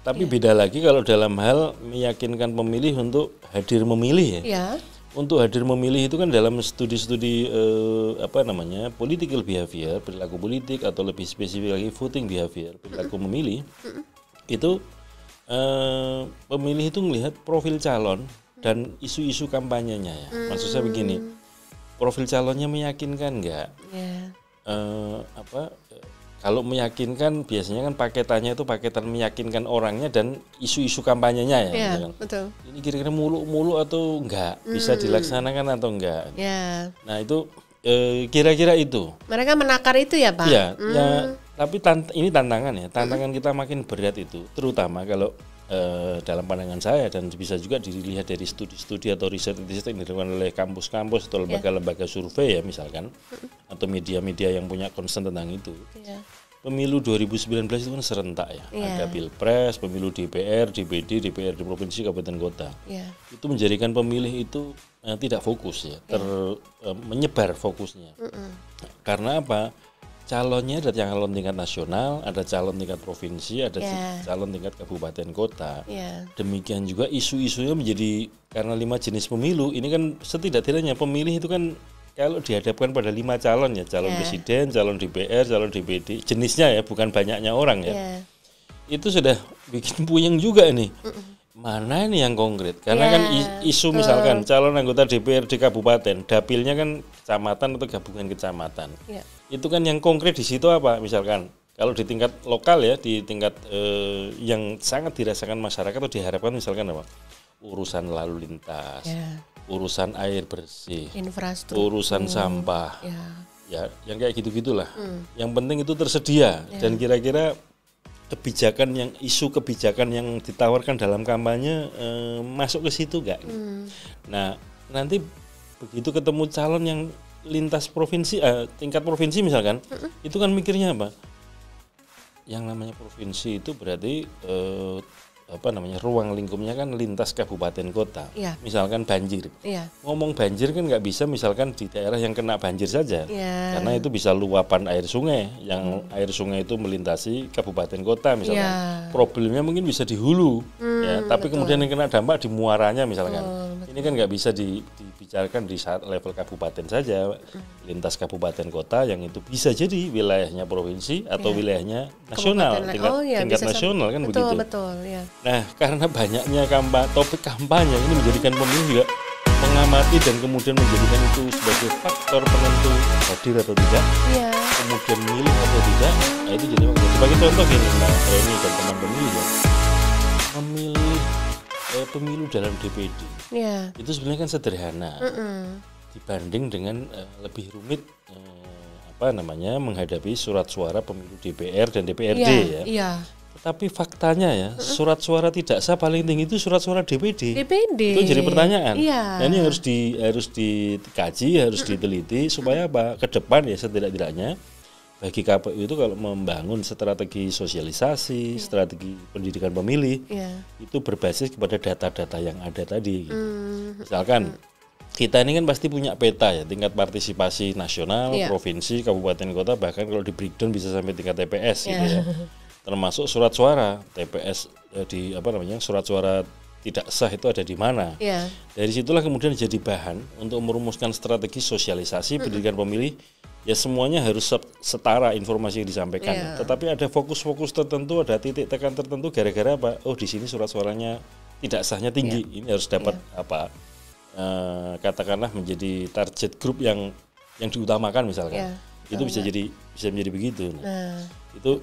Tapi beda lagi kalau dalam hal meyakinkan pemilih untuk hadir memilih ya. Untuk hadir memilih itu kan dalam studi-studi political behavior, perilaku politik, atau lebih spesifik lagi voting behavior, perilaku memilih. Itu pemilih itu melihat profil calon dan isu-isu kampanyenya ya. Maksud saya begini, profil calonnya meyakinkan enggak? Kalau meyakinkan biasanya kan paketannya itu paketan meyakinkan orangnya dan isu-isu kampanyenya ya. Betul. Ini kira-kira mulu-mulu atau enggak, bisa dilaksanakan atau enggak. Nah itu kira-kira itu. Mereka menakar itu ya Pak? Iya, tapi ini tantangan ya. Tantangan kita makin berat itu, terutama kalau dalam pandangan saya, dan bisa juga dilihat dari studi-studi atau riset yang dilakukan oleh kampus-kampus atau lembaga-lembaga survei ya misalkan, atau media-media yang punya concern tentang itu. Pemilu 2019 itu kan serentak ya, ada pilpres, pemilu DPR, DPD, DPRD provinsi, kabupaten kota. Itu menjadikan pemilih itu tidak fokus ya, menyebar fokusnya. Karena apa? calonnya ada calon tingkat nasional, ada calon tingkat provinsi, ada calon tingkat kabupaten kota. Demikian juga isu-isunya menjadi, karena 5 jenis pemilu, ini kan setidak-tidaknya pemilih itu kan kalau dihadapkan pada 5 calon ya, calon presiden, calon DPR, calon DPD, jenisnya ya, bukan banyaknya orang ya. Itu sudah bikin puyeng juga nih. Mana ini yang konkret? Karena kan isu misalkan calon anggota DPRD kabupaten, dapilnya kan kecamatan atau gabungan kecamatan. Itu kan yang konkret di situ apa? Misalkan kalau di tingkat lokal ya, di tingkat yang sangat dirasakan masyarakat atau diharapkan misalkan apa? Urusan lalu lintas, urusan air bersih, infrastruktur, urusan sampah. Ya, yang kayak gitu-gitulah. Yang penting itu tersedia dan kira-kira isu kebijakan yang ditawarkan dalam kampanye masuk ke situ enggak? Nah, nanti begitu ketemu calon yang lintas provinsi, tingkat provinsi misalkan, itu kan mikirnya apa? Yang namanya provinsi itu berarti ruang lingkupnya kan lintas kabupaten kota. Misalkan banjir. Ngomong banjir kan nggak bisa misalkan di daerah yang kena banjir saja. Karena itu bisa luapan air sungai, yang air sungai itu melintasi kabupaten kota misalkan. Problemnya mungkin bisa di hulu. Tapi kemudian yang kena dampak di muaranya misalkan. Ini kan nggak bisa dibicarakan di saat level kabupaten saja. Lintas kabupaten kota yang itu bisa jadi wilayahnya provinsi atau wilayahnya nasional, tingkat nasional kan begitu. Nah, karena banyaknya topik kampanye ini menjadikan pemilih juga mengamati dan kemudian menjadikan itu sebagai faktor penentu hadir atau tidak, kemudian milih atau tidak. Nah, itu jadi sebagai contoh gini Mbak Reni dan teman pemilih ya, memilih pemilu dalam DPD itu sebenarnya kan sederhana dibanding dengan lebih rumit menghadapi surat suara pemilu DPR dan DPRD ya. Tapi faktanya ya, surat suara tidak sah paling tinggi itu surat suara DPD. Itu jadi pertanyaan. Nah, ini harus dikaji, harus diteliti supaya apa? Ke depan ya setidak-tidaknya bagi KPU itu kalau membangun strategi sosialisasi, strategi pendidikan pemilih, itu berbasis kepada data-data yang ada tadi. Gitu. Misalkan kita ini kan pasti punya peta ya, tingkat partisipasi nasional, provinsi, kabupaten kota, bahkan kalau di breakdown bisa sampai tingkat TPS gitu ya. Termasuk surat suara TPS surat suara tidak sah itu ada di mana. Dari situlah kemudian jadi bahan untuk merumuskan strategi sosialisasi pendidikan pemilih. Ya semuanya harus setara informasi yang disampaikan. Tetapi ada fokus-fokus tertentu, ada titik tekan tertentu gara-gara apa? Oh, di sini surat suaranya tidak sahnya tinggi. Ini harus dapat katakanlah menjadi target grup yang diutamakan misalkan. Itu bisa menjadi begitu. Itu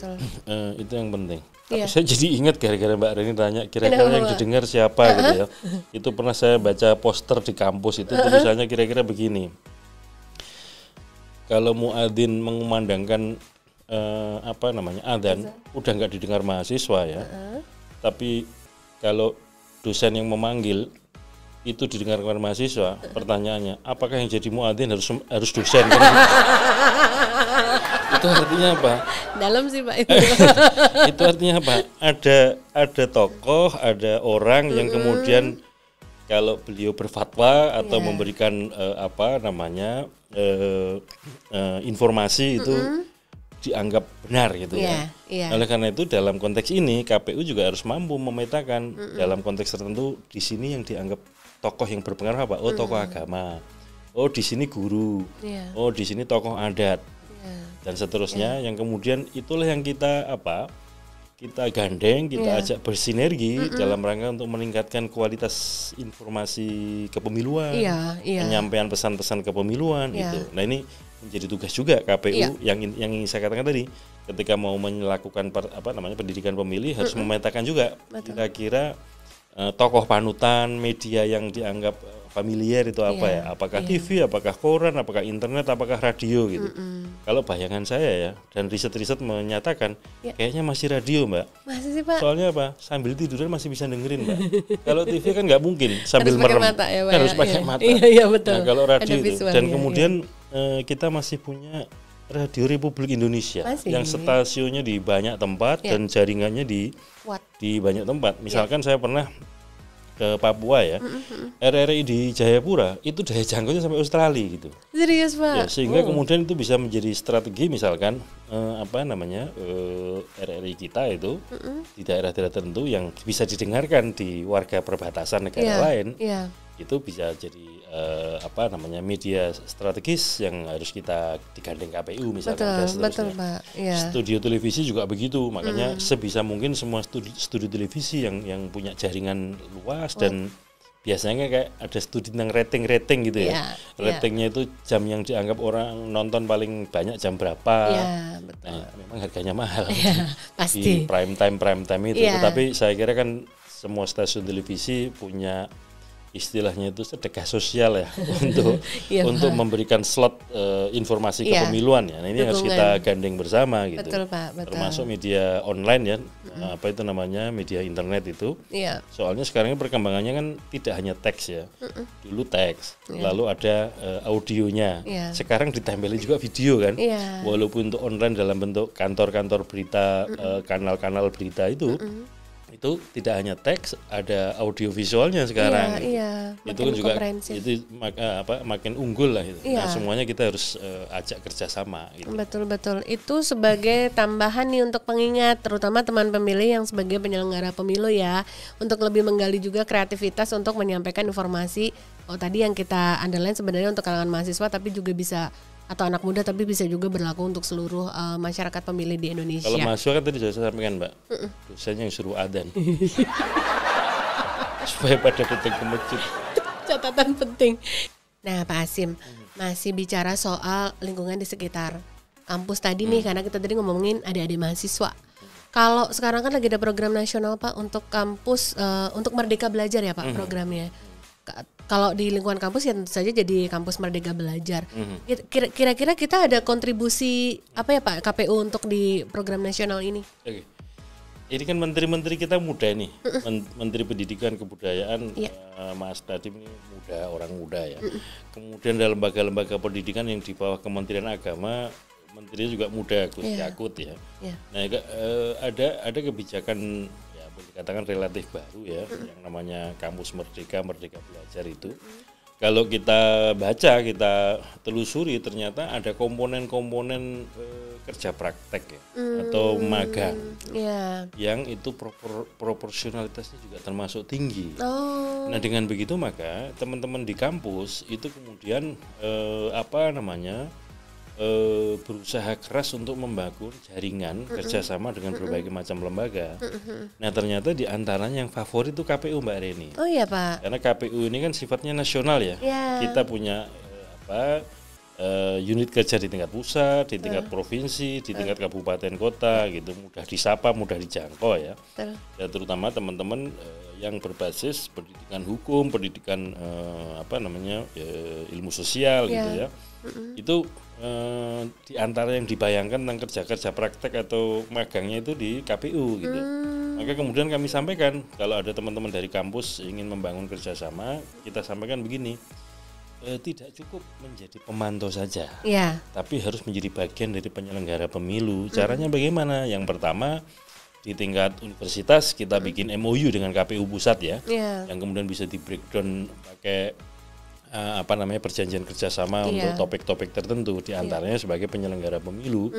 yang penting. Tapi saya jadi ingat gara-gara Mbak Reni tanya kira-kira yang didengar siapa gitu ya. Itu pernah saya baca poster di kampus itu tulisannya kira-kira begini. Kalau muadzin mengumandangkan adzan udah nggak didengar mahasiswa ya. Tapi kalau dosen yang memanggil itu didengar oleh mahasiswa, pertanyaannya apakah yang jadi muadzin harus dosen? Itu artinya apa? Dalam sih Pak. Itu artinya apa? Ada tokoh, ada orang yang kemudian kalau beliau berfatwa atau memberikan informasi itu dianggap benar gitu ya. Oleh karena itu dalam konteks ini KPU juga harus mampu memetakan dalam konteks tertentu di sini yang dianggap tokoh yang berpengaruh apa? Oh, tokoh agama. Oh, di sini guru. Oh, di sini tokoh adat. Dan seterusnya yang kemudian itulah yang kita gandeng, kita ajak bersinergi dalam rangka untuk meningkatkan kualitas informasi kepemiluan, penyampaian pesan-pesan kepemiluan itu. Nah, ini menjadi tugas juga KPU yang ingin saya katakan tadi, ketika mau melakukan pendidikan pemilih harus memetakan juga kira-kira tokoh panutan, media yang dianggap familiar itu apa ya? Apakah TV, apakah koran, apakah internet, apakah radio gitu. Kalau bayangan saya ya, dan riset-riset menyatakan kayaknya masih radio Mbak. Masih sih Pak. Soalnya apa? Sambil tiduran masih bisa dengerin Mbak. Kalau TV kan nggak mungkin sambil merem. Harus pakai mata. Iya betul. Nah, kalau radio itu. Dan kemudian kita masih punya Radio Republik Indonesia yang stasiunnya di banyak tempat dan jaringannya di banyak tempat. Misalkan saya pernah Papua ya, RRI di Jayapura itu daya jangkaunya sampai Australia gitu. Serius Pak? Ya, sehingga kemudian itu bisa menjadi strategi misalkan RRI kita itu di daerah-daerah tertentu yang bisa didengarkan di warga perbatasan negara lain, itu bisa jadi media strategis yang harus kita digandeng KPU misalkan. Betul Pak. Ya. Studio televisi juga begitu, makanya sebisa mungkin semua studio televisi yang punya jaringan luas dan biasanya kayak ada studi tentang rating gitu ya. Ratingnya itu jam yang dianggap orang nonton paling banyak jam berapa. Betul. Nah, memang harganya mahal pasti. Di prime time itu. Tetapi saya kira kan semua stasiun televisi punya istilahnya itu sedekah sosial ya untuk memberikan slot informasi kepemiluan ya. Nah, ini harus kita gandeng bersama gitu. Betul Pak, betul. Termasuk media online ya, media internet itu. Soalnya sekarang ini perkembangannya kan tidak hanya teks ya. Dulu teks, lalu ada audionya. Sekarang ditempelin juga video kan. Walaupun untuk online dalam bentuk kantor-kantor berita, kanal-kanal berita itu tidak hanya teks, ada audio visualnya sekarang. Itu kan juga makin unggul lah itu. Nah, semuanya kita harus ajak kerjasama. Gitu. Betul. Itu sebagai tambahan nih untuk pengingat, terutama teman pemilih yang sebagai penyelenggara pemilu ya, untuk lebih menggali juga kreativitas untuk menyampaikan informasi. Tadi yang kita underline sebenarnya untuk kalangan mahasiswa, tapi juga bisa atau anak muda, tapi bisa juga berlaku untuk seluruh masyarakat pemilih di Indonesia. Kalau mahasiswa kan tadi sudah saya sampaikan Mbak, dosennya yang suruh adzan supaya pada datang ke masjid. Catatan penting. Nah Pak Hasyim, masih bicara soal lingkungan di sekitar kampus tadi nih, karena kita tadi ngomongin adik-adik mahasiswa. Kalau sekarang kan lagi ada program nasional Pak untuk kampus, untuk Merdeka Belajar ya Pak programnya. Kalau di lingkungan kampus ya tentu saja jadi kampus Merdeka Belajar. Kira-kira kita ada kontribusi apa ya Pak KPU untuk di program nasional ini? Oke. Ini kan menteri-menteri kita muda nih, Menteri Pendidikan Kebudayaan Mas Nadiem ini orang muda ya. Kemudian dalam lembaga-lembaga pendidikan yang di bawah Kementerian Agama, menterinya juga muda, Gus Yakut ya. Nah ada kebijakan dikatakan relatif baru ya, yang namanya Kampus Merdeka Belajar itu. Kalau kita baca, kita telusuri, ternyata ada komponen-komponen kerja praktek ya, atau magang, yang itu proporsionalitasnya juga termasuk tinggi. Nah dengan begitu maka teman-teman di kampus itu kemudian berusaha keras untuk membangun jaringan kerjasama dengan berbagai macam lembaga. Nah ternyata di antaranya yang favorit itu KPU Mbak Reni. Oh iya Pak. Karena KPU ini kan sifatnya nasional ya. Kita punya unit kerja di tingkat pusat, di tingkat provinsi, di tingkat kabupaten kota gitu, mudah disapa, mudah dijangkau ya. Ya terutama teman-teman yang berbasis pendidikan hukum, pendidikan ilmu sosial gitu ya. Itu di antara yang dibayangkan tentang kerja praktek atau magangnya itu di KPU gitu. Maka kemudian kami sampaikan kalau ada teman-teman dari kampus ingin membangun kerjasama, kita sampaikan begini, tidak cukup menjadi pemantau saja, tapi harus menjadi bagian dari penyelenggara pemilu. Caranya bagaimana? Yang pertama, di tingkat universitas kita bikin MOU dengan KPU pusat ya, yang kemudian bisa di breakdown pakai perjanjian kerjasama untuk topik-topik tertentu, diantaranya sebagai penyelenggara pemilu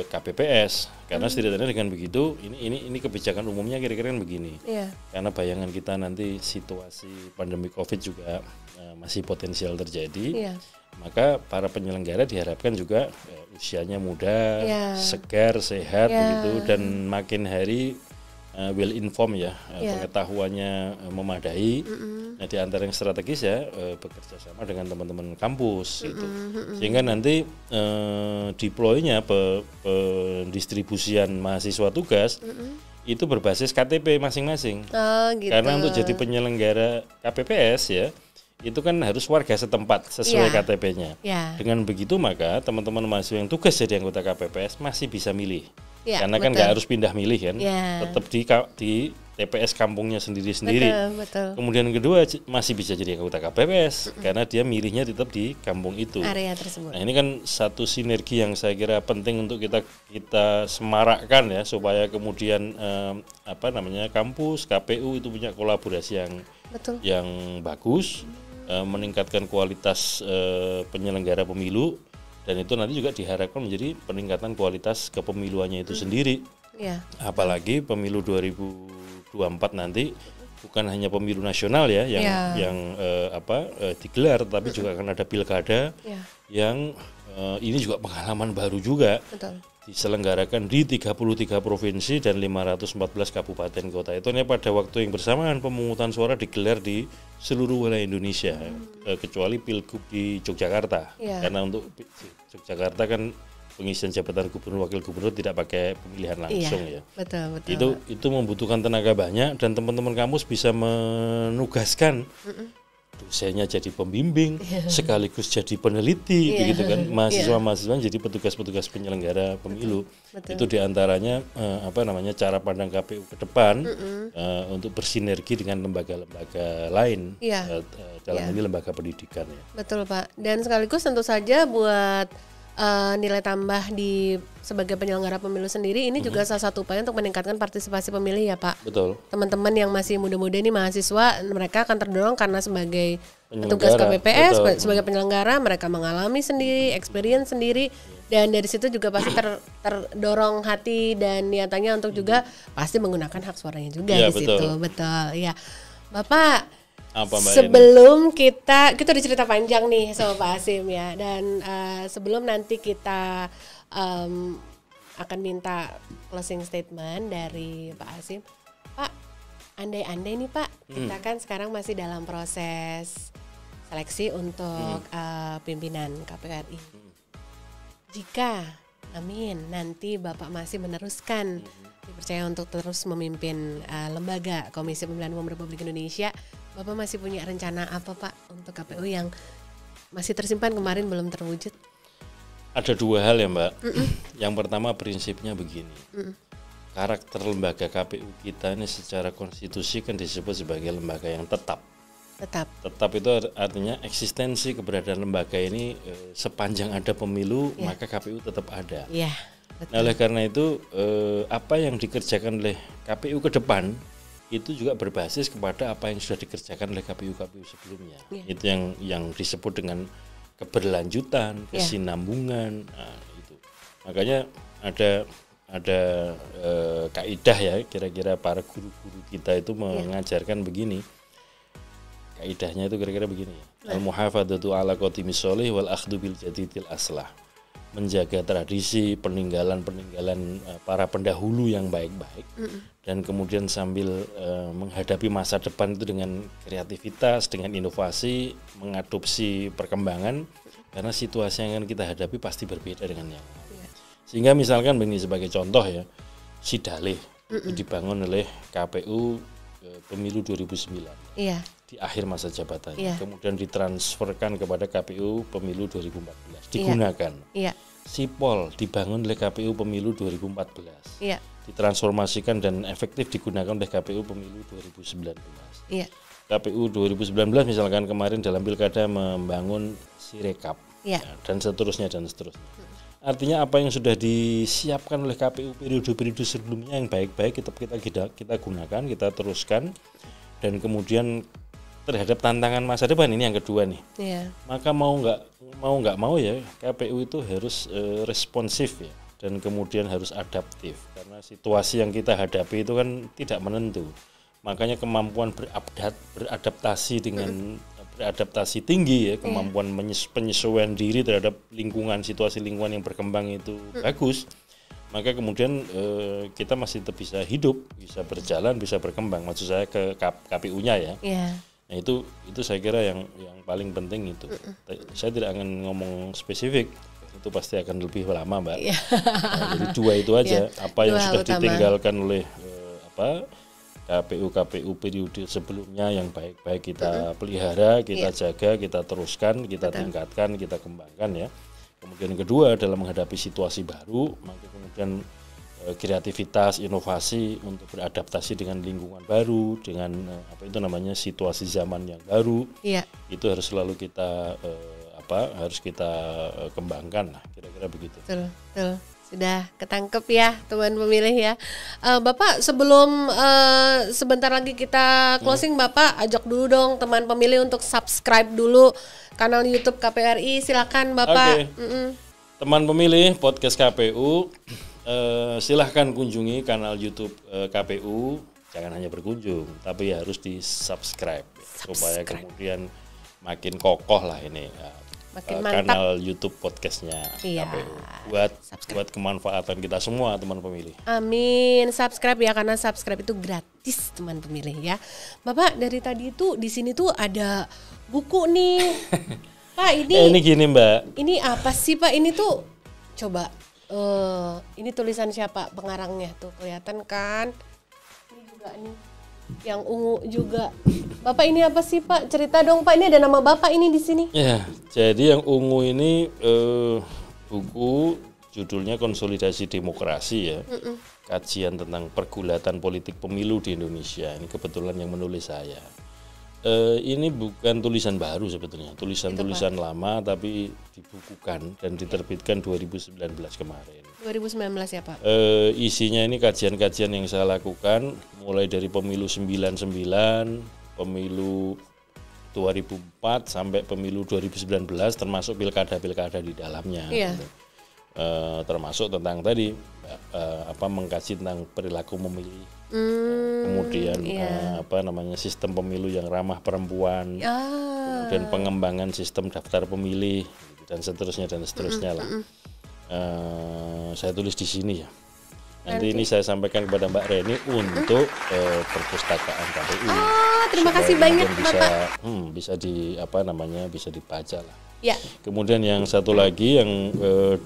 KPPS, karena setidaknya dengan begitu ini kebijakan umumnya kira-kira kan begini, karena bayangan kita nanti situasi pandemi COVID juga masih potensial terjadi, maka para penyelenggara diharapkan juga usianya muda, segar, sehat begitu, dan makin hari well informed ya, pengetahuannya memadai. Nah di antara yang strategis ya bekerja sama dengan teman-teman kampus gitu, sehingga nanti deploy-nya pendistribusian mahasiswa tugas itu berbasis KTP masing-masing. Gitu. Karena untuk jadi penyelenggara KPPS ya itu kan harus warga setempat sesuai KTP-nya. Dengan begitu maka teman-teman mahasiswa yang tugas jadi anggota KPPS masih bisa milih. Karena kan nggak harus pindah milih kan, tetap di TPS kampungnya sendiri-sendiri. Betul. Kemudian kedua masih bisa jadi anggota KPPS karena dia milihnya tetap di kampung itu. Area tersebut. Nah, ini kan satu sinergi yang saya kira penting untuk kita semarakkan ya supaya kemudian kampus KPU itu punya kolaborasi yang bagus, meningkatkan kualitas penyelenggara pemilu, dan itu nanti juga diharapkan menjadi peningkatan kualitas kepemiluannya itu sendiri. Ya. Apalagi pemilu 2024 nanti bukan hanya pemilu nasional ya yang digelar, tapi juga akan ada pilkada yang ini juga pengalaman baru juga. Betul. Diselenggarakan di 33 provinsi dan 514 kabupaten kota. Itu pada waktu yang bersamaan pemungutan suara digelar di seluruh wilayah Indonesia, kecuali pilgub di Yogyakarta. Karena untuk Yogyakarta kan pengisian jabatan gubernur wakil gubernur tidak pakai pemilihan langsung ya. Betul. Itu membutuhkan tenaga banyak, dan teman-teman kampus bisa menugaskan dosennya jadi pembimbing, sekaligus jadi peneliti, begitu kan, mahasiswa-mahasiswa jadi petugas-petugas penyelenggara pemilu. Betul. Itu diantaranya cara pandang KPU ke depan untuk bersinergi dengan lembaga-lembaga lain dalam ini lembaga pendidikan ya. Betul Pak. Dan sekaligus tentu saja buat nilai tambah sebagai penyelenggara pemilu sendiri ini juga salah satu upaya untuk meningkatkan partisipasi pemilih ya Pak. Betul. Teman-teman yang masih muda-muda ini mahasiswa, mereka akan terdorong karena sebagai petugas KPPS, sebagai penyelenggara mereka mengalami sendiri, experience sendiri, dan dari situ juga pasti terdorong hati dan niatannya untuk juga pasti menggunakan hak suaranya juga di situ. Betul. Ya. Bapak, sebelum kita udah cerita panjang nih sama Pak Hasyim ya, dan sebelum nanti kita akan minta closing statement dari Pak Hasyim, Pak, andai-andai nih Pak, kita kan sekarang masih dalam proses seleksi untuk pimpinan KPU RI. Jika, amin, nanti Bapak masih meneruskan dipercaya untuk terus memimpin lembaga Komisi Pemilihan Umum Republik Indonesia, Bapak masih punya rencana apa Pak untuk KPU yang masih tersimpan kemarin belum terwujud? Ada dua hal ya Mbak. Yang pertama prinsipnya begini. Karakter lembaga KPU kita ini secara konstitusi kan disebut sebagai lembaga yang tetap. Tetap itu artinya eksistensi keberadaan lembaga ini sepanjang ada pemilu maka KPU tetap ada. Nah, oleh karena itu apa yang dikerjakan oleh KPU ke depan itu juga berbasis kepada apa yang sudah dikerjakan oleh KPU-KPU sebelumnya. Itu yang disebut dengan keberlanjutan, kesinambungan. Nah, itu. Makanya ada kaidah ya, kira-kira para guru-guru kita itu mengajarkan begini. Kaidahnya itu kira-kira begini. Al-muhafadzatu ala qadimis sholih wal akhdhu bil jadidil aslah. Menjaga tradisi, peninggalan para pendahulu yang baik-baik, dan kemudian sambil menghadapi masa depan itu dengan kreativitas, dengan inovasi, mengadopsi perkembangan, karena situasi yang akan kita hadapi pasti berbeda dengan yang lain. Sehingga misalkan begini sebagai contoh ya, Sidalih itu dibangun oleh KPU pemilu 2009 di akhir masa jabatannya, kemudian ditransferkan kepada KPU pemilu 2014 digunakan. Sipol dibangun oleh KPU pemilu 2014 ditransformasikan dan efektif digunakan oleh KPU pemilu 2019. KPU 2019 misalkan kemarin dalam pilkada membangun Sirekap dan seterusnya. Artinya apa yang sudah disiapkan oleh KPU periode-periode sebelumnya yang baik-baik kita gunakan, kita teruskan, dan kemudian terhadap tantangan masa depan ini yang kedua nih. Maka mau nggak mau ya KPU itu harus responsif ya, dan kemudian harus adaptif karena situasi yang kita hadapi itu kan tidak menentu. Makanya kemampuan beradaptasi tinggi ya, kemampuan penyesuaian diri terhadap situasi lingkungan yang berkembang itu bagus. Maka kemudian kita masih tetap bisa hidup, bisa berjalan, bisa berkembang. Maksud saya ke KPU-nya ya. Nah itu saya kira yang paling penting itu. Saya tidak akan ngomong spesifik, itu pasti akan lebih lama Mbak. Nah, jadi dua itu aja. Apa yang sudah ditinggalkan oleh KPU periode sebelumnya yang baik-baik kita pelihara, kita jaga, kita teruskan, kita tingkatkan, kita kembangkan ya. Kemudian kedua, dalam menghadapi situasi baru, maka kemudian kreativitas, inovasi untuk beradaptasi dengan lingkungan baru, dengan situasi zaman yang baru. Iya. Itu harus selalu kita kembangkan lah, kira-kira begitu. Betul. Sudah ketangkep ya teman pemilih ya. Bapak sebelum sebentar lagi kita closing, Bapak ajak dulu dong teman pemilih untuk subscribe dulu kanal YouTube KPRI. Silakan Bapak. Teman pemilih podcast KPU, silahkan kunjungi kanal YouTube KPU. Jangan hanya berkunjung, tapi harus di subscribe supaya kemudian makin kokoh lah ini kanal YouTube podcastnya KPU buat kemanfaatan kita semua teman pemilih. Amin. Subscribe ya, karena subscribe itu gratis teman pemilih ya. Bapak dari tadi itu di sini tuh ada buku nih. Pak ini gini Mbak. Ini apa sih Pak? Ini tuh coba ini tulisan siapa pengarangnya tuh, kelihatan kan? Ini juga nih yang ungu juga. Bapak ini apa sih Pak? Cerita dong Pak. Ini ada nama Bapak ini di sini. Ya, jadi yang ungu ini buku judulnya Konsolidasi Demokrasi ya. Kajian tentang pergulatan politik pemilu di Indonesia. Ini kebetulan yang menulis saya. Ini bukan tulisan baru sebetulnya, tulisan lama tapi dibukukan dan diterbitkan 2019 kemarin. 2019 ya Pak? Isinya ini kajian-kajian yang saya lakukan mulai dari pemilu 99, pemilu 2004 sampai pemilu 2019 termasuk pilkada-pilkada di dalamnya. Iya. Gitu. Termasuk tentang tadi mengkaji tentang perilaku memilih. Kemudian sistem pemilu yang ramah perempuan, kemudian pengembangan sistem daftar pemilih dan seterusnya lah. Saya tulis di sini ya. Nanti ini saya sampaikan kepada Mbak Reni untuk perpustakaan KPU. Terima kasih banyak Bapak. Bisa bisa dibaca lah. Ya. Kemudian yang satu lagi yang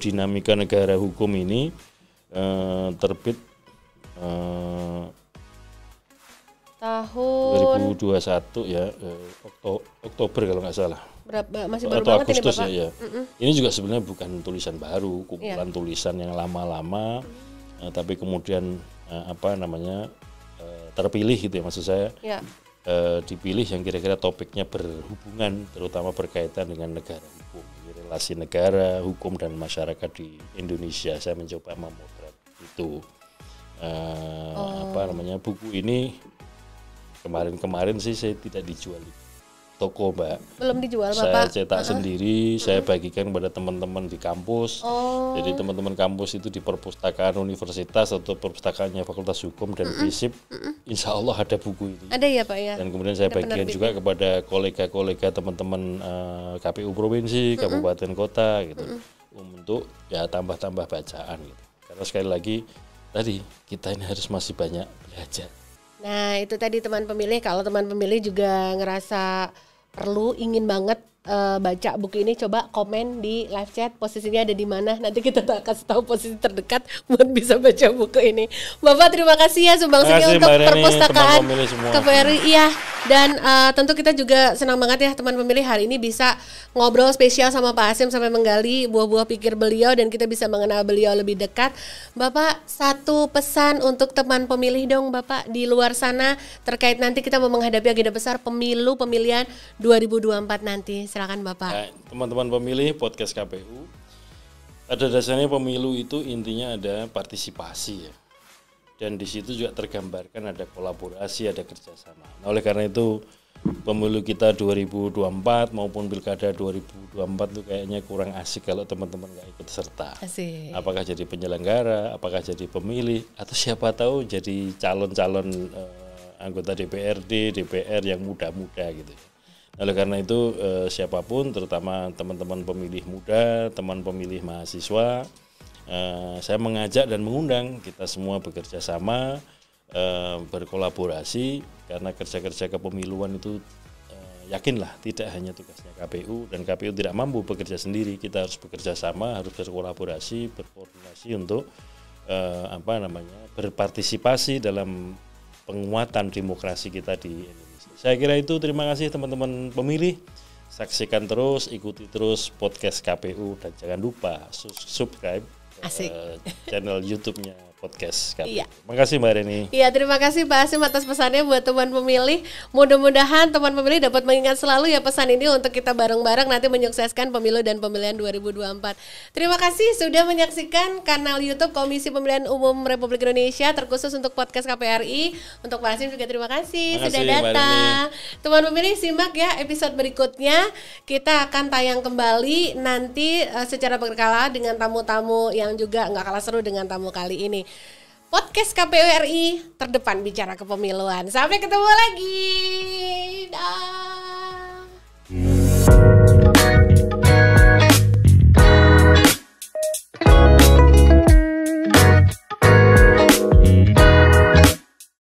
dinamika negara hukum ini terbit tahun 2021 ya, Oktober kalau nggak salah. Masih baru atau banget Agustus ini Bapak. Ya. Ini juga sebenarnya bukan tulisan baru, kumpulan tulisan yang lama-lama, tapi kemudian terpilih gitu ya, maksud saya. Ya. Dipilih yang kira-kira topiknya berhubungan, terutama berkaitan dengan negara hukum, relasi negara, hukum dan masyarakat di Indonesia. Saya mencoba memotret itu. Buku ini kemarin sih saya tidak dijual di toko Mbak. Belum dijual Saya Bapak? cetak sendiri, saya bagikan kepada teman-teman di kampus. Jadi teman-teman kampus itu di perpustakaan universitas atau perpustakaannya Fakultas Hukum dan FISIP, insya Allah ada buku ini. Ada ya Pak ya? Dan kemudian saya bagikan juga kepada kolega-kolega teman-teman KPU provinsi, kabupaten kota gitu, untuk ya tambah-tambah bacaan gitu. Karena sekali lagi tadi kita ini harus masih banyak belajar. Nah itu tadi teman pemilih, kalau teman pemilih juga ngerasa perlu, ingin banget baca buku ini, coba komen di live chat posisinya ada di mana, nanti kita kasih tahu posisi terdekat buat bisa baca buku ini. Bapak terima kasih ya sumbangsihnya untuk perpustakaan KPRI ya. Dan tentu kita juga senang banget ya teman pemilih hari ini bisa ngobrol spesial sama Pak Hasyim sampai menggali buah-buah pikir beliau dan kita bisa mengenal beliau lebih dekat. Bapak satu pesan untuk teman pemilih dong Bapak di luar sana terkait nanti kita mau menghadapi agenda besar pemilihan 2024 nanti. Silakan Bapak. Ya, teman-teman pemilih podcast KPU, pada dasarnya pemilu itu intinya ada partisipasi ya. Dan di situ juga tergambarkan ada kolaborasi, ada kerjasama. Nah, oleh karena itu pemilu kita 2024 maupun pilkada 2024 itu kayaknya kurang asik kalau teman-teman nggak ikut serta. Asik. Apakah jadi penyelenggara, apakah jadi pemilih, atau siapa tahu jadi calon-calon anggota DPRD, DPR yang muda-muda gitu. Oleh karena itu siapapun, terutama teman-teman pemilih muda, teman pemilih mahasiswa, saya mengajak dan mengundang kita semua bekerja sama, berkolaborasi, karena kerja-kerja kepemiluan itu yakinlah tidak hanya tugasnya KPU, dan KPU tidak mampu bekerja sendiri. Kita harus bekerja sama, harus berkolaborasi, berkoordinasi untuk berpartisipasi dalam penguatan demokrasi kita di Indonesia. Saya kira itu. Terima kasih teman-teman pemilih. Saksikan terus, ikuti terus podcast KPU dan jangan lupa subscribe channel YouTube-nya podcast KPU. Iya. Makasih Mbak Reni. Iya, terima kasih Pak Hasim atas pesannya buat teman pemilih. Mudah-mudahan teman pemilih dapat mengingat selalu ya pesan ini untuk kita bareng-bareng nanti menyukseskan pemilu dan pemilihan 2024. Terima kasih sudah menyaksikan kanal YouTube Komisi Pemilihan Umum Republik Indonesia terkhusus untuk podcast KPRI. Untuk Pak Hasim juga terima kasih sudah datang. Teman pemilih simak ya episode berikutnya. Kita akan tayang kembali nanti secara berkala dengan tamu-tamu yang juga nggak kalah seru dengan tamu kali ini. Podcast KPU RI terdepan bicara kepemiluan. Sampai ketemu lagi.